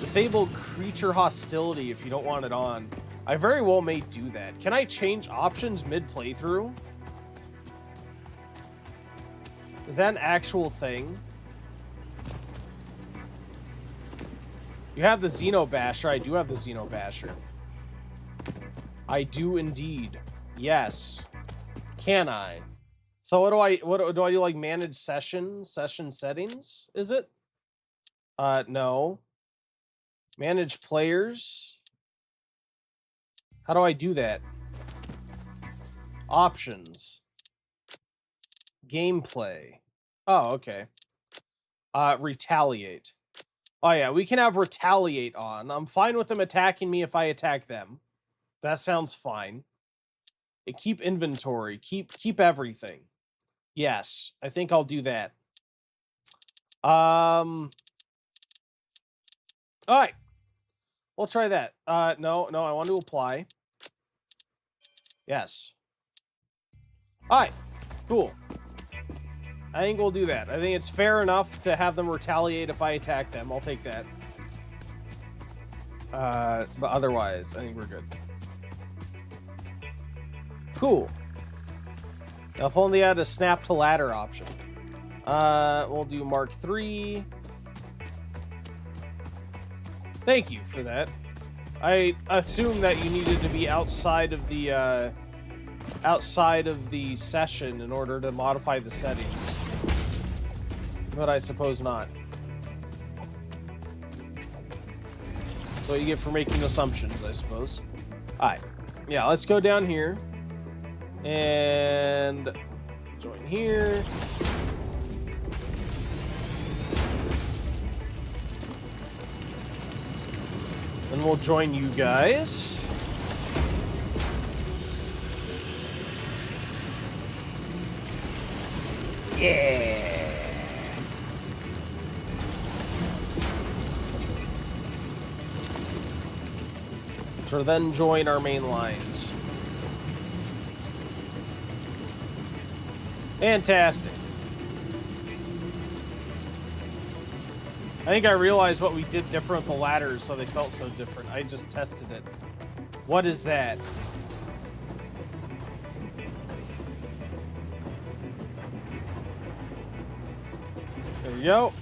Disable creature hostility if you don't want it on. I very well may do that. Can I change options mid-playthrough? Is that an actual thing? You have the Xenobasher. I do have the Xenobasher. I do indeed. Yes. Can I? So what do I do, like manage session settings? Is it? No. Manage players. How do I do that? Options. Gameplay. Oh, okay. Retaliate. Oh yeah, we can have retaliate on. I'm fine with them attacking me if I attack them. That sounds fine. Keep inventory. Keep everything. Yes, I think I'll do that. All right. We'll try that. No, I want to apply. Yes. All right. Cool. I think we'll do that. I think it's fair enough to have them retaliate if I attack them. I'll take that. But otherwise, I think we're good. Cool. Now, if only I had a snap to ladder option. We'll do Mark III. Thank you for that. I assume that you needed to be outside of the session in order to modify the settings. But I suppose not. That's what you get for making assumptions, I suppose. Alright. Yeah, let's go down here. And join here. Then we'll join you guys. Yeah. To then join our main lines. Fantastic. I think I realized what we did different with the ladders, so they felt so different. I just tested it. What is that? There we go.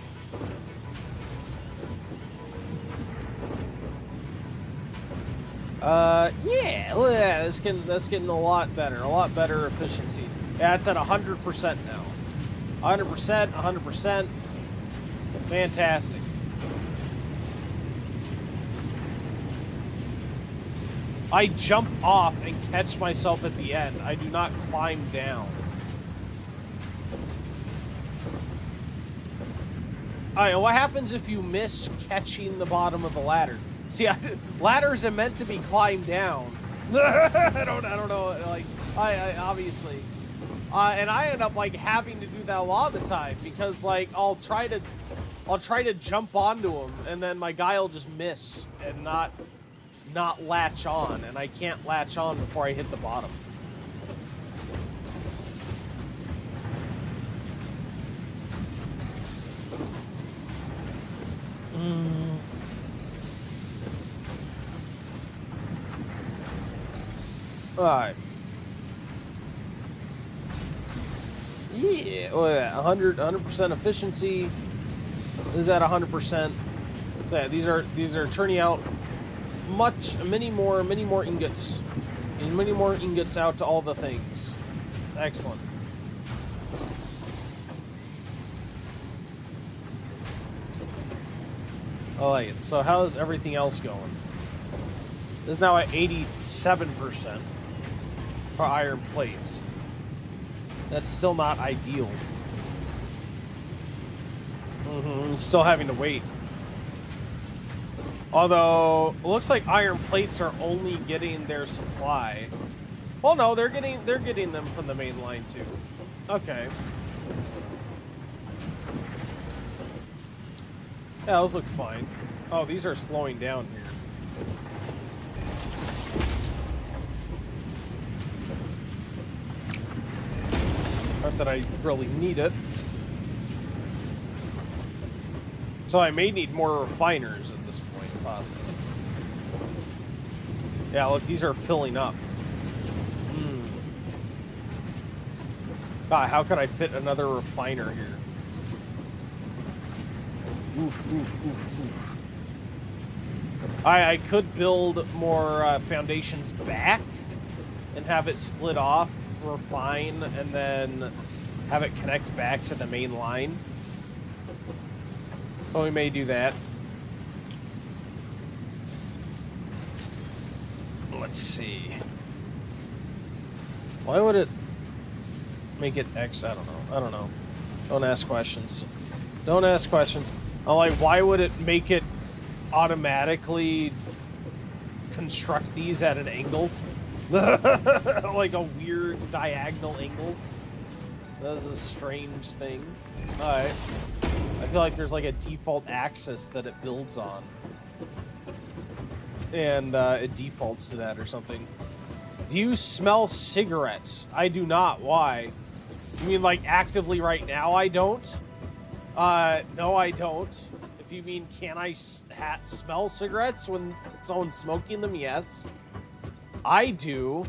Yeah, look at that. That's getting a lot better efficiency. Yeah, it's at 100% now. 100%, 100%. Fantastic. I jump off and catch myself at the end. I do not climb down. Alright, what happens if you miss catching the bottom of the ladder? See, ladders are meant to be climbed down. I don't know, like, I obviously. And I end up, like, having to do that a lot of the time, because, like, I'll try to jump onto him, and then my guy will just miss and not latch on, and I can't latch on before I hit the bottom. Alright. Yeah, oh yeah, 100% efficiency. This is at 100%. So yeah, these are turning out many more ingots. And many more ingots out to all the things. Excellent. I like it. So how's everything else going? This is now at 87% for iron plates. That's still not ideal. Still having to wait. Although, it looks like iron plates are only getting their supply. Well, no, they're getting them from the main line too. Okay. Yeah, those look fine. Oh, these are slowing down here. Not that I really need it. So I may need more refiners at this point, possibly. Yeah, look, these are filling up. God, how could I fit another refiner here? Oof, oof, oof, oof. I could build more foundations back and have it split off, refine, and then have it connect back to the main line. So we may do that. Let's see. Why would it make it X? I don't know. Don't ask questions. Don't ask questions. I'm like, why would it make it automatically construct these at an angle? Like a weird diagonal angle? That's a strange thing. Alright. I feel like there's like a default axis that it builds on. And it defaults to that or something. Do you smell cigarettes? I do not. Why? You mean like actively right now I don't? No, I don't. If you mean, can I smell cigarettes when someone's smoking them? Yes. I do.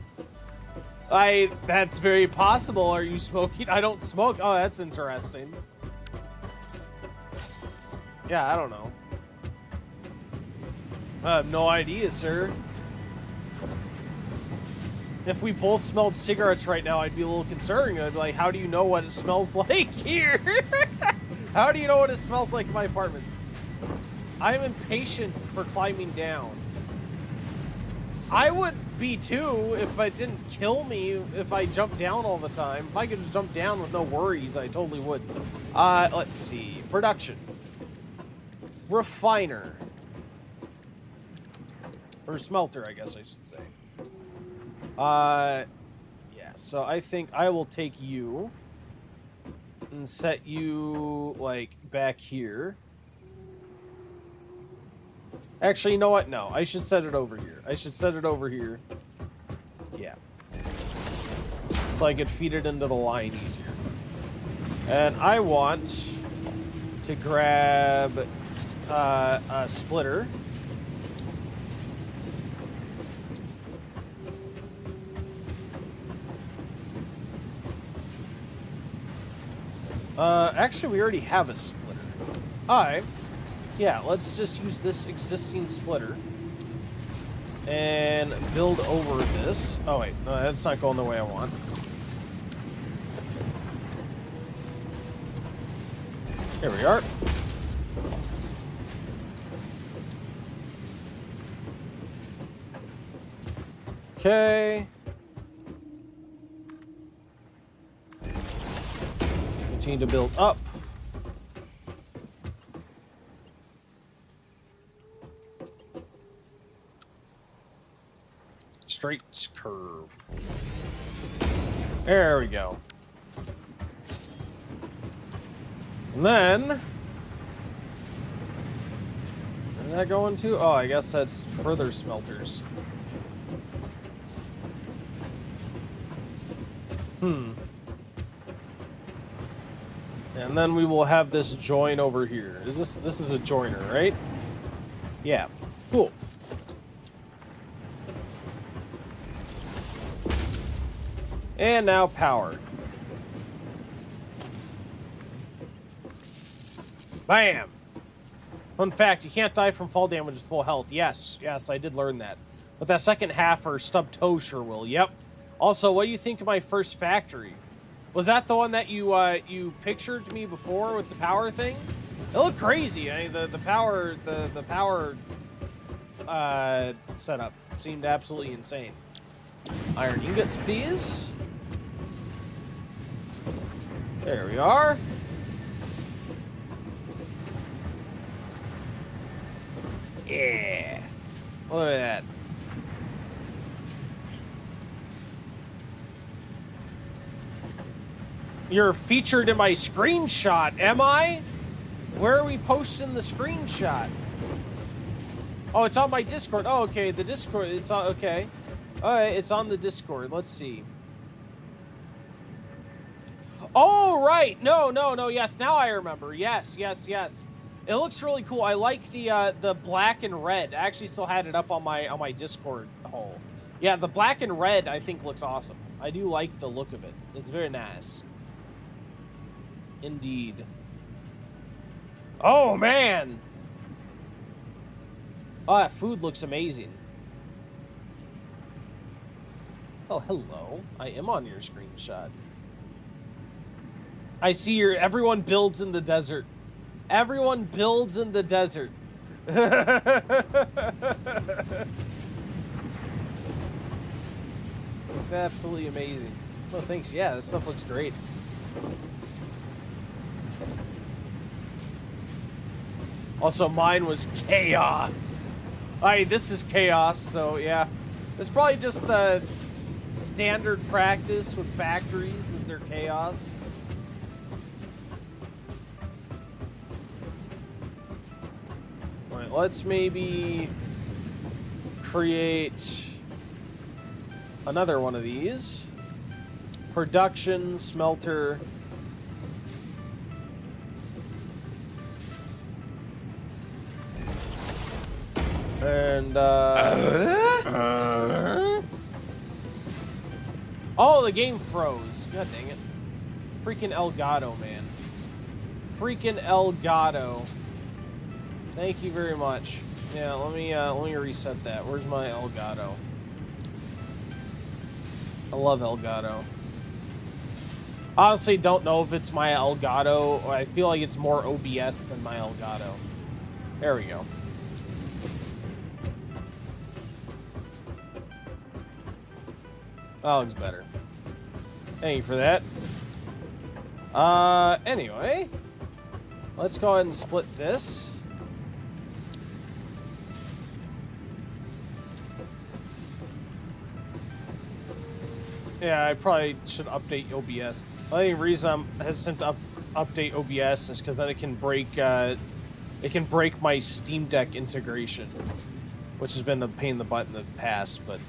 That's very possible. Are you smoking? I don't smoke. Oh, that's interesting. Yeah, I don't know. I have no idea, sir. If we both smelled cigarettes right now, I'd be a little concerned. I'd be like, how do you know what it smells like here? How do you know what it smells like in my apartment? I'm impatient for climbing down. I would be too if it didn't kill me if I jumped down all the time. If I could just jump down with no worries, I totally would. Let's see. Production. Refiner. Or smelter, I guess I should say. Yeah, so I think I will take you and set you, like, back here. Actually, you know what? No, I should set it over here. I should set it over here. Yeah. So I could feed it into the line easier. And I want to grab a splitter. Actually, we already have a splitter. Alright. Yeah, let's just use this existing splitter and build over this. Oh, wait. No, that's not going the way I want. Here we are. Okay. Continue to build up. Straight curve. There we go. And then, where did that go into? Oh, I guess that's further smelters. And then we will have this join over here. This is a joiner, right? Yeah. Cool. And now power. Bam! Fun fact, you can't die from fall damage with full health. Yes, I did learn that. But that second half or stub toe sure will. Yep. Also, what do you think of my first factory? Was that the one that you pictured to me before with the power thing? It looked crazy. I mean, the power setup seemed absolutely insane. Iron ingots, please. There we are. Yeah. Look at that. You're featured in my screenshot, am I? Where are we posting the screenshot? Oh, it's on my Discord. Oh, okay, the Discord, it's on, okay. All right, it's on the Discord. Let's see. Oh, right. No, yes, now I remember. Yes. It looks really cool. I like the black and red. I actually still had it up on my Discord hole. Yeah, the black and red I think looks awesome. I do like the look of it. It's very nice. Indeed. Oh, man. Oh, that food looks amazing. Oh, hello. I am on your screenshot. I see everyone builds in the desert. Everyone builds in the desert. It's absolutely amazing. Oh, thanks. Yeah, this stuff looks great. Also, mine was chaos. This is chaos, so yeah. It's probably just standard practice with factories is their chaos. Alright, let's maybe create another one of these. Production, smelter. And, oh, the game froze. God dang it. Freaking Elgato, man. Freaking Elgato. Thank you very much. Yeah, let me reset that. Where's my Elgato? I love Elgato. Honestly, don't know if it's my Elgato. I feel like it's more OBS than my Elgato. There we go. That looks better. Thank you for that. Anyway. Let's go ahead and split this. Yeah, I probably should update OBS. The only reason I'm hesitant to update OBS is because then it can break my Steam Deck integration, which has been a pain in the butt in the past, but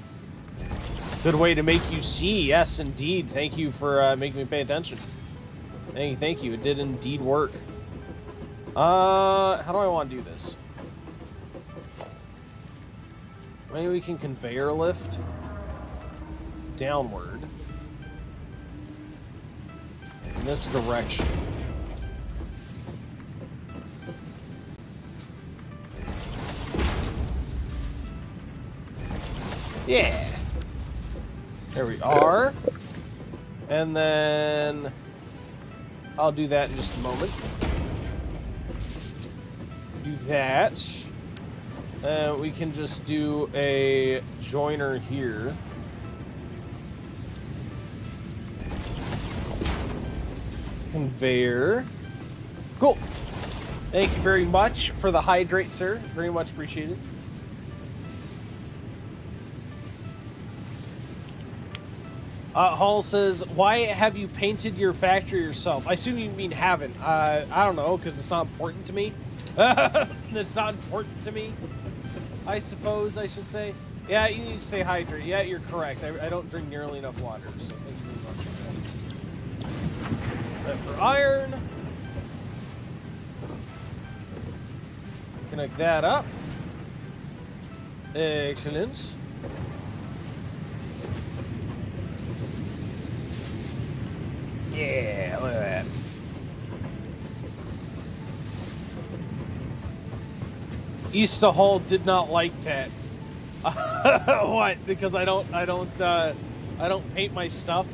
good way to make you see. Yes, indeed. Thank you for making me pay attention. Thank you. It did indeed work. How do I want to do this? Maybe we can conveyor lift downward in this direction. Yeah. There we are. And then I'll do that in just a moment. Do that. We can just do a joiner here. Conveyor. Cool. Thank you very much for the hydrate, sir. Very much appreciated. Hall says, why have you painted your factory yourself? I assume you mean haven't. I don't know, because it's not important to me. It's not important to me, I suppose I should say. Yeah, you need to stay hydrated. Yeah, you're correct. I don't drink nearly enough water, so thank you very much for that. That for iron. Connect that up. Excellent. Yeah, look at that. Easter Hall did not like that. What? Because I don't paint my stuff.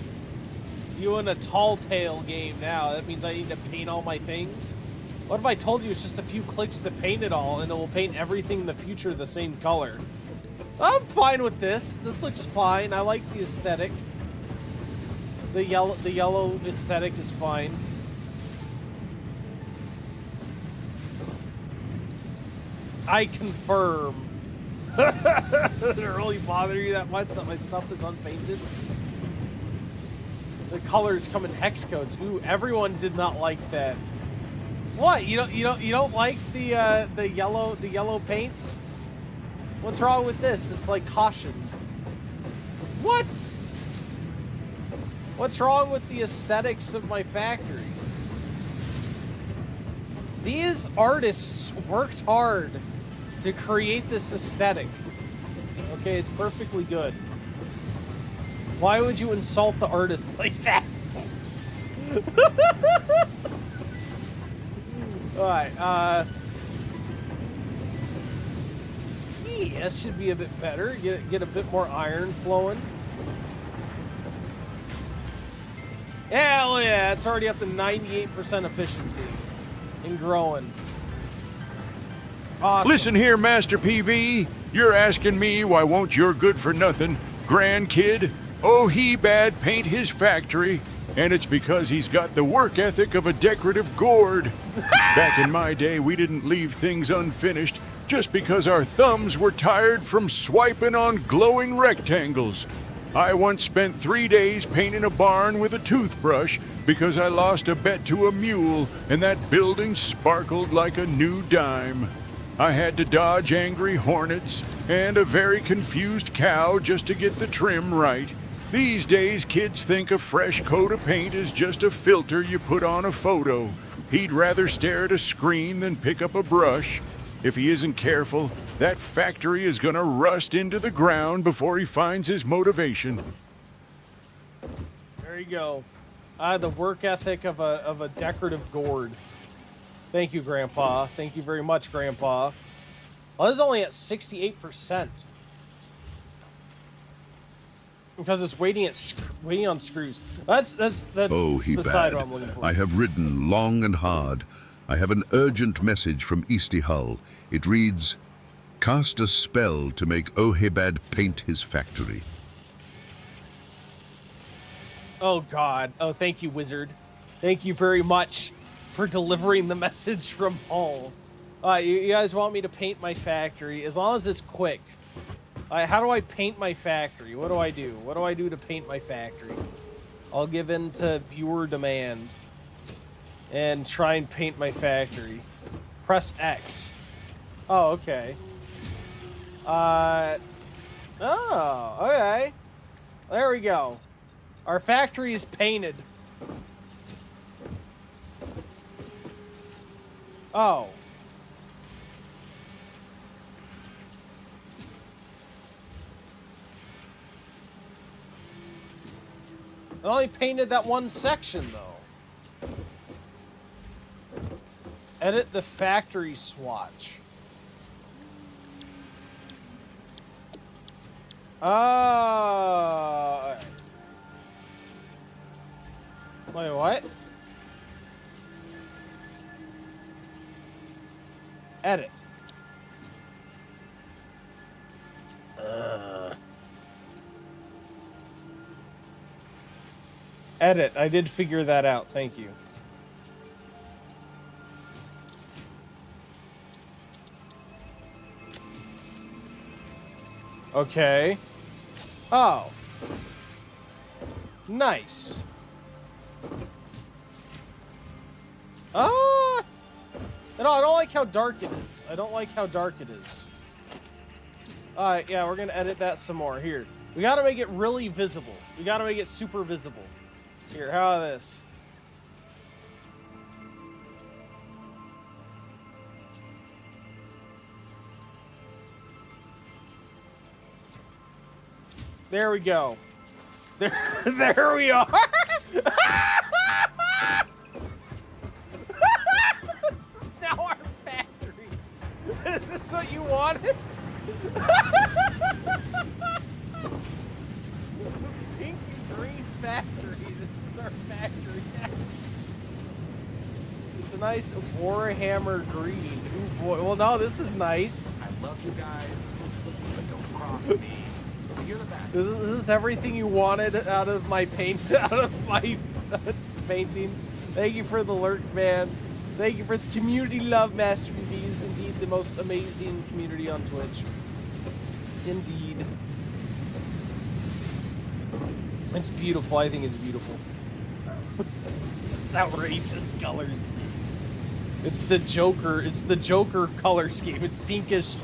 You in a tall tale game now. That means I need to paint all my things. What if I told you it's just a few clicks to paint it all and it will paint everything in the future the same color? I'm fine with this. This looks fine. I like the aesthetic. The yellow aesthetic is fine. I confirm. Does it really bother you that much that my stuff is unpainted? The colors come in hex codes. Ooh, everyone did not like that. What? You don't like the yellow paint? What's wrong with this? It's like caution. What? What's wrong with the aesthetics of my factory? These artists worked hard to create this aesthetic. Okay, it's perfectly good. Why would you insult the artists like that? Alright, yeah, should be a bit better. Get a bit more iron flowing. Hell yeah, it's already up to 98% efficiency and growing. Awesome. Listen here, Master PV. You're asking me why won't your good-for-nothing grandkid Ohebad paint his factory, and it's because he's got the work ethic of a decorative gourd. Back in my day, we didn't leave things unfinished just because our thumbs were tired from swiping on glowing rectangles. I once spent 3 days painting a barn with a toothbrush because I lost a bet to a mule and that building sparkled like a new dime. I had to dodge angry hornets and a very confused cow just to get the trim right. These days, kids think a fresh coat of paint is just a filter you put on a photo. He'd rather stare at a screen than pick up a brush. If he isn't careful, that factory is gonna rust into the ground before he finds his motivation. There you go. The work ethic of a decorative gourd. Thank you, Grandpa. Thank you very much, Grandpa. Well, this is only at 68%. Because it's waiting on screws. That's Oh, beside what I'm Hebad, looking for. I have ridden long and hard. I have an urgent message from Easty Hull. It reads, cast a spell to make Ohebad paint his factory. Oh, God. Oh, thank you, wizard. Thank you very much for delivering the message from Hull. You guys want me to paint my factory, as long as it's quick. How do I paint my factory? What do I do? What do I do to paint my factory? I'll give in to viewer demand and try and paint my factory. Press X. Oh, okay. Oh, okay. There we go. Our factory is painted. Oh. I only painted that one section, though. Edit the factory swatch. Wait, what? Edit. Edit. I did figure that out. Thank you. Okay. Oh. Nice. No, I don't like how dark it is. I don't like how dark it is. Alright, yeah, we're gonna edit that some more. Here. We gotta make it really visible. We gotta make it super visible. Here, how about this? There we go. There we are. This is now our factory. Is this what you wanted? Pink and green factory. This is our factory. It's a nice Warhammer green. Ooh, boy. Well, no, this is nice. I love you guys, but don't cross me. You're the best. Is this everything you wanted out of my painting? Thank you for the lurk, man. Thank you for the community love, Master Reviews. Indeed, the most amazing community on Twitch. Indeed. It's beautiful. I think it's beautiful. It's outrageous colors. It's the Joker. It's the Joker color scheme. It's pinkish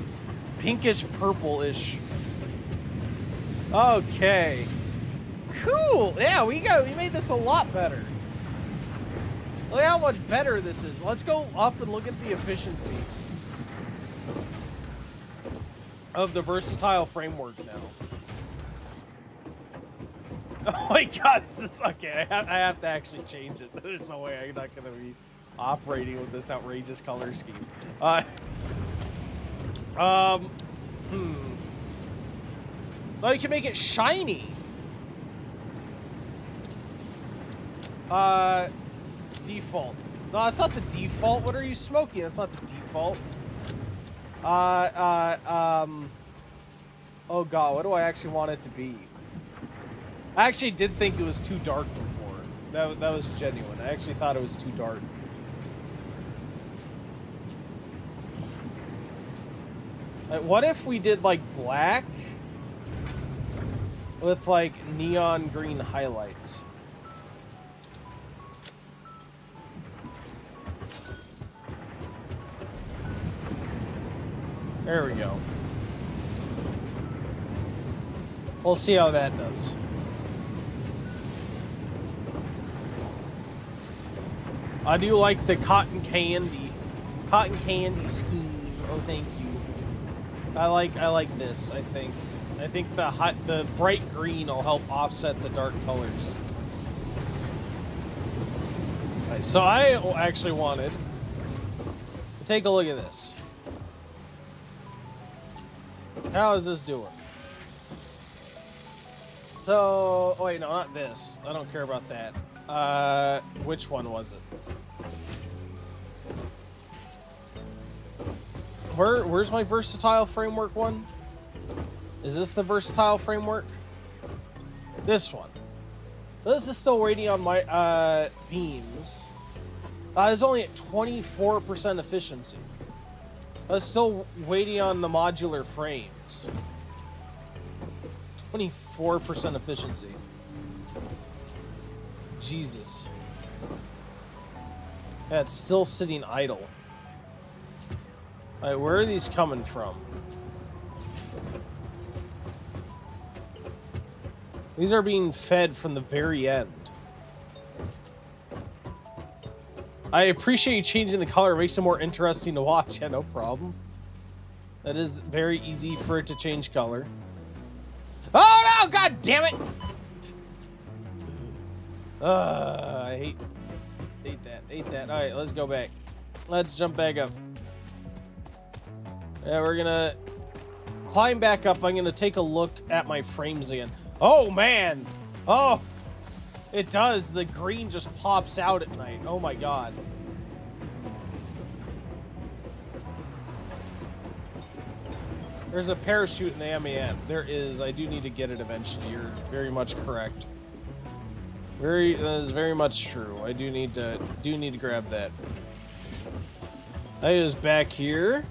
purple-ish. Okay. Cool. Yeah, we made this a lot better. Look how much better this is. Let's go up and look at the efficiency of the versatile framework now. Oh my god, this is okay. I have to actually change it. There's no way I'm not gonna be operating with this outrageous color scheme. Oh, you can make it shiny. Default. No, that's not the default. What are you smoking? That's not the default. Oh god, what do I actually want it to be? I actually did think it was too dark before. That was genuine. I actually thought it was too dark. Like, what if we did like black with like neon green highlights? There we go. We'll see how that does. I do like the cotton candy scheme. Oh, thank you. I like this. I think the bright green will help offset the dark colors. Right, so I actually wanted to take a look at this. How is this doing? So, oh wait, no, not this. I don't care about that. Which one was it? Where's my versatile framework one? Is this the versatile framework? This one. This is still waiting on my beams. It's only at 24% efficiency. I was still waiting on the modular frames. 24% efficiency. Jesus. Yeah, it's still sitting idle. Alright, where are these coming from? These are being fed from the very end. I appreciate you changing the color. It makes it more interesting to watch. Yeah, no problem. That is very easy for it to change color. Oh no! God damn it! I hate that. Hate that. All right, let's go back. Let's jump back up. Yeah, we're gonna climb back up. I'm gonna take a look at my frames again. Oh man! Oh, it does. The green just pops out at night. Oh my god. There's a parachute in the MAN. There is. I do need to get it eventually. You're very much correct. That is very much true. I do need to grab that. That is back here.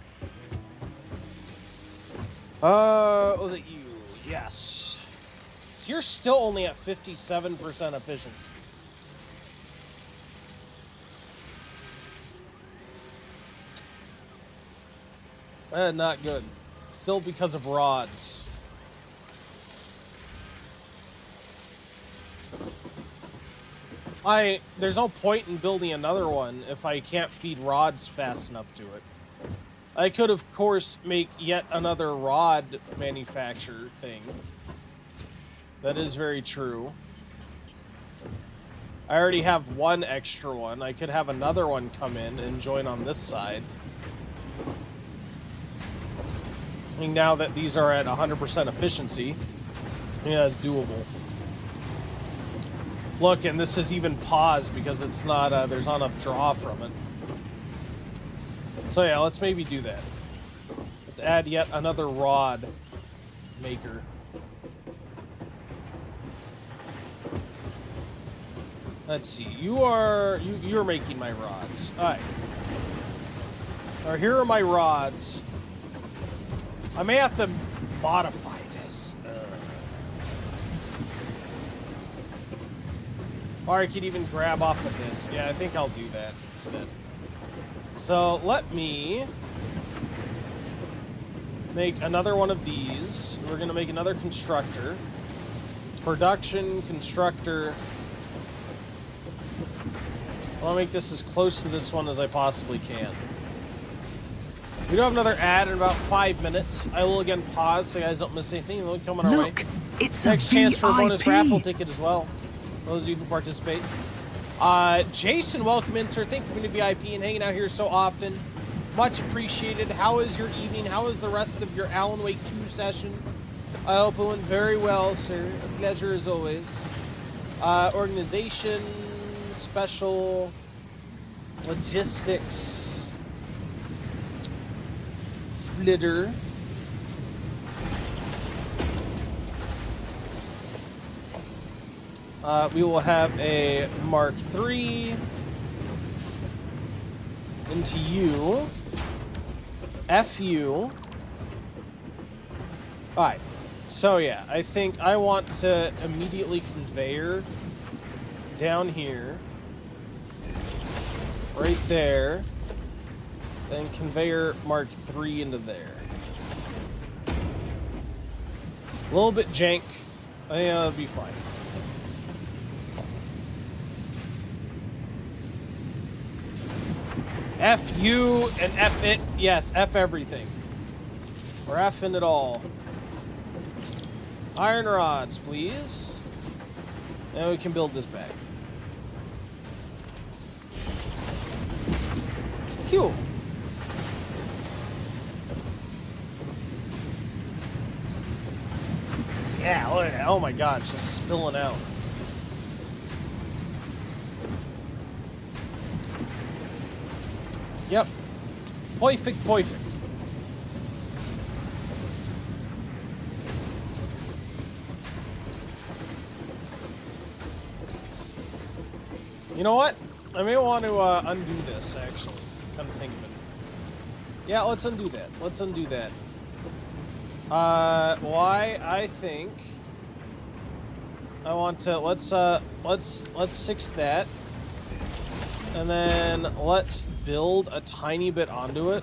Was it you? Yes. You're still only at 57% efficiency. Not good. Still because of rods. There's no point in building another one if I can't feed rods fast enough to it. I could, of course, make yet another rod manufacturer thing. That is very true. I already have one extra one. I could have another one come in and join on this side. And now that these are at 100% efficiency, yeah, it's doable. Look, and this is even paused because it's not, there's not enough draw from it. So yeah, let's maybe do that. Let's add yet another rod maker. Let's see, you're making my rods. Alright. Or here are my rods. I may have to modify this. Or I could even grab off of this. Yeah, I think I'll do that instead. So let me make another one of these. We're going to make another constructor. Production, constructor. I want to make this as close to this one as I possibly can. We do have another ad in about 5 minutes. I will again pause so you guys don't miss anything. It'll come on our way. Look, it's Next a chance for a bonus VIP. raffle ticket as well. Those of you who participate. Jason, welcome in, sir. Thank you for being a VIP and hanging out here so often. Much appreciated. How is your evening? How is the rest of your Alan Wake 2 session? I hope it went very well, sir. A pleasure as always. Organization, special, logistics, splitter. We will have a Mark III into you. FU. Alright. So yeah, I think I want to immediately conveyor down here. Right there. Then conveyor Mark III into there. A little bit jank. I think that'll be fine. F you and F it. Yes, F everything. We're F'ing it all. Iron rods, please. And we can build this back. Cool. Yeah, look at that. Oh my god, it's just spilling out. Yep. Perfect, perfect. You know what? I may want to undo this, actually. Come to think of it. Yeah, let's undo that. Let's undo that. Why? I think I want to let's fix that, and then let's build a tiny bit onto it.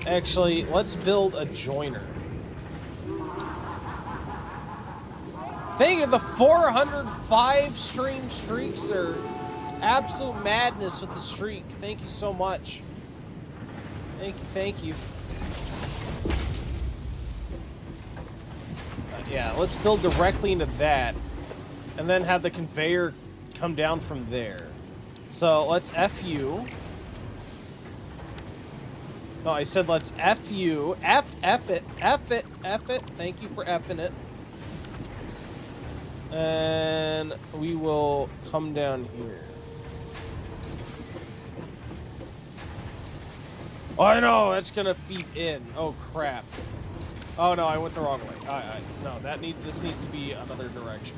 Actually, let's build a joiner. Thank you. The 405 stream streaks are absolute madness with the streak. Thank you so much. Thank you, thank you. Yeah, let's build directly into that, and then have the conveyor come down from there. So let's FU. No, I said let's FU. F it. F it. F it. Thank you for F'ing it. And we will come down here. Oh, I know, that's gonna feed in. Oh crap. Oh no, I went the wrong way. Alright, no, this needs to be another direction.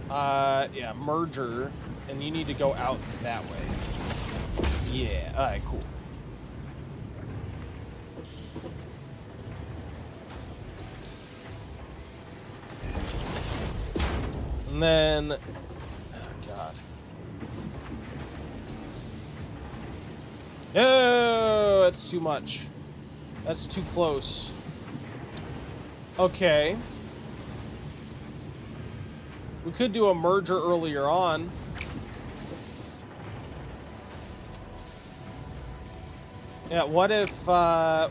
Yeah, merger, and you need to go out that way. Yeah, alright, cool. And then, oh god. No, that's too much. That's too close. Okay. We could do a merger earlier on. Yeah, what if I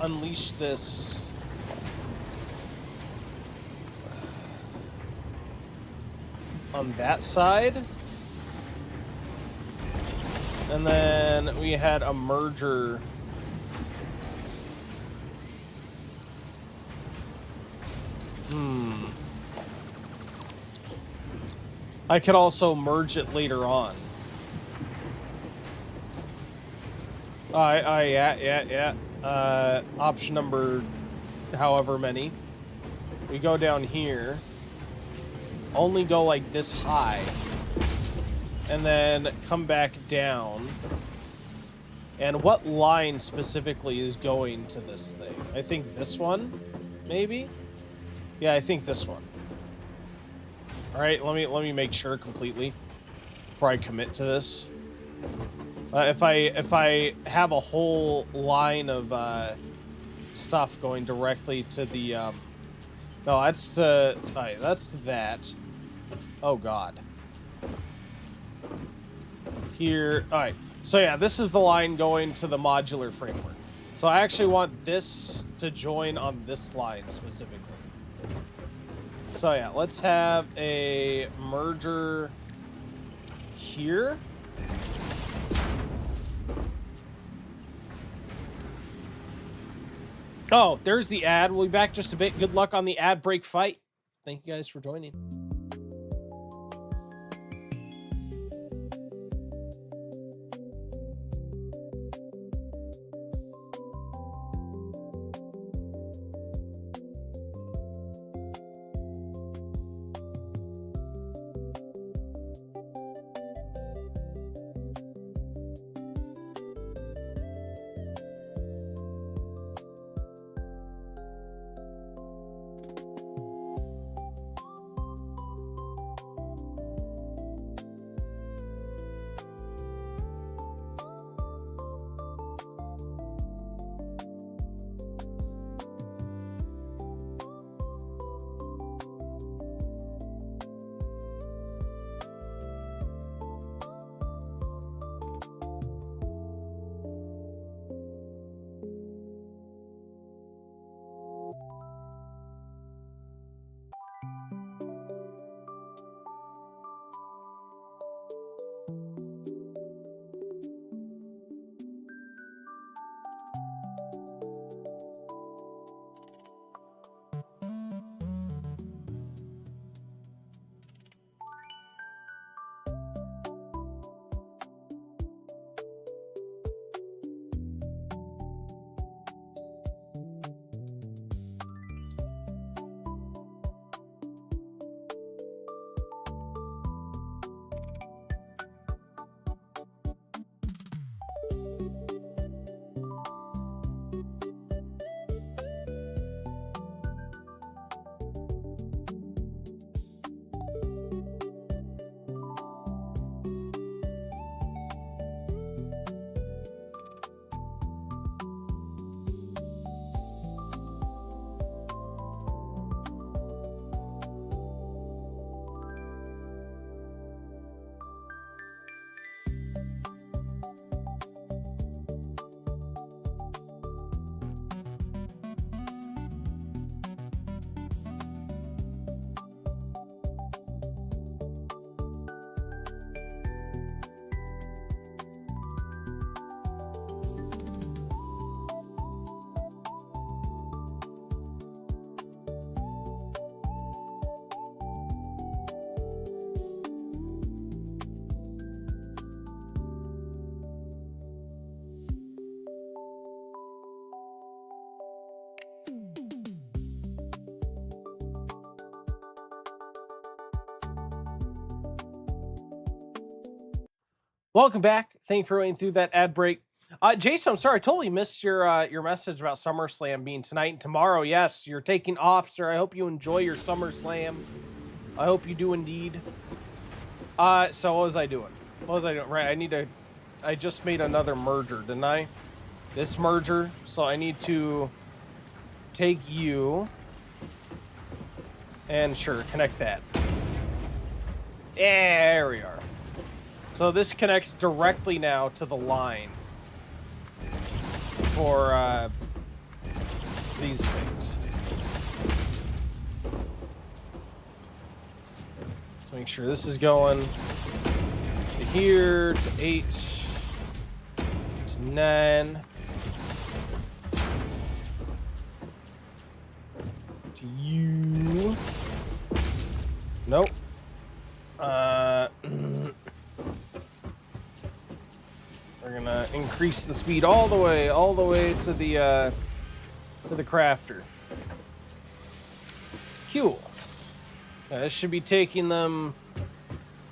unleash this on that side? And then we had a merger. I could also merge it later on. Yeah. Option number however many. We go down here. Only go like this high. and then come back down. And what line specifically is going to this thing? I think this one, maybe? Yeah, I think this one. All right, let me make sure completely before I commit to this. If I have a whole line of stuff going directly to the no, that's to that's to that. Oh God. Here, all right. So yeah, this is the line going to the modular framework. So I actually want this to join on this line specifically. So yeah, let's have a merger here. Oh, there's the ad. We'll be back just a bit. Good luck on the ad break fight. Thank you guys for joining. Welcome back. Thank you for waiting through that ad break. Jason, I'm sorry, I totally missed your message about SummerSlam being tonight and tomorrow. Yes, you're taking off, sir. I hope you enjoy your SummerSlam. I hope you do indeed. So what was I doing? What was I doing? Right, I just made another merger, didn't I? This merger, so I need to take you and sure, connect that. Yeah, there we are. So this connects directly now to the line for these things. Let's make sure this is going to here, to 8, to 9, to you. Nope. We're gonna increase the speed all the way to the crafter. Cool. This should be taking them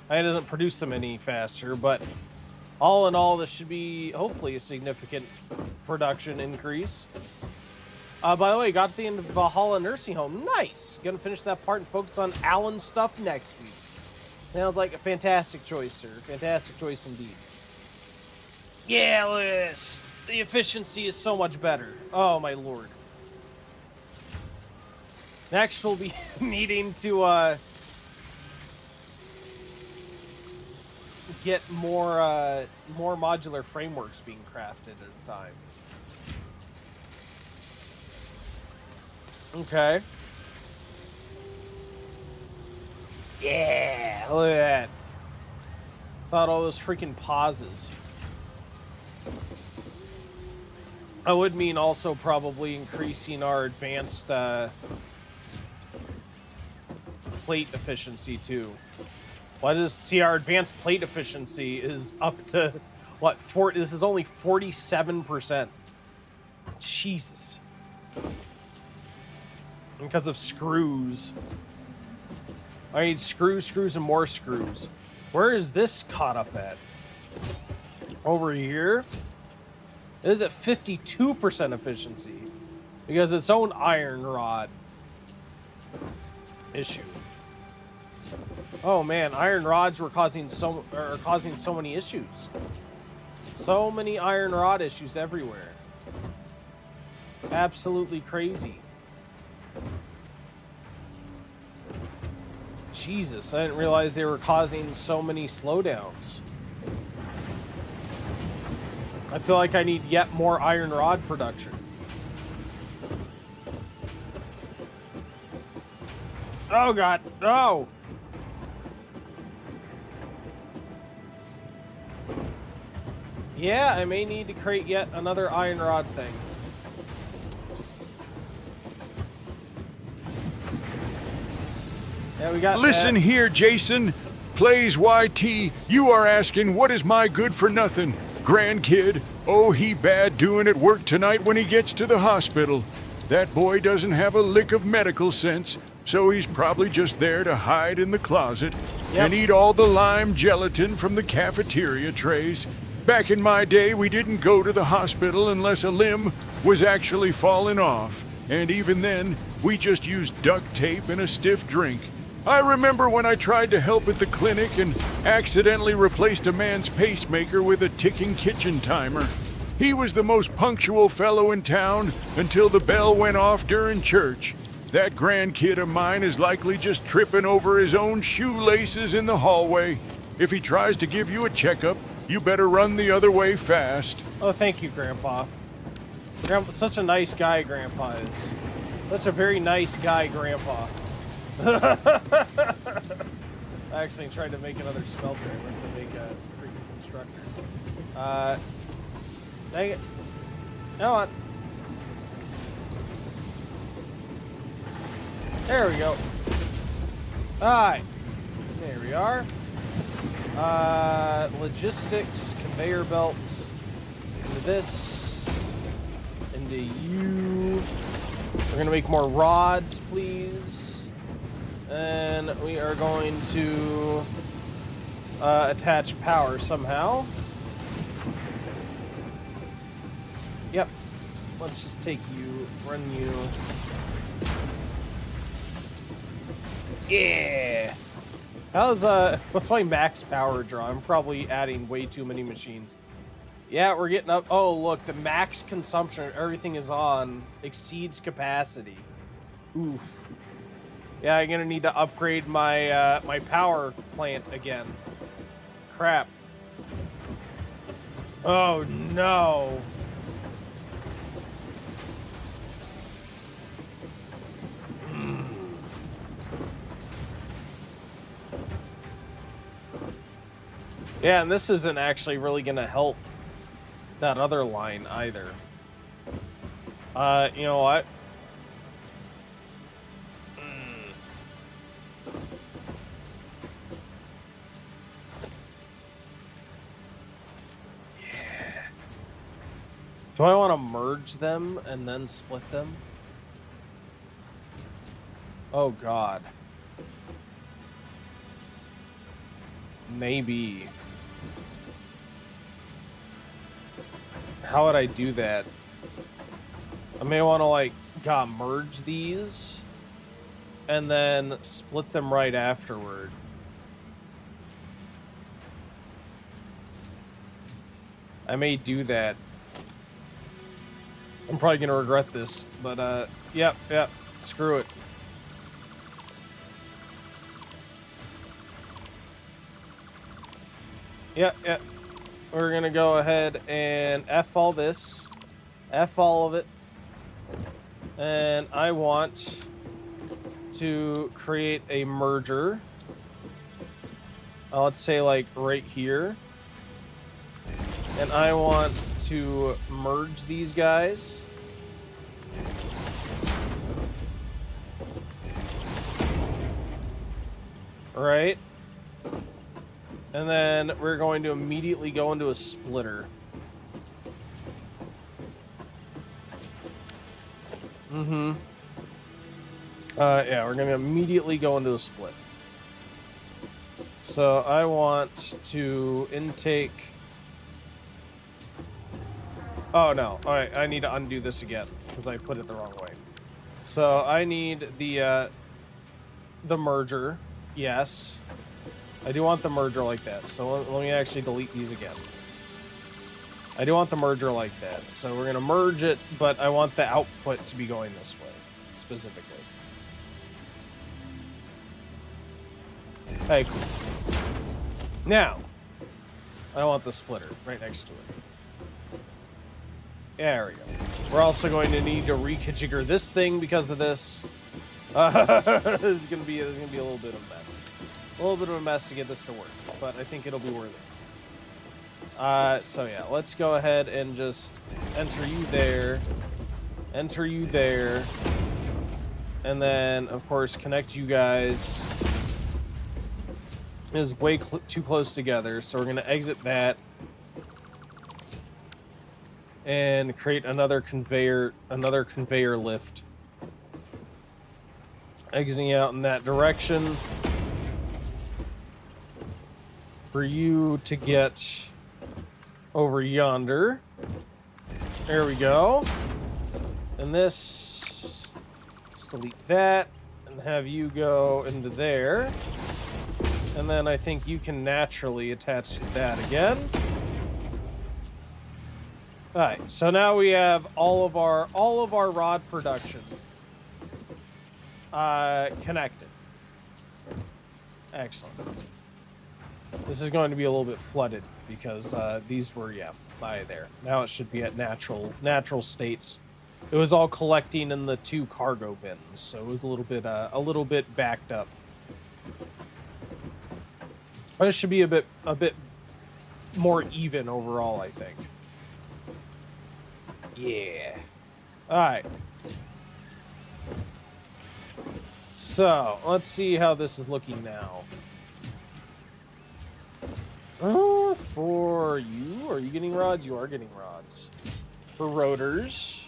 It doesn't produce them any faster, but all in all, this should be hopefully a significant production increase. By the way, got to the end of Valhalla Nursing Home. Nice! Gonna finish that part and focus on Alan's stuff next week. Sounds like a fantastic choice, sir. Fantastic choice indeed. Yeah, look at this. The efficiency is so much better. Oh, my lord. Next, we'll be needing to get more modular frameworks being crafted at a time. Okay. Yeah, look at that. Thought all those freaking pauses. I would mean also probably increasing our advanced plate efficiency too. Why does see our advanced plate efficiency is up to what? This is only 47%. Jesus. Because of screws. I need screws, and more screws. Where is this caught up at? Over here? It is at 52% efficiency. Because its own iron rod issue. Oh man, iron rods were causing so many issues. So many iron rod issues everywhere. Absolutely crazy. Jesus, I didn't realize they were causing so many slowdowns. I feel like I need yet more iron rod production. Oh god, no! Yeah, I may need to create yet another iron rod thing. Yeah, we got Listen that. here, Jason. Plays YT, you are asking what is my good for nothing grandkid? Oh, he bad doing at work tonight when he gets to the hospital. That boy doesn't have a lick of medical sense, so he's probably just there to hide in the closet and eat all the lime gelatin from the cafeteria trays. Back in my day, we didn't go to the hospital unless a limb was actually falling off, and even then, we just used duct tape and a stiff drink. I remember when I tried to help at the clinic and accidentally replaced a man's pacemaker with a ticking kitchen timer. He was the most punctual fellow in town until the bell went off during church. That grandkid of mine is likely just tripping over his own shoelaces in the hallway. If he tries to give you a checkup, you better run the other way fast. Oh, thank you, Grandpa. Such a nice guy, Grandpa is. Such a very nice guy, Grandpa. I actually tried to make another smelter. I went to make a freaking constructor. Dang it. You know what? There we go. Alright. There we are. Logistics, conveyor belts. Into this. Into you. We're gonna make more rods, please. And we are going to attach power somehow. Yep. Let's just take you, run you. Yeah. What's my max power draw? I'm probably adding way too many machines. Yeah, we're getting up. Oh, look, the max consumption, everything is on, exceeds capacity. Oof. Yeah, I'm gonna need to upgrade my my power plant again. Crap. Oh no. Yeah, and this isn't actually really gonna help that other line either. You know what? Do I want to merge them and then split them? Oh, God. Maybe. How would I do that? I may want to, like, merge these and then split them right afterward. I may do that. I'm probably gonna regret this, but yep, screw it. Yep. We're gonna go ahead and F all this. F all of it. And I want to create a merger. Let's say, like, right here. And I want to merge these guys. Right? And then we're going to immediately go into a splitter. Yeah, we're going to immediately go into a split. So I want to intake... Oh, no. All right, I need to undo this again because I put it the wrong way. So I need the merger. Yes. I do want the merger like that. So let me actually delete these again. I do want the merger like that. So we're going to merge it, but I want the output to be going this way, specifically. Hey, cool. Now, I want the splitter right next to it. There we go. We're also going to need to reconfigure this thing because of this. This is gonna be a little bit of a mess. A little bit of a mess to get this to work, but I think it'll be worth it. So yeah, let's go ahead and just enter you there, and then of course connect you guys. It is way too close together, so we're gonna exit that and create another conveyor lift. Exiting out in that direction for you to get over yonder. There we go. And this, just delete that and have you go into there. And then I think you can naturally attach to that again. All right, so now we have all of our rod production connected. Excellent. This is going to be a little bit flooded because these were by there. Now it should be at natural states. It was all collecting in the 2 cargo bins, so it was a little bit backed up. But it should be a bit more even overall, I think. Yeah. All right. So, let's see how this is looking now. For you, are you getting rods? You are getting rods. For rotors,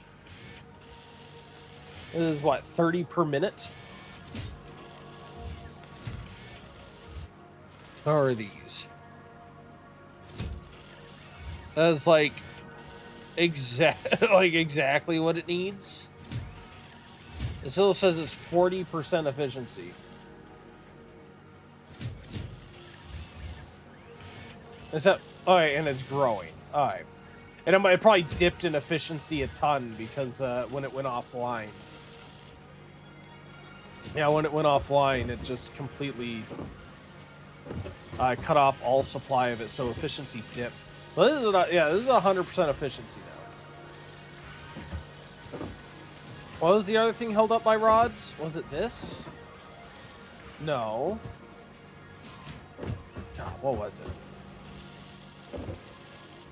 it is what, 30 per minute? How are these? That's like exactly what it needs. It still says it's 40% efficiency. It's up. All right, and it's growing. All right, and it probably dipped in efficiency a ton because when it went offline. Yeah, when it went offline, it just completely cut off all supply of it, so efficiency dipped. Well, this is 100% efficiency now. What was the other thing held up by rods? Was it this? No. God, what was it?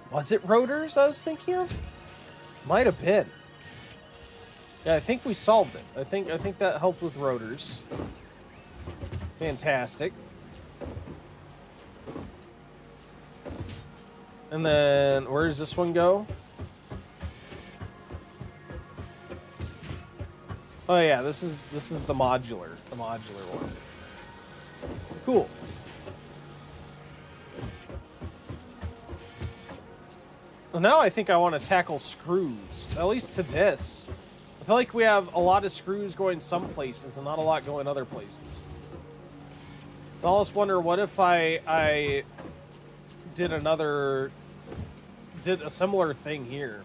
Was it rotors I was thinking of? Might have been. Yeah, I think we solved it. I think that helped with rotors. Fantastic. And then where does this one go? Oh yeah, this is the modular one. Cool. Well, now I think I want to tackle screws, at least to this. I feel like we have a lot of screws going some places and not a lot going other places. So I almost wonder, what if I did a similar thing here,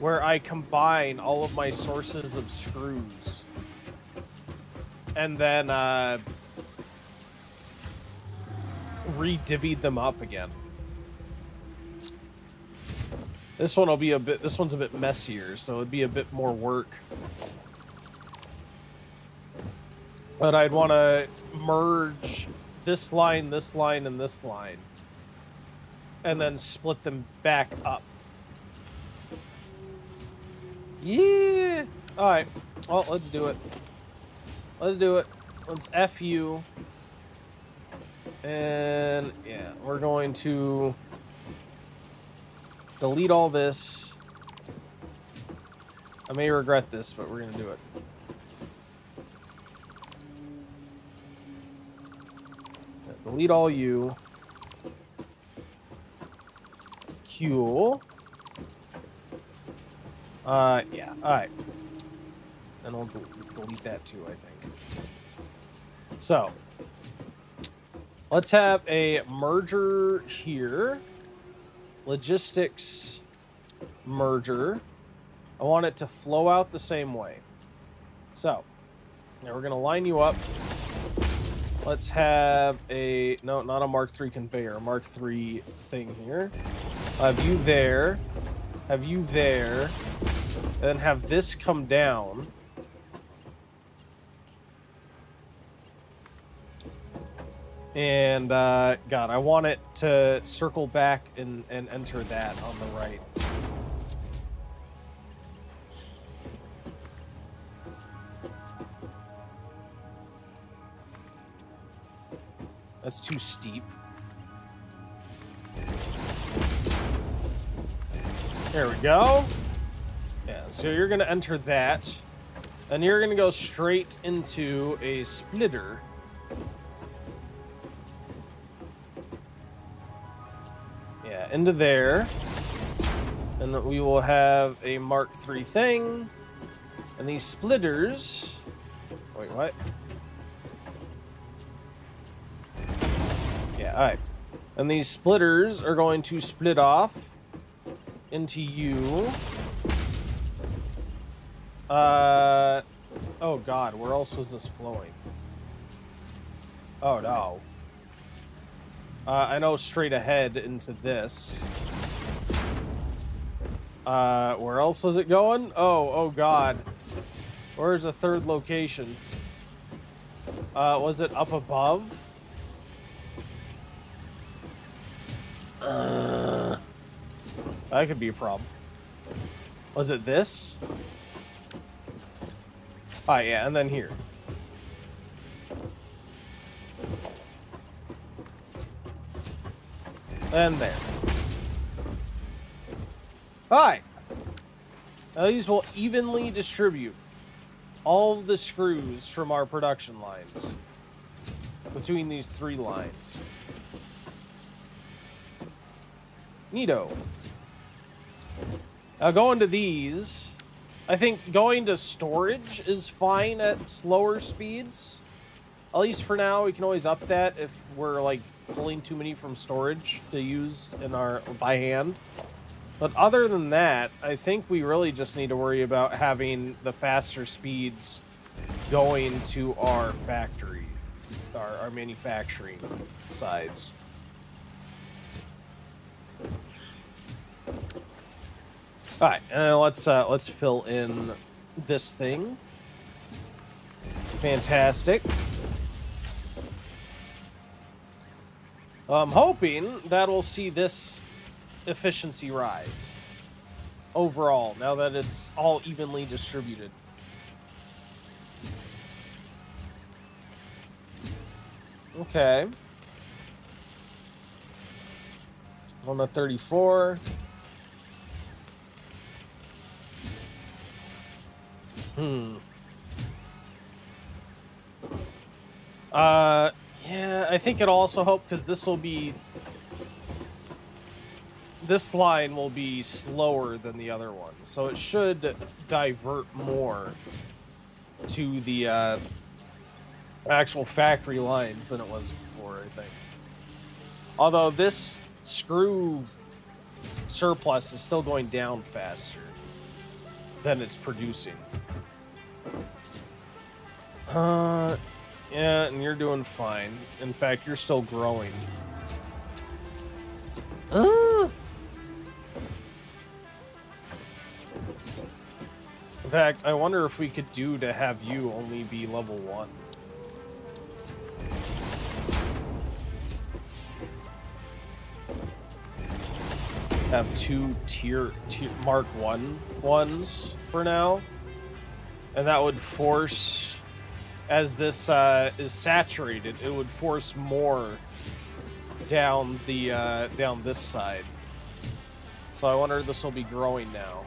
where I combine all of my sources of screws and then re-divvied them up again. This one will be this one's a bit messier, so it'd be a bit more work. But I'd want to merge this line, and this line, and then split them back up. Yeah! Alright, well, let's do it. Let's do it. Let's F you. And, yeah, we're going to delete all this. I may regret this, but we're going to do it. Delete all you. Cool. Yeah, alright. And we'll delete that too, I think. So, let's have a merger here. Logistics merger. I want it to flow out the same way. So, now we're going to line you up. Let's have a, no, not a Mark III conveyor, a Mark III thing here. Have you there. Have you there. And then have this come down. And, God, I want it to circle back and enter that on the right. That's too steep. There we go. Yeah, so you're going to enter that. And you're going to go straight into a splitter. Yeah, into there. And we will have a Mark III thing. And these splitters... Wait, what? Yeah, alright. And these splitters are going to split off into you. Oh god, where else was this flowing? Oh no. I know straight ahead into this. Where else was it going? Oh god. Where's the third location? Was it up above? That could be a problem. Was it this? Oh, yeah, and then here. And there. Alright. Now these will evenly distribute all of the screws from our production lines between these three lines. Neato. Now going to these, I think going to storage is fine at slower speeds. At least for now, we can always up that if we're like pulling too many from storage to use in our by hand. But other than that, I think we really just need to worry about having the faster speeds going to our factory, our manufacturing sides. All right, let's fill in this thing. Fantastic. I'm hoping that we'll see this efficiency rise overall now that it's all evenly distributed. Okay. On the 34. Yeah, I think it'll also help because this will be this line will be slower than the other one, so it should divert more to the actual factory lines than it was before, I think. Although this screw surplus is still going down faster than it's producing. Yeah, and you're doing fine. In fact, you're still growing. In fact, I wonder if we could do to have you only be level 1. Have 2 tier Mark 1 ones for now. And that would force, as this is saturated, it would force more down the down this side. So I wonder if this will be growing now.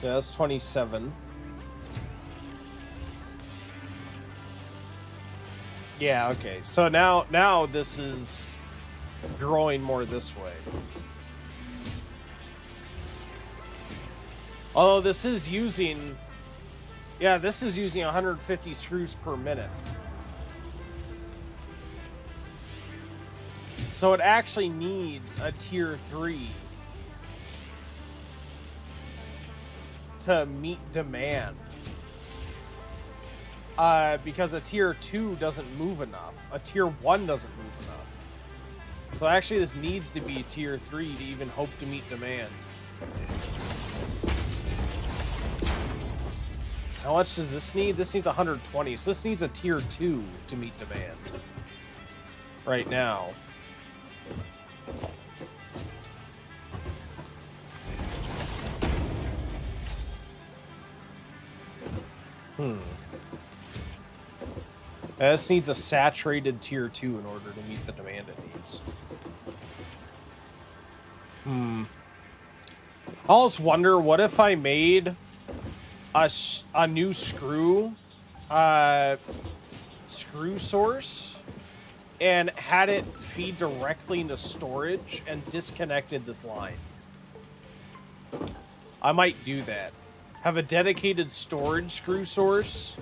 So that's 27. Yeah, okay. So now this is growing more this way. Although this is using, yeah, this is using 150 screws per minute. So it actually needs a tier 3 to meet demand. Because a tier 2 doesn't move enough. A tier 1 doesn't move enough. So actually this needs to be tier 3 to even hope to meet demand. How much does this need? This needs 120. So this needs a tier 2 to meet demand. Right now. This needs a saturated tier 2 in order to meet the demand it needs. I always wonder, what if I made a new screw source and had it feed directly into storage and disconnected this line? I might do that. Have a dedicated storage screw source,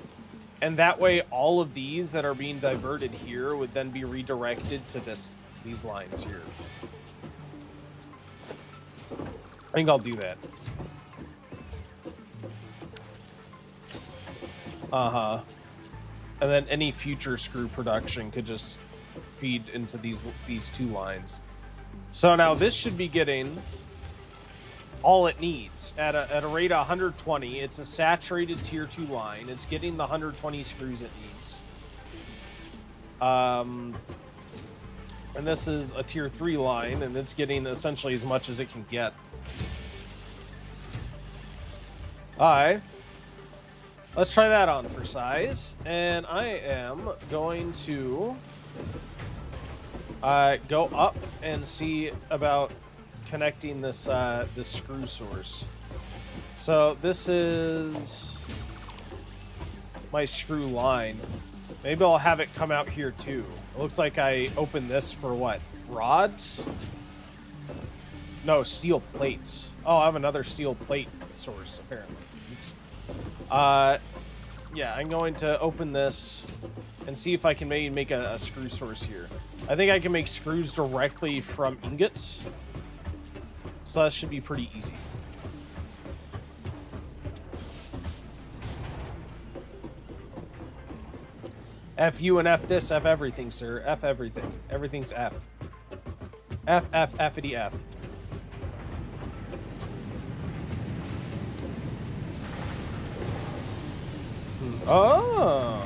and that way all of these that are being diverted here would then be redirected to these lines here. I think I'll do that. And then any future screw production could just feed into these 2 lines. So now this should be getting all it needs at a rate of 120. It's a saturated tier 2 line. It's getting the 120 screws it needs. And this is a tier 3 line, and it's getting essentially as much as it can get. Alright. Let's try that on for size. And I am going to go up and see about connecting this this screw source. So this is my screw line. Maybe I'll have it come out here too. It looks like I opened this for what? Rods? No, steel plates. Oh, I have another steel plate source apparently. Oops. Yeah, I'm going to open this and see if I can maybe make a screw source here. I think I can make screws directly from ingots. So that should be pretty easy. F you and F this, F everything, sir. F everything. Everything's F. F, F, F-ity F. Oh!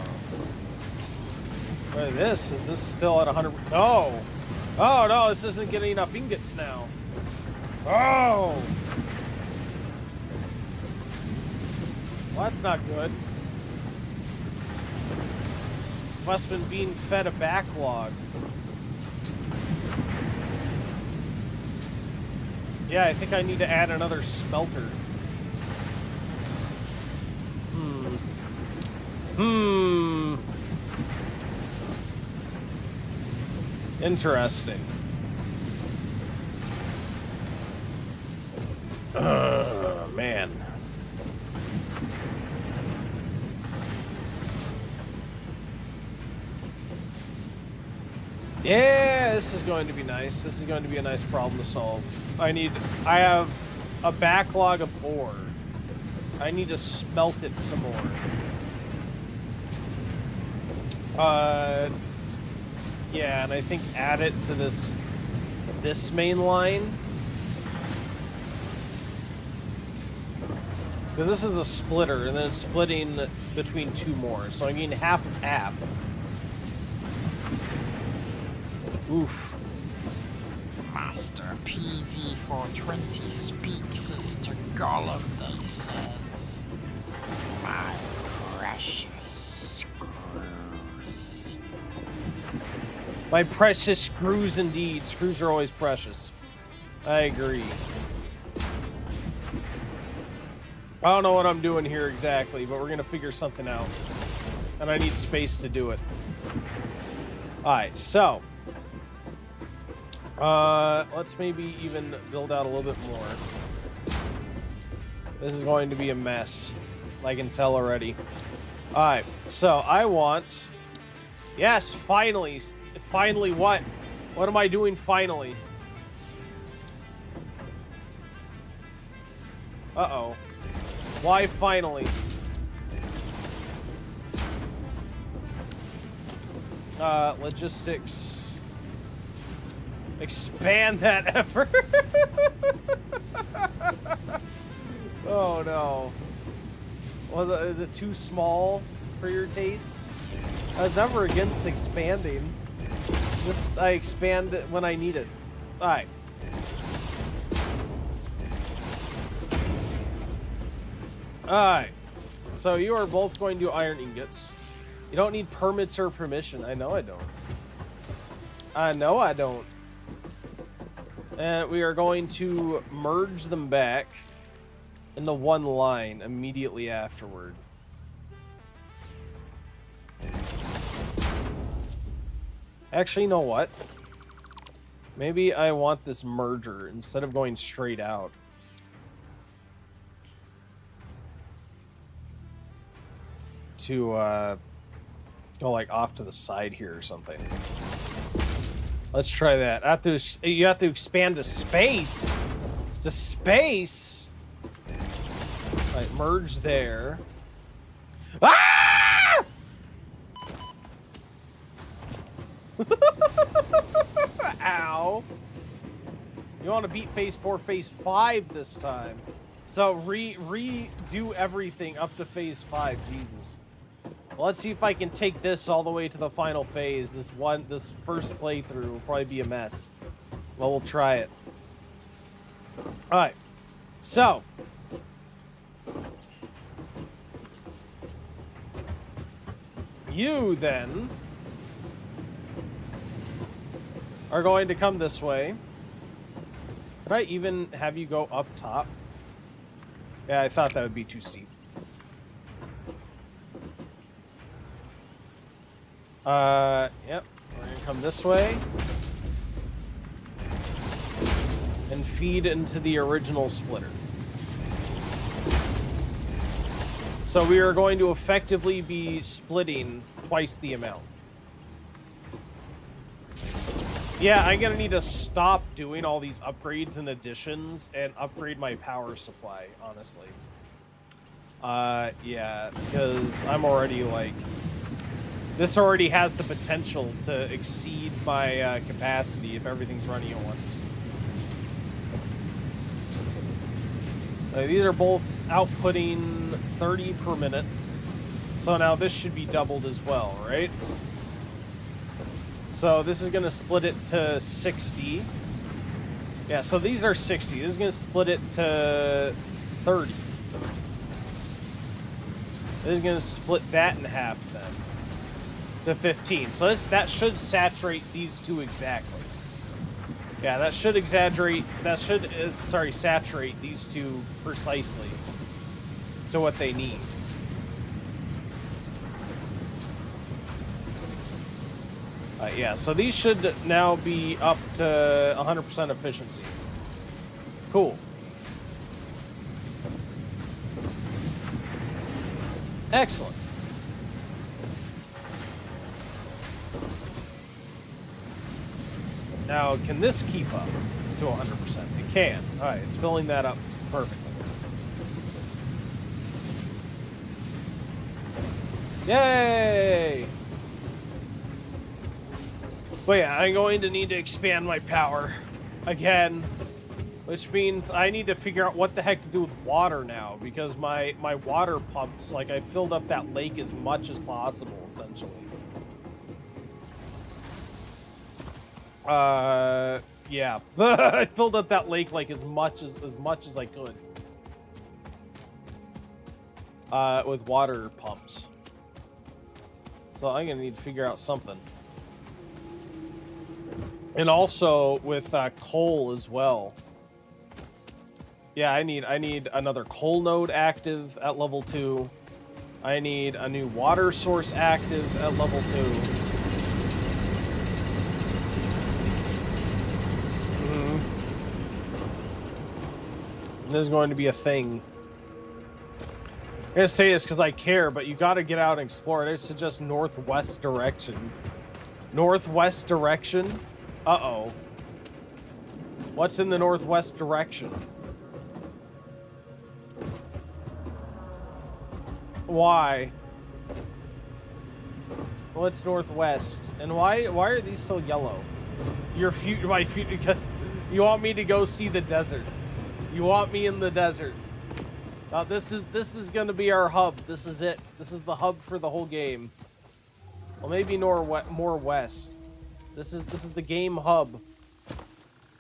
What is this? Is this still at 100? No! Oh, no, this isn't getting enough ingots now. Oh! Well, that's not good. Must have been being fed a backlog. Yeah, I think I need to add another smelter. Interesting. Man. Yeah, this is going to be nice. This is going to be a nice problem to solve. I have a backlog of ore. I need to smelt it some more. Yeah, and I think add it to this main line. Because this is a splitter, and then it's splitting between two more. So I'm getting half of half. Oof. Master PV420 speaks as to Gollum, they says. My precious screws. My precious screws indeed. Screws are always precious. I agree. I don't know what I'm doing here exactly, but we're going to figure something out. And I need space to do it. Alright, so. Let's maybe even build out a little bit more. This is going to be a mess. I can tell already. Alright, so I want... Yes, finally. Finally what? What am I doing finally? Uh-oh. Why finally? Logistics. Expand that effort. Oh no. Is it too small for your tastes? I was never against expanding. Just I expand it when I need it. Alright. Alright. So you are both going to iron ingots. You don't need permits or permission. I know I don't. I know I don't. And we are going to merge them back into one line immediately afterward. Actually, you know what? Maybe I want this merger instead of going straight out. To go like off to the side here or something. Let's try that. You have to expand to space. To space. All right, merge there. Ah! Ow. You want to beat phase 4, phase 5 this time. So redo everything up to phase 5. Jesus. Well, let's see if I can take this all the way to the final phase. This first playthrough will probably be a mess. Well, we'll try it. Alright. So. You, then, are going to come this way. Could I even have you go up top? Yeah, I thought that would be too steep. Yep. We're gonna come this way. And feed into the original splitter. So we are going to effectively be splitting twice the amount. Yeah, I'm gonna need to stop doing all these upgrades and additions and upgrade my power supply, honestly. Yeah, because I'm already like... This already has the potential to exceed my capacity if everything's running at once. These are both outputting 30 per minute. So now this should be doubled as well, right? So this is going to split it to 60. Yeah, so these are 60. This is going to split it to 30. This is going to split that in half then. To 15. So that should saturate these two exactly. Yeah, that should saturate these two precisely to what they need. Yeah, so these should now be up to 100% efficiency. Cool. Excellent. Now, can this keep up to 100%? It can. All right, it's filling that up perfectly. Yay! But yeah, I'm going to need to expand my power again, which means I need to figure out what the heck to do with water now, because my water pumps, like, I filled up that lake as much as possible, essentially. Yeah. I filled up that lake like as much as I could. With water pumps. So I'm gonna need to figure out something. And also with coal as well. Yeah, I need another coal node active at level 2. I need a new water source active at level 2. There's going to be a thing. I'm gonna say this because I care, but you gotta get out and explore. I suggest northwest direction. Northwest direction? Uh-oh. What's in the northwest direction? Why? What's northwest? And why are these still yellow? My feet, because you want me to go see the desert. You want me in the desert. This is gonna be our hub. This is it. This is the hub for the whole game. Well, maybe more west. This is the game hub.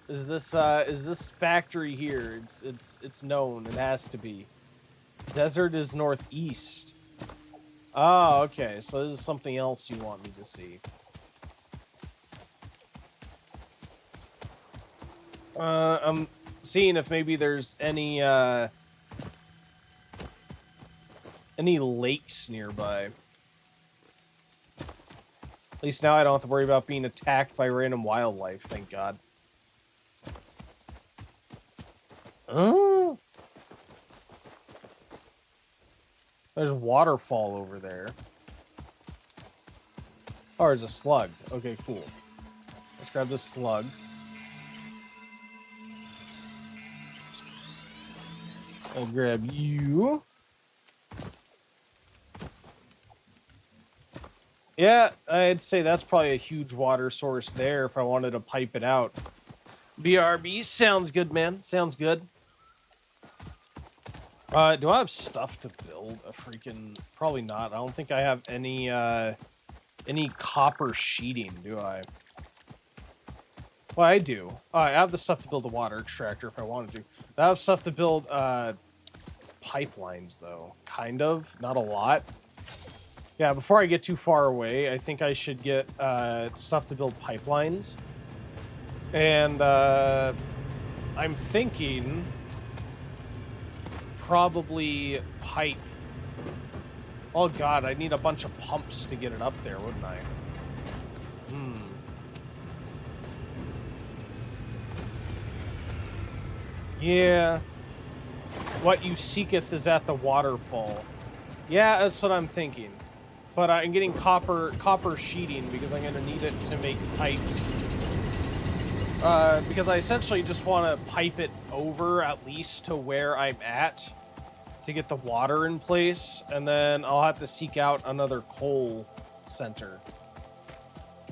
Is this factory here? It's known. It has to be. Desert is northeast. Oh, okay. So this is something else you want me to see. I'm seeing if maybe there's any lakes nearby. At least now I don't have to worry about being attacked by random wildlife, thank God. Oh. There's waterfall over there. Oh, there's a slug. Okay, cool. Let's grab this slug. I'll grab you. Yeah, I'd say that's probably a huge water source there if I wanted to pipe it out. BRB, sounds good, man. Sounds good. Do I have stuff to build a freaking... Probably not. I don't think I have any copper sheeting, do I? Well, I do. I have the stuff to build a water extractor if I wanted to. I have stuff to build pipelines, though. Kind of. Not a lot. Yeah, before I get too far away, I think I should get stuff to build pipelines. And I'm thinking probably pipe. Oh god, I need a bunch of pumps to get it up there, wouldn't I? Yeah. What you seeketh is at the waterfall. Yeah, that's what I'm thinking. But I'm getting copper sheeting because I'm going to need it to make pipes. Because I essentially just want to pipe it over at least to where I'm at to get the water in place. And then I'll have to seek out another coal center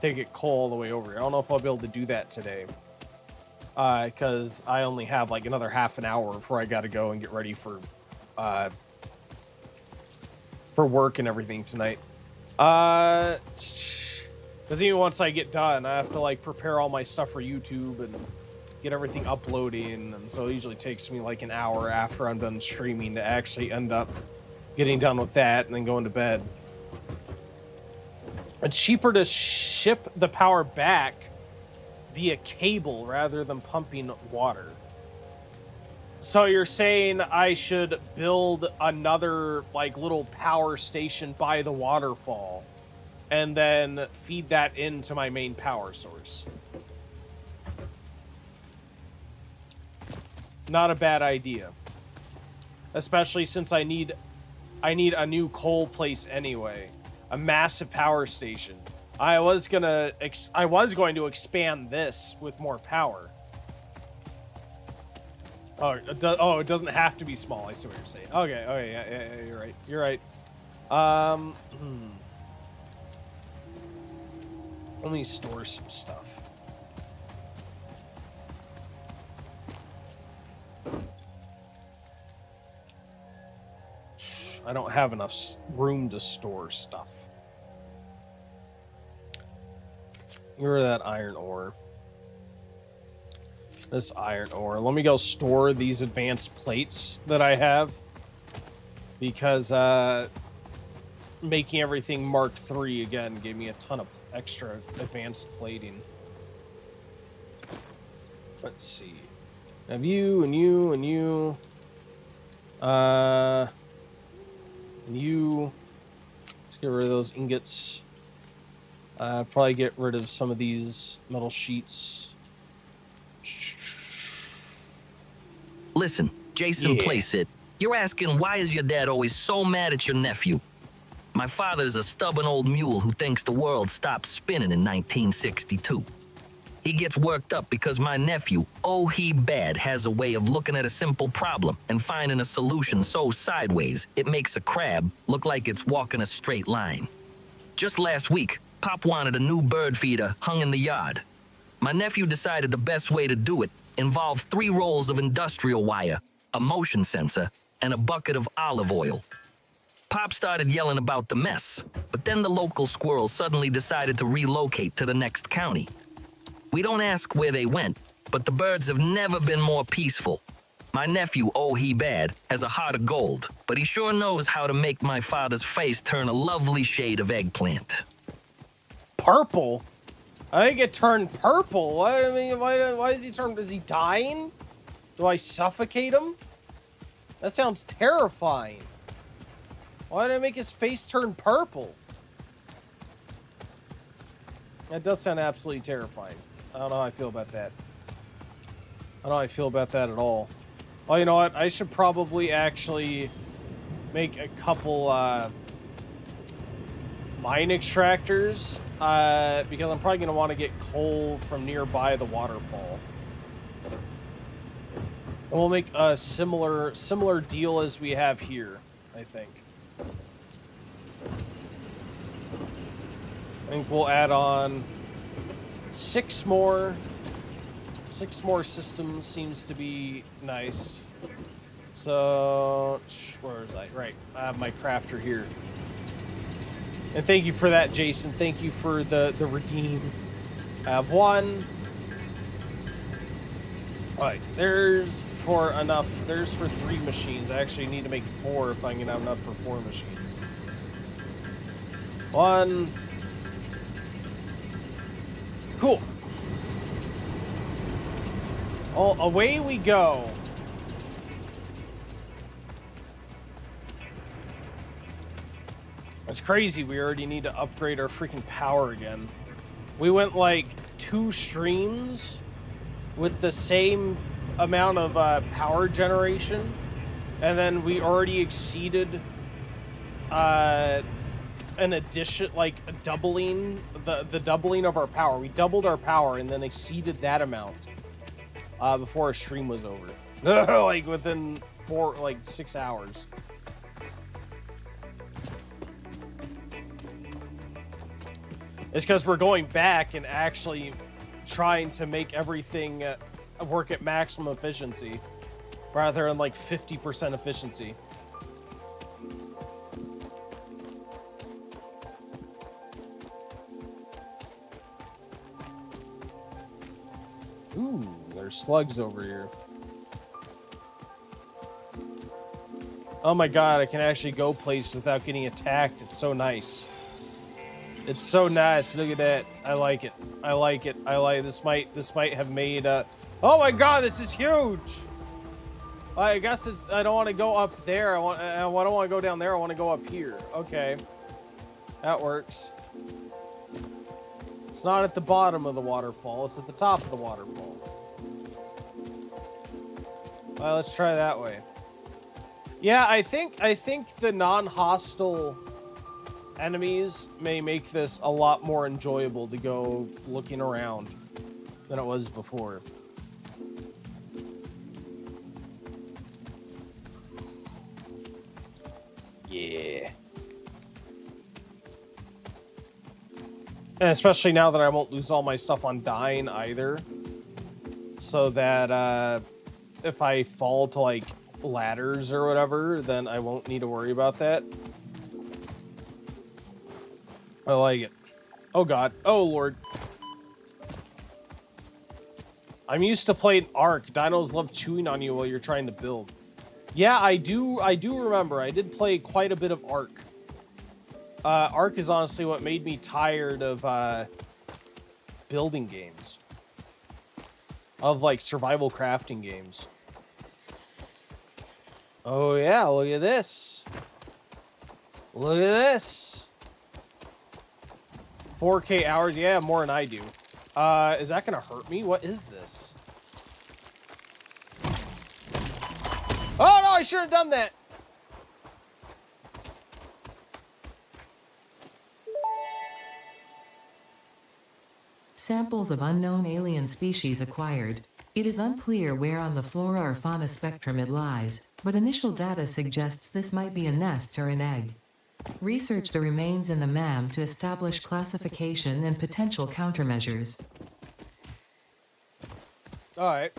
to get coal all the way over here. I don't know if I'll be able to do that today. Because I only have like another half an hour before I got to go and get ready for work and everything tonight. Because even once I get done, I have to like prepare all my stuff for YouTube and get everything uploading, and so it usually takes me like an hour after I'm done streaming to actually end up getting done with that and then going to bed. It's cheaper to ship the power back via cable rather than pumping water. So you're saying I should build another like little power station by the waterfall and then feed that into my main power source. Not a bad idea. Especially since I need a new coal place anyway. A massive power station. I was going to expand this with more power. Oh, it doesn't have to be small. I see what you're saying. Okay, yeah, you're right. You're right. Let me store some stuff. I don't have enough room to store stuff. Get rid of that iron ore. This iron ore. Let me go store these advanced plates that I have. Because making everything Mark III again gave me a ton of extra advanced plating. Let's see. I have you and you and you. And you. Let's get rid of those ingots. Probably get rid of some of these metal sheets. Listen, Jason Playsit, you're asking why is your dad always so mad at your nephew? My father's a stubborn old mule who thinks the world stopped spinning in 1962. He gets worked up because my nephew, he bad, has a way of looking at a simple problem and finding a solution so sideways it makes a crab look like it's walking a straight line. Just last week, Pop wanted a new bird feeder hung in the yard. My nephew decided the best way to do it involves 3 rolls of industrial wire, a motion sensor, and a bucket of olive oil. Pop started yelling about the mess, but then the local squirrels suddenly decided to relocate to the next county. We don't ask where they went, but the birds have never been more peaceful. My nephew, he bad, has a heart of gold, but he sure knows how to make my father's face turn a lovely shade of eggplant. Purple? I think it turned purple. Why is he turned? Is he dying? Do I suffocate him? That sounds terrifying. Why did I make his face turn purple? That does sound absolutely terrifying. I don't know how I feel about that. I don't know how I feel about that at all. Well, you know what? I should probably actually make a couple mine extractors. Because I'm probably going to want to get coal from nearby the waterfall. And we'll make a similar deal as we have here, I think. I think we'll add on 6 more. 6 more systems seems to be nice. So, where is I? Right, I have my crafter here. And thank you for that, Jason. Thank you for the redeem. I have 1. All right, there's for 3 machines. I actually need to make 4 if I'm gonna have enough for 4 machines. 1. Cool. Oh, away we go. It's crazy. We already need to upgrade our freaking power again. We went like 2 streams with the same amount of power generation, and then we already exceeded an addition, like doubling the doubling of our power. We doubled our power and then exceeded that amount before our stream was over. Like within 6 hours. It's because we're going back and actually trying to make everything work at maximum efficiency rather than like 50% efficiency. Ooh, there's slugs over here. Oh my god, I can actually go places without getting attacked. It's so nice. It's so nice. Look at that. I like it. I like it. This might have made oh my god, this is huge. I guess I don't want to go up there. I don't want to go down there. I want to go up here. Okay. That works. It's not at the bottom of the waterfall, it's at the top of the waterfall. Well, let's try that way. Yeah, I think the non-hostile enemies may make this a lot more enjoyable to go looking around than it was before. Yeah. And especially now that I won't lose all my stuff on dying either. So that if I fall to like ladders or whatever, then I won't need to worry about that. I like it. Oh god. Oh lord. I'm used to playing Ark. Dinos love chewing on you while you're trying to build. Yeah, I do remember. I did play quite a bit of Ark. Ark is honestly what made me tired of building games. Of like survival crafting games. Oh yeah, look at this. Look at this. 4K hours, yeah, more than I do. Is that gonna hurt me? What is this? Oh no, I should have done that. Samples of unknown alien species acquired. It is unclear where on the flora or fauna spectrum it lies, but initial data suggests this might be a nest or an egg. Research the remains in the MAM to establish classification and potential countermeasures. Alright.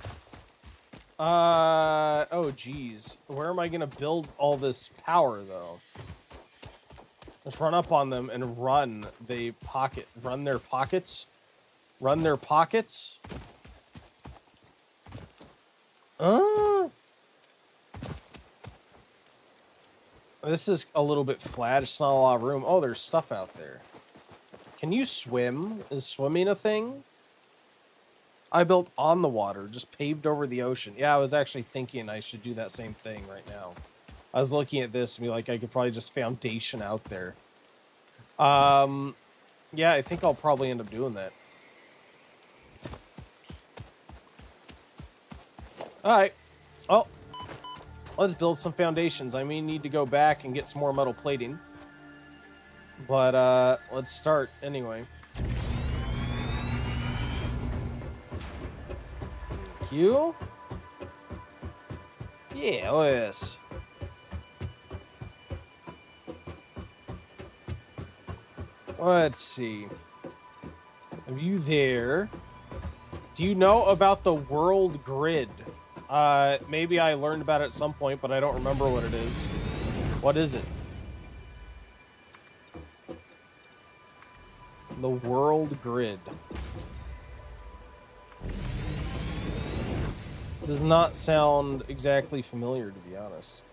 Oh geez. Where am I gonna build all this power though? Let's run up on them and run their pockets. Run their pockets? This is a little bit flat. It's not a lot of room. Oh, there's stuff out there. Can you swim? Is swimming a thing? I built on the water, just paved over the ocean. Yeah, I was actually thinking I should do that same thing right now. I was looking at this and be like, I could probably just foundation out there. Yeah, I think I'll probably end up doing that. Alright. Oh. Let's build some foundations. I may need to go back and get some more metal plating. But, let's start anyway. Thank you. Yeah, look at this. Let's see. Have you there? Do you know about the world grid? Maybe I learned about it at some point, but I don't remember what it is. What is it? The world grid. Does not sound exactly familiar, to be honest.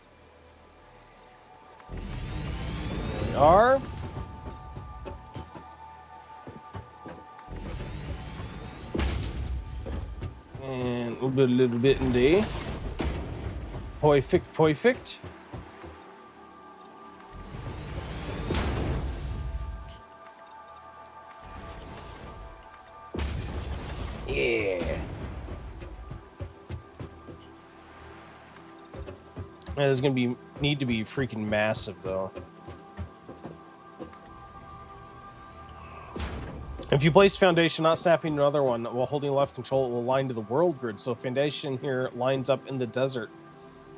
Here we are. And we'll put a little bit in there. Perfect, perfect. Yeah. That is gonna need to be freaking massive though. If you place foundation, not snapping another one, while holding left control, it will align to the world grid. So foundation here lines up in the desert,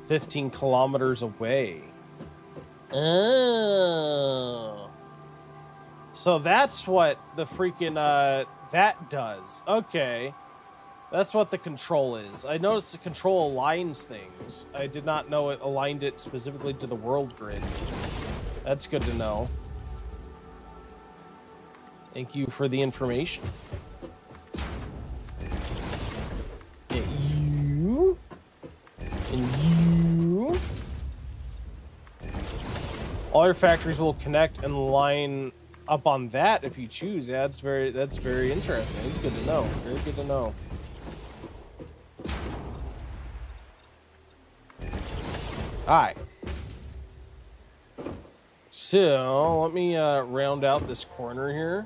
15 kilometers away. Oh. So that's what the freaking, that does. Okay. That's what the control is. I noticed the control aligns things. I did not know it aligned it specifically to the world grid. That's good to know. Thank you for the information. And you. And you. All your factories will connect and line up on that if you choose. Yeah, that's very interesting. It's good to know. Very good to know. Alright. So let me round out this corner here.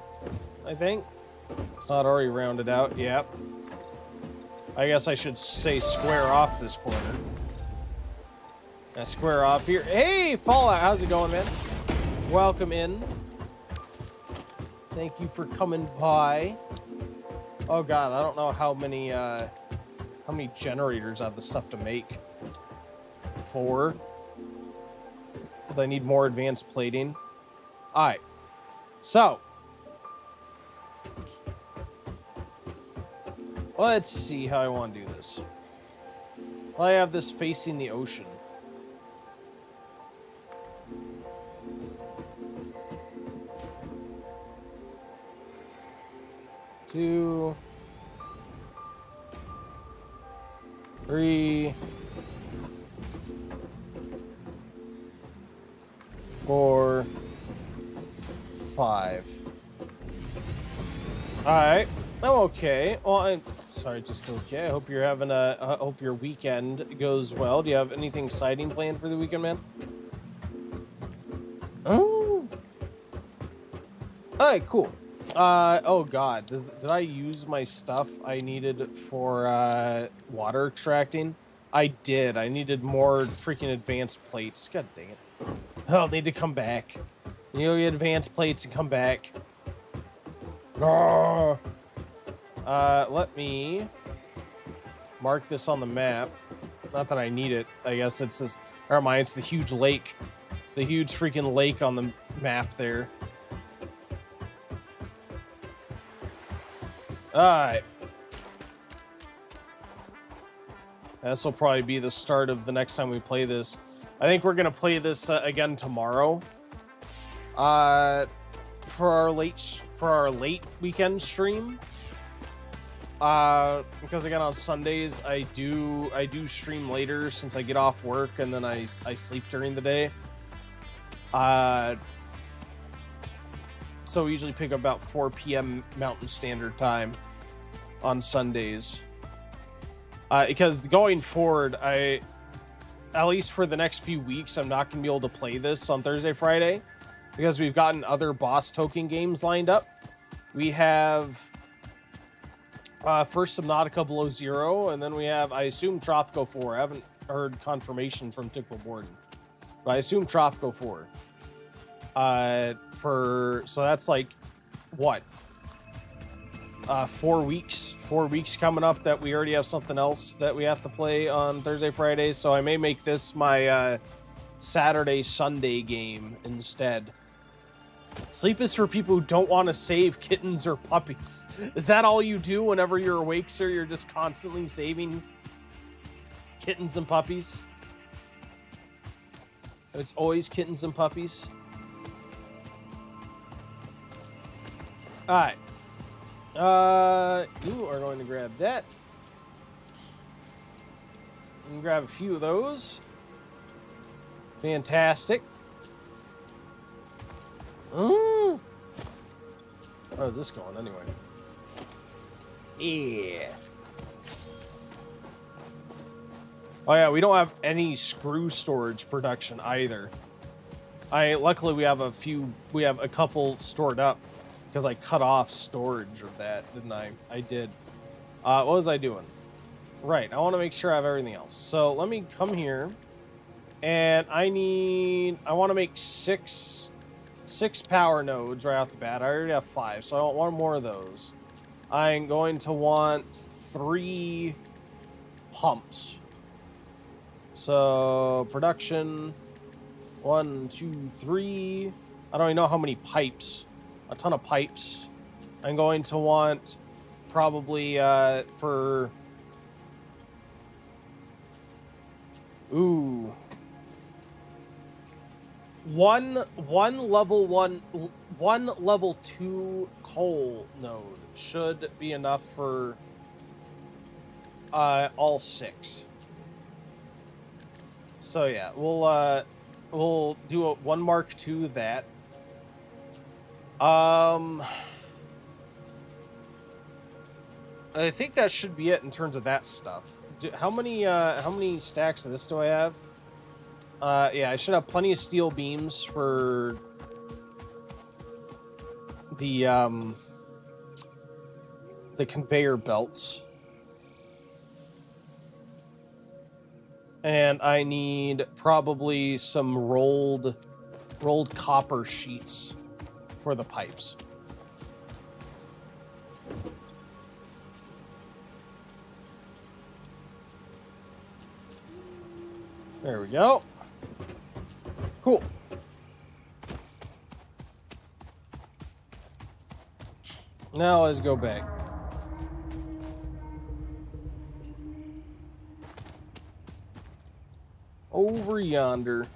I think it's not already rounded out. Yep. I guess I should say square off this corner. Now square off here. Hey, Fallout, how's it going, man? Welcome in. Thank you for coming by. Oh God, I don't know how many generators I have the stuff to make. 4. Because I need more advanced plating. All right. So let's see how I want to do this. Well, I have this facing the ocean. Two, 3, 4, 5. All right, I'm okay. Well, I'm sorry, just okay. I hope you're having I hope your weekend goes well. Do you have anything exciting planned for the weekend, man? Oh. All right, cool. Oh God, did I use my stuff I needed for water extracting? I did. I needed more freaking advanced plates. God dang it. I'll need to come back. You know, get advanced plates and come back. Oh. Let me mark this on the map. Not that I need it. I guess it's this. Never mind, it's the huge lake. The huge freaking lake on the map there. Alright. This will probably be the start of the next time we play this. I think we're going to play this again tomorrow. For our late weekend stream. Because again on Sundays I do stream later since I get off work and then I sleep during the day. So we usually pick up about 4 p.m. Mountain Standard Time on Sundays. Because going forward, at least for the next few weeks, I'm not going to be able to play this on Thursday, Friday, because we've gotten other boss token games lined up. We have first Subnautica Below Zero, and then we have, I assume, Tropico 4. I haven't heard confirmation from Tickle Borden, but I assume Tropico 4. So that's like what 4 weeks coming up that we already have something else that we have to play on Thursday, Friday. So I may make this my Saturday, Sunday game instead. Sleep is for people who don't want to save kittens or puppies. Is that all you do whenever you're awake, sir? You're just constantly saving kittens and puppies? It's always kittens and puppies. Alright. You are going to grab that. And grab a few of those. Fantastic. How's this going anyway? Yeah. Oh yeah, we don't have any screw storage production either. Luckily we have a couple stored up. Because I cut off storage of that, didn't I? I did. What was I doing? Right, I want to make sure I have everything else. So let me come here. And I want to make six power nodes right off the bat. I already have 5, so I want 1 more of those. I'm going to want 3 pumps. So production, 1, 2, 3. I don't even know how many pipes. A ton of pipes. I'm going to want probably for one level 2 coal node should be enough for all 6. So yeah, we'll do a 1 Mark II that. I think that should be it in terms of that stuff. How many stacks of this do I have? Yeah, I should have plenty of steel beams for the conveyor belts. And I need probably some rolled copper sheets for the pipes. There we go. Cool. Now let's go back. Over yonder.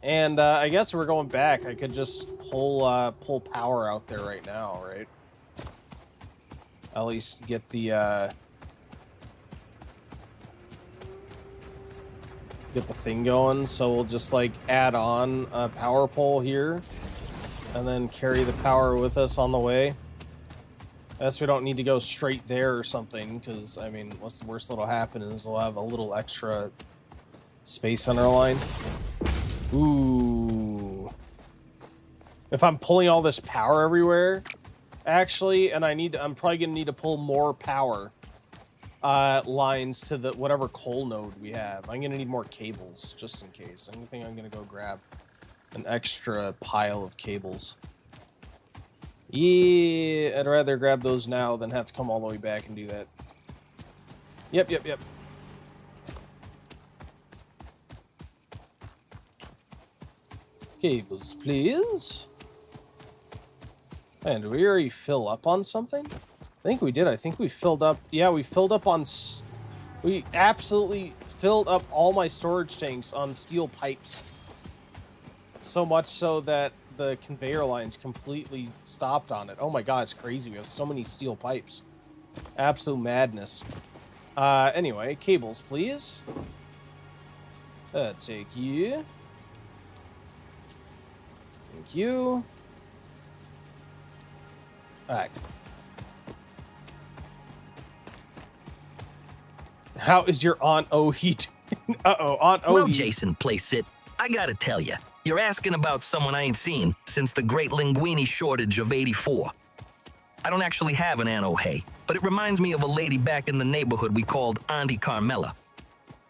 And I guess we're going back. I could just pull power out there right now, right? At least get the thing going. So we'll just like add on a power pole here and then carry the power with us on the way. I guess we don't need to go straight there or something, because, I mean, what's the worst that'll happen is we'll have a little extra space on our line. Ooh. If I'm pulling all this power everywhere, actually, and I'm probably going to need to pull more power lines to the whatever coal node we have. I'm going to need more cables, just in case. I think I'm going to go grab an extra pile of cables. Yeah, I'd rather grab those now than have to come all the way back and do that. Yep. Cables, please. And did we already fill up on something? I think we did. I think we filled up. Yeah, we filled up on... we absolutely filled up all my storage tanks on steel pipes. So much so that the conveyor lines completely stopped on it. Oh my god, it's crazy. We have so many steel pipes. Absolute madness. Anyway, cables, please. Take you. Thank you. Alright. How is your Aunt Ohi doing? Uh-oh, Aunt Ohi. Well, Jason, place it. I gotta tell you. You're asking about someone I ain't seen since the great linguine shortage of '84. I don't actually have an Aunt O'Hay, but it reminds me of a lady back in the neighborhood we called Auntie Carmela.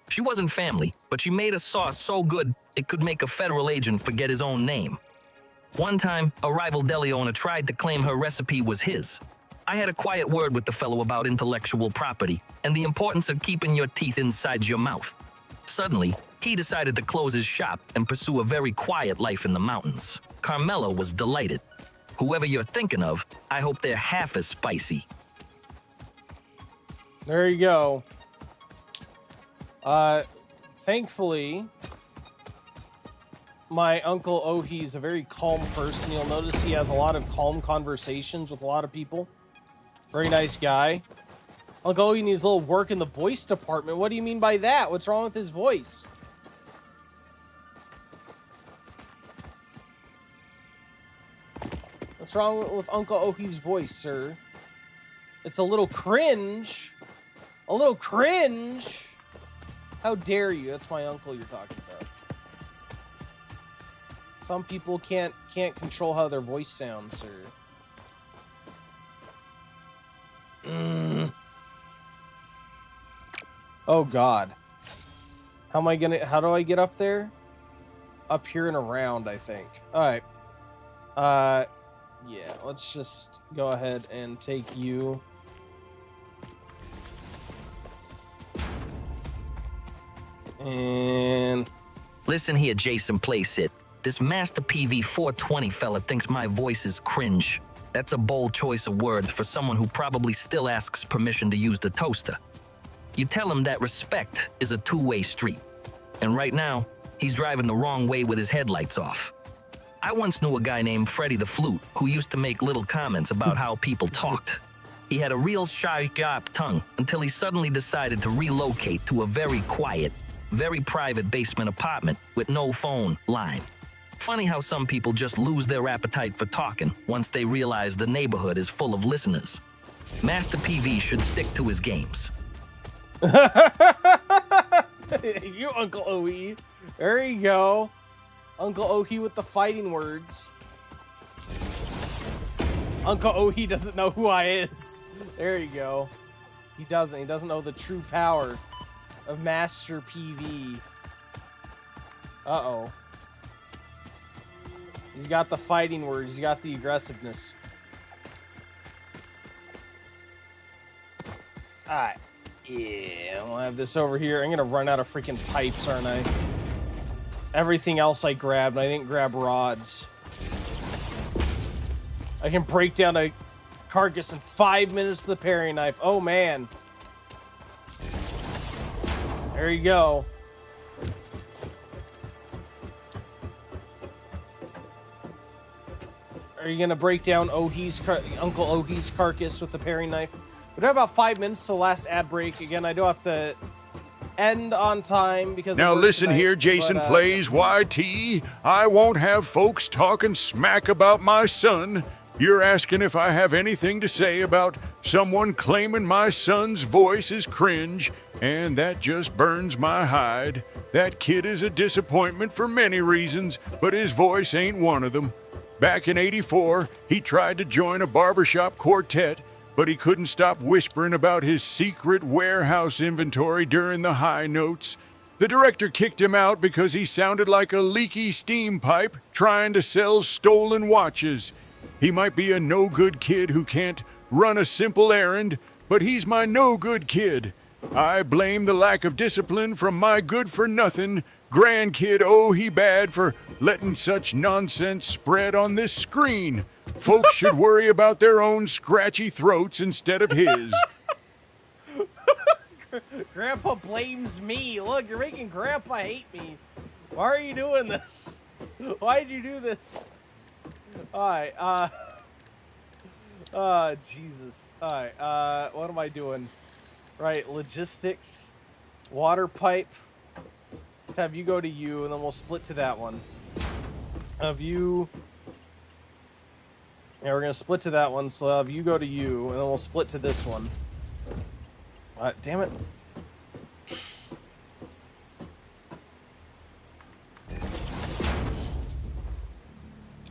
She wasn't family, but she made a sauce so good it could make a federal agent forget his own name. One time, a rival deli owner tried to claim her recipe was his. I had a quiet word with the fellow about intellectual property and the importance of keeping your teeth inside your mouth. Suddenly, he decided to close his shop and pursue a very quiet life in the mountains. Carmela was delighted. Whoever you're thinking of, I hope they're half as spicy. There you go. Thankfully, my Uncle Ohi is a very calm person. You'll notice he has a lot of calm conversations with a lot of people. Very nice guy. Uncle Ohi needs a little work in the voice department. What do you mean by that? What's wrong with his voice? What's wrong with Uncle Ohi's voice, sir? It's a little cringe. A little cringe. How dare you? That's my uncle you're talking about. Some people can't control how their voice sounds, sir. Oh god. How do I get up there? Up here and around, I think. Alright. Yeah, let's just go ahead and take you. And Listen here, Jason Playsit. This Master PV 420 fella thinks my voice is cringe. That's a bold choice of words for someone who probably still asks permission to use the toaster. You tell him that respect is a two-way street. And right now, he's driving the wrong way with his headlights off. I once knew a guy named Freddie the Flute who used to make little comments about how people talked. He had a real sharp tongue until he suddenly decided to relocate to a very quiet, very private basement apartment with no phone line. Funny how some people just lose their appetite for talking once they realize the neighborhood is full of listeners. Master PV should stick to his games. You, Uncle Ohi. There you go. Uncle Ohi with the fighting words. Uncle Ohi doesn't know who I is. There you go. He doesn't. He doesn't know the true power of Master PV. Uh-oh. He's got the fighting words. He's got the aggressiveness. Alright. Yeah, we'll have this over here. I'm gonna run out of freaking pipes, aren't I? Everything else I grabbed. I didn't grab rods. I can break down a carcass in 5 minutes with the paring knife. Oh, man. There you go. Are you going to break down Uncle Ohi's carcass with the paring knife? We have about 5 minutes till last ad break. Again, I do have to end on time because... Now listen tonight, here, Jason but, Plays YT. I won't have folks talking smack about my son. You're asking if I have anything to say about someone claiming my son's voice is cringe, and that just burns my hide. That kid is a disappointment for many reasons, but his voice ain't one of them. Back in '84, he tried to join a barbershop quartet, but he couldn't stop whispering about his secret warehouse inventory during the high notes. The director kicked him out because he sounded like a leaky steam pipe trying to sell stolen watches. He might be a no-good kid who can't run a simple errand, but he's my no-good kid. I blame the lack of discipline from my good-for-nothing grandkid Ohi Bad for letting such nonsense spread on this screen. Folks should worry about their own scratchy throats instead of his. Grandpa blames me. Look, you're making Grandpa hate me. Why are you doing this? Why'd you do this? Alright, Jesus. Alright, what am I doing? Right, logistics, water pipe. Let's have you go to you, and then we'll split to that one. Have you... Yeah, we're gonna split to that one, so I'll have you go to you, and then we'll split to this one. Damn it.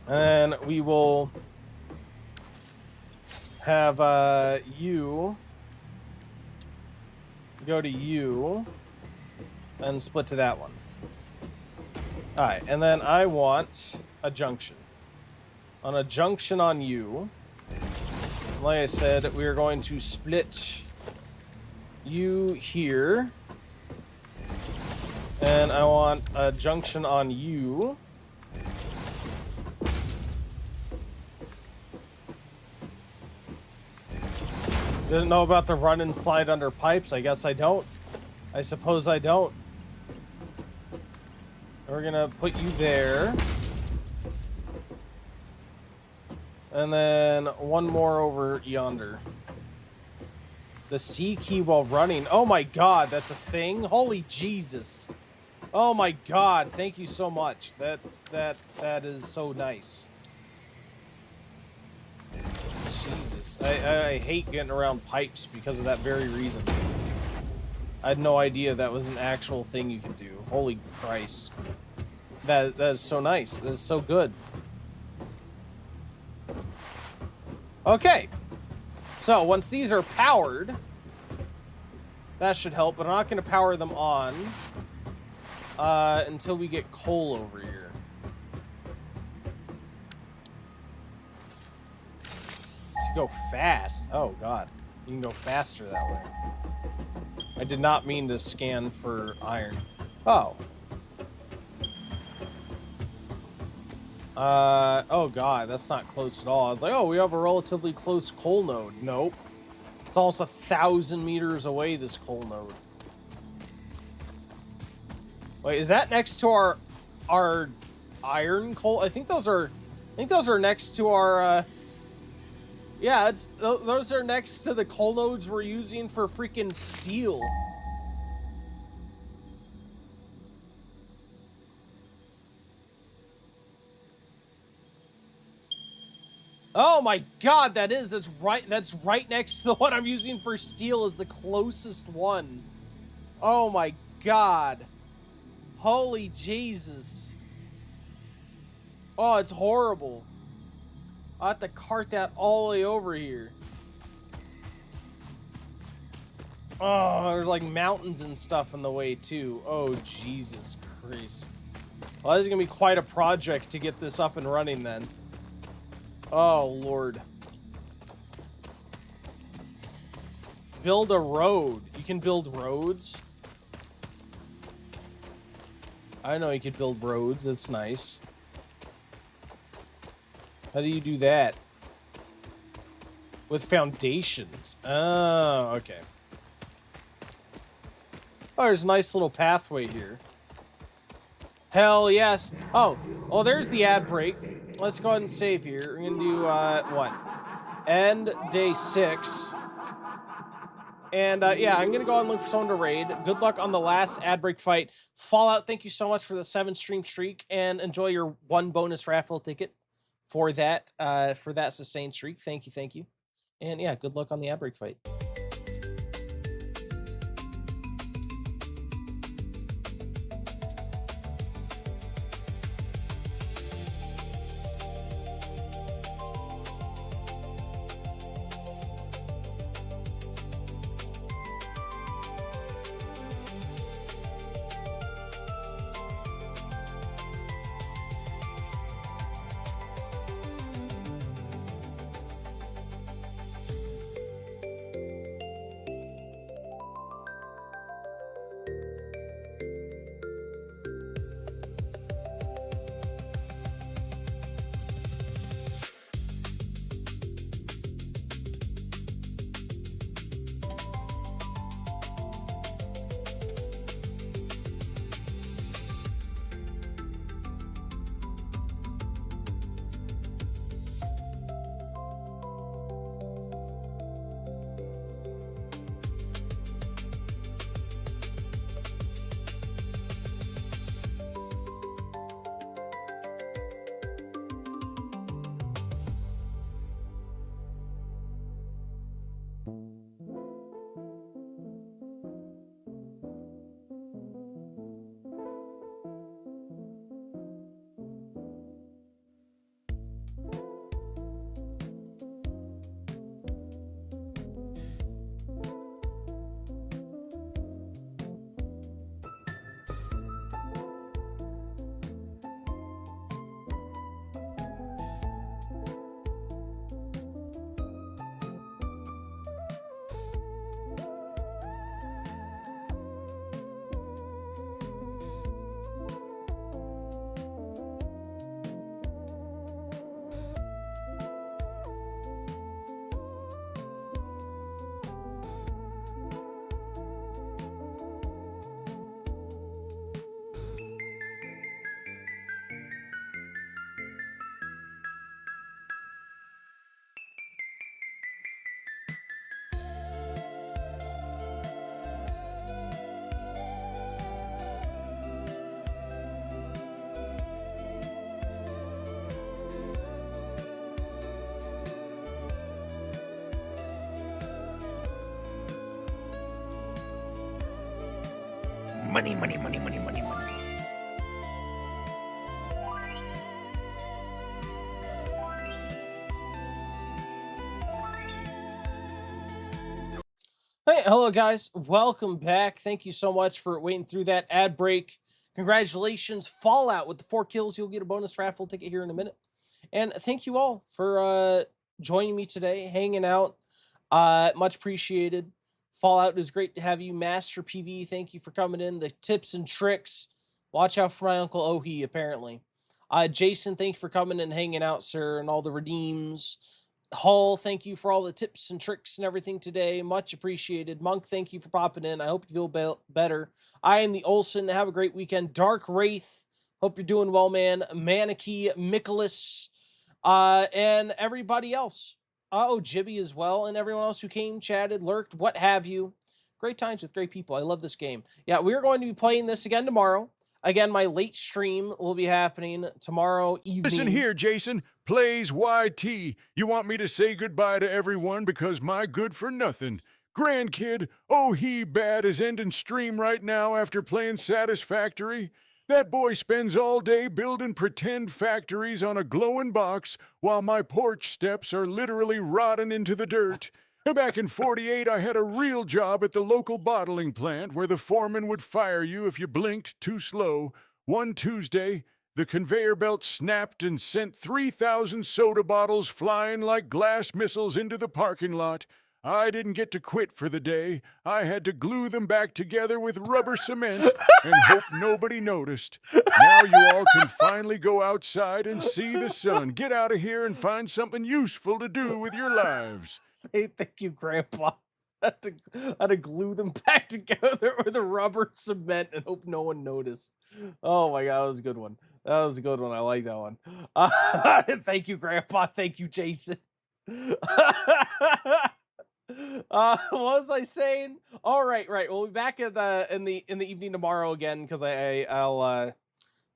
And we will have you go to you and split to that one. Alright, and then I want a junction. On a junction on you, like I said, we are going to split you here. And I want a junction on you. Didn't know about the run and slide under pipes. I guess I don't. I suppose I don't. We're gonna put you there. And then one more over yonder. The C key while running. Oh my god, that's a thing? Holy Jesus. Oh my god, thank you so much. That is so nice. Jesus. I hate getting around pipes because of that very reason. I had no idea that was an actual thing you could do. Holy Christ. That is so nice. That is so good. Okay. So, once these are powered, that should help, but I'm not going to power them on until we get coal over here. To go fast. Oh, God. You can go faster that way. I did not mean to scan for iron. Oh. Oh god, that's not close at all. I was like, oh, we have a relatively close coal node. Nope. It's almost 1,000 meters away, this coal node. Wait, is that next to our iron coal? I think those are next to our, yeah, those are next to the coal nodes we're using for freaking steel. Oh my god, that's right next to the one I'm using for steel is the closest one. Oh my god. Holy Jesus. Oh, it's horrible. I'll have to cart that all the way over here. Oh, there's like mountains and stuff in the way too. Oh, Jesus Christ. Well, this is going to be quite a project to get this up and running then. Oh, Lord. Build a road. You can build roads. I know you could build roads. That's nice. How do you do that? With foundations. Oh, okay. Oh, there's a nice little pathway here. Hell yes. Oh, well, there's the ad break. Let's go ahead and save here. We're going to do, what? End day 6. And, yeah, I'm going to go ahead and look for someone to raid. Good luck on the last ad break fight. Fallout, thank you so much for the 7-stream streak. And enjoy your 1 bonus raffle ticket for that sustained streak. Thank you, thank you. And, yeah, good luck on the ad break fight. Money, money, money, money, money, money. Hey, hello guys, welcome back. Thank you so much for waiting through that ad break. Congratulations, Fallout with the 4 kills. You'll get a bonus raffle ticket here in a minute. And thank you all for joining me today, hanging out. Much appreciated. Fallout, is great to have you. Master PV, thank you for coming in. The tips and tricks. Watch out for my Uncle Ohi, apparently. Jason, thank you for coming and hanging out, sir, and all the redeems. Hull, thank you for all the tips and tricks and everything today. Much appreciated. Monk, thank you for popping in. I hope you feel better. I am the Olsen. Have a great weekend. Dark Wraith, hope you're doing well, man. Maniki, Nicholas, and everybody else. Oh, Jibby as well, and everyone else who came, chatted, lurked, what have you. Great times with great people. I love this game. Yeah, we're going to be playing this again tomorrow. Again, my late stream will be happening tomorrow evening. Listen here, Jason. Plays YT. You want me to say goodbye to everyone because my good-for-nothing grandkid, oh he bad, is ending stream right now after playing Satisfactory? That boy spends all day building pretend factories on a glowing box while my porch steps are literally rotting into the dirt. Back in 48, I had a real job at the local bottling plant where the foreman would fire you if you blinked too slow. One Tuesday, the conveyor belt snapped and sent 3,000 soda bottles flying like glass missiles into the parking lot. I didn't get to quit for the day. I had to glue them back together with rubber cement and hope nobody noticed. Now you all can finally go outside and see the sun. Get out of here and find something useful to do with your lives. Hey, thank you, Grandpa. I had to glue them back together with a rubber cement and hope no one noticed. Oh my god, that was a good one. That was a good one. I like that one. Thank you, Grandpa. Thank you, Jason. What was I saying? All right, right. We'll be back in the evening tomorrow again because I'll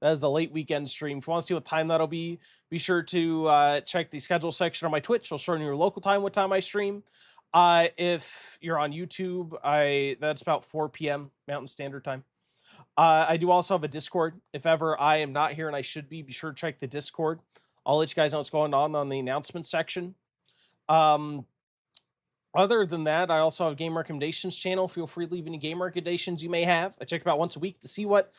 that is the late weekend stream. If you want to see what time that'll be sure to check the schedule section on my Twitch. I'll show you your local time, what time I stream. If you're on YouTube, that's about 4 p.m. Mountain Standard Time. I do also have a Discord. If ever I am not here and I should be sure to check the Discord. I'll let you guys know what's going on the announcement section. Other than that, I also have a game recommendations channel. Feel free to leave any game recommendations you may have. I check about once a week to see what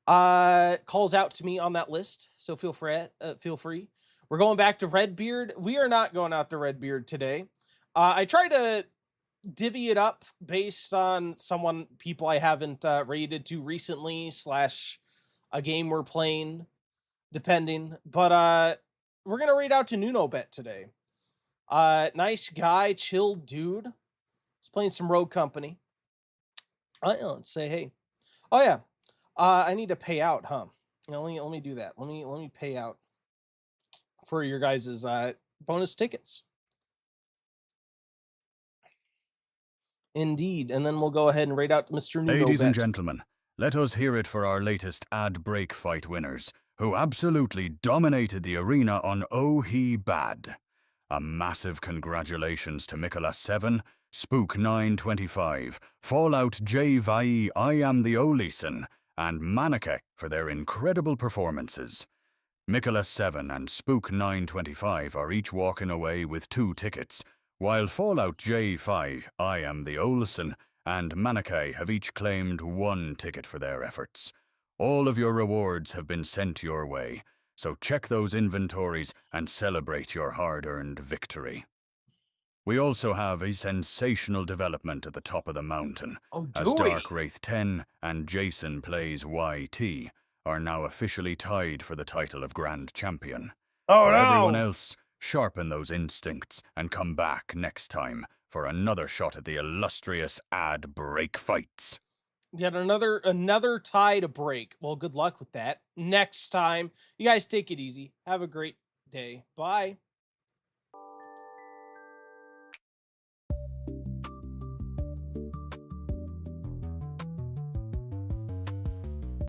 calls out to me on that list. So feel free. We're going back to Redbeard. We are not going out to Redbeard today. I try to divvy it up based on people I haven't raided to recently / a game we're playing, depending. But we're gonna raid out to Nunobet today. Nice guy, chill dude. He's playing some Rogue Company. Let's say hey. Oh yeah. I need to pay out, huh? Let me do that. Let me pay out for your guys' bonus tickets. Indeed, and then we'll go ahead and raid out Mr. Nuno. Ladies and gentlemen, let us hear it for our latest ad break fight winners, who absolutely dominated the arena on Oh He Bad. A massive congratulations to Mikola 7, Spook 925, Fallout J Vai I Am the Olison, and Manike for their incredible performances. Mikola 7 and Spook 925 are each walking away with 2 tickets, while Fallout J5 I Am the Olson and Manike have each claimed 1 ticket for their efforts. All of your rewards have been sent your way, so check those inventories and celebrate your hard-earned victory. We also have a sensational development at the top of the mountain, as Dark Wraith 10 and Jason Plays YT are now officially tied for the title of Grand Champion. For everyone else, sharpen those instincts and come back next time for another shot at the illustrious ad break fights. Yet another tie to break. Well, good luck with that. Next time. You guys take it easy. Have a great day. Bye.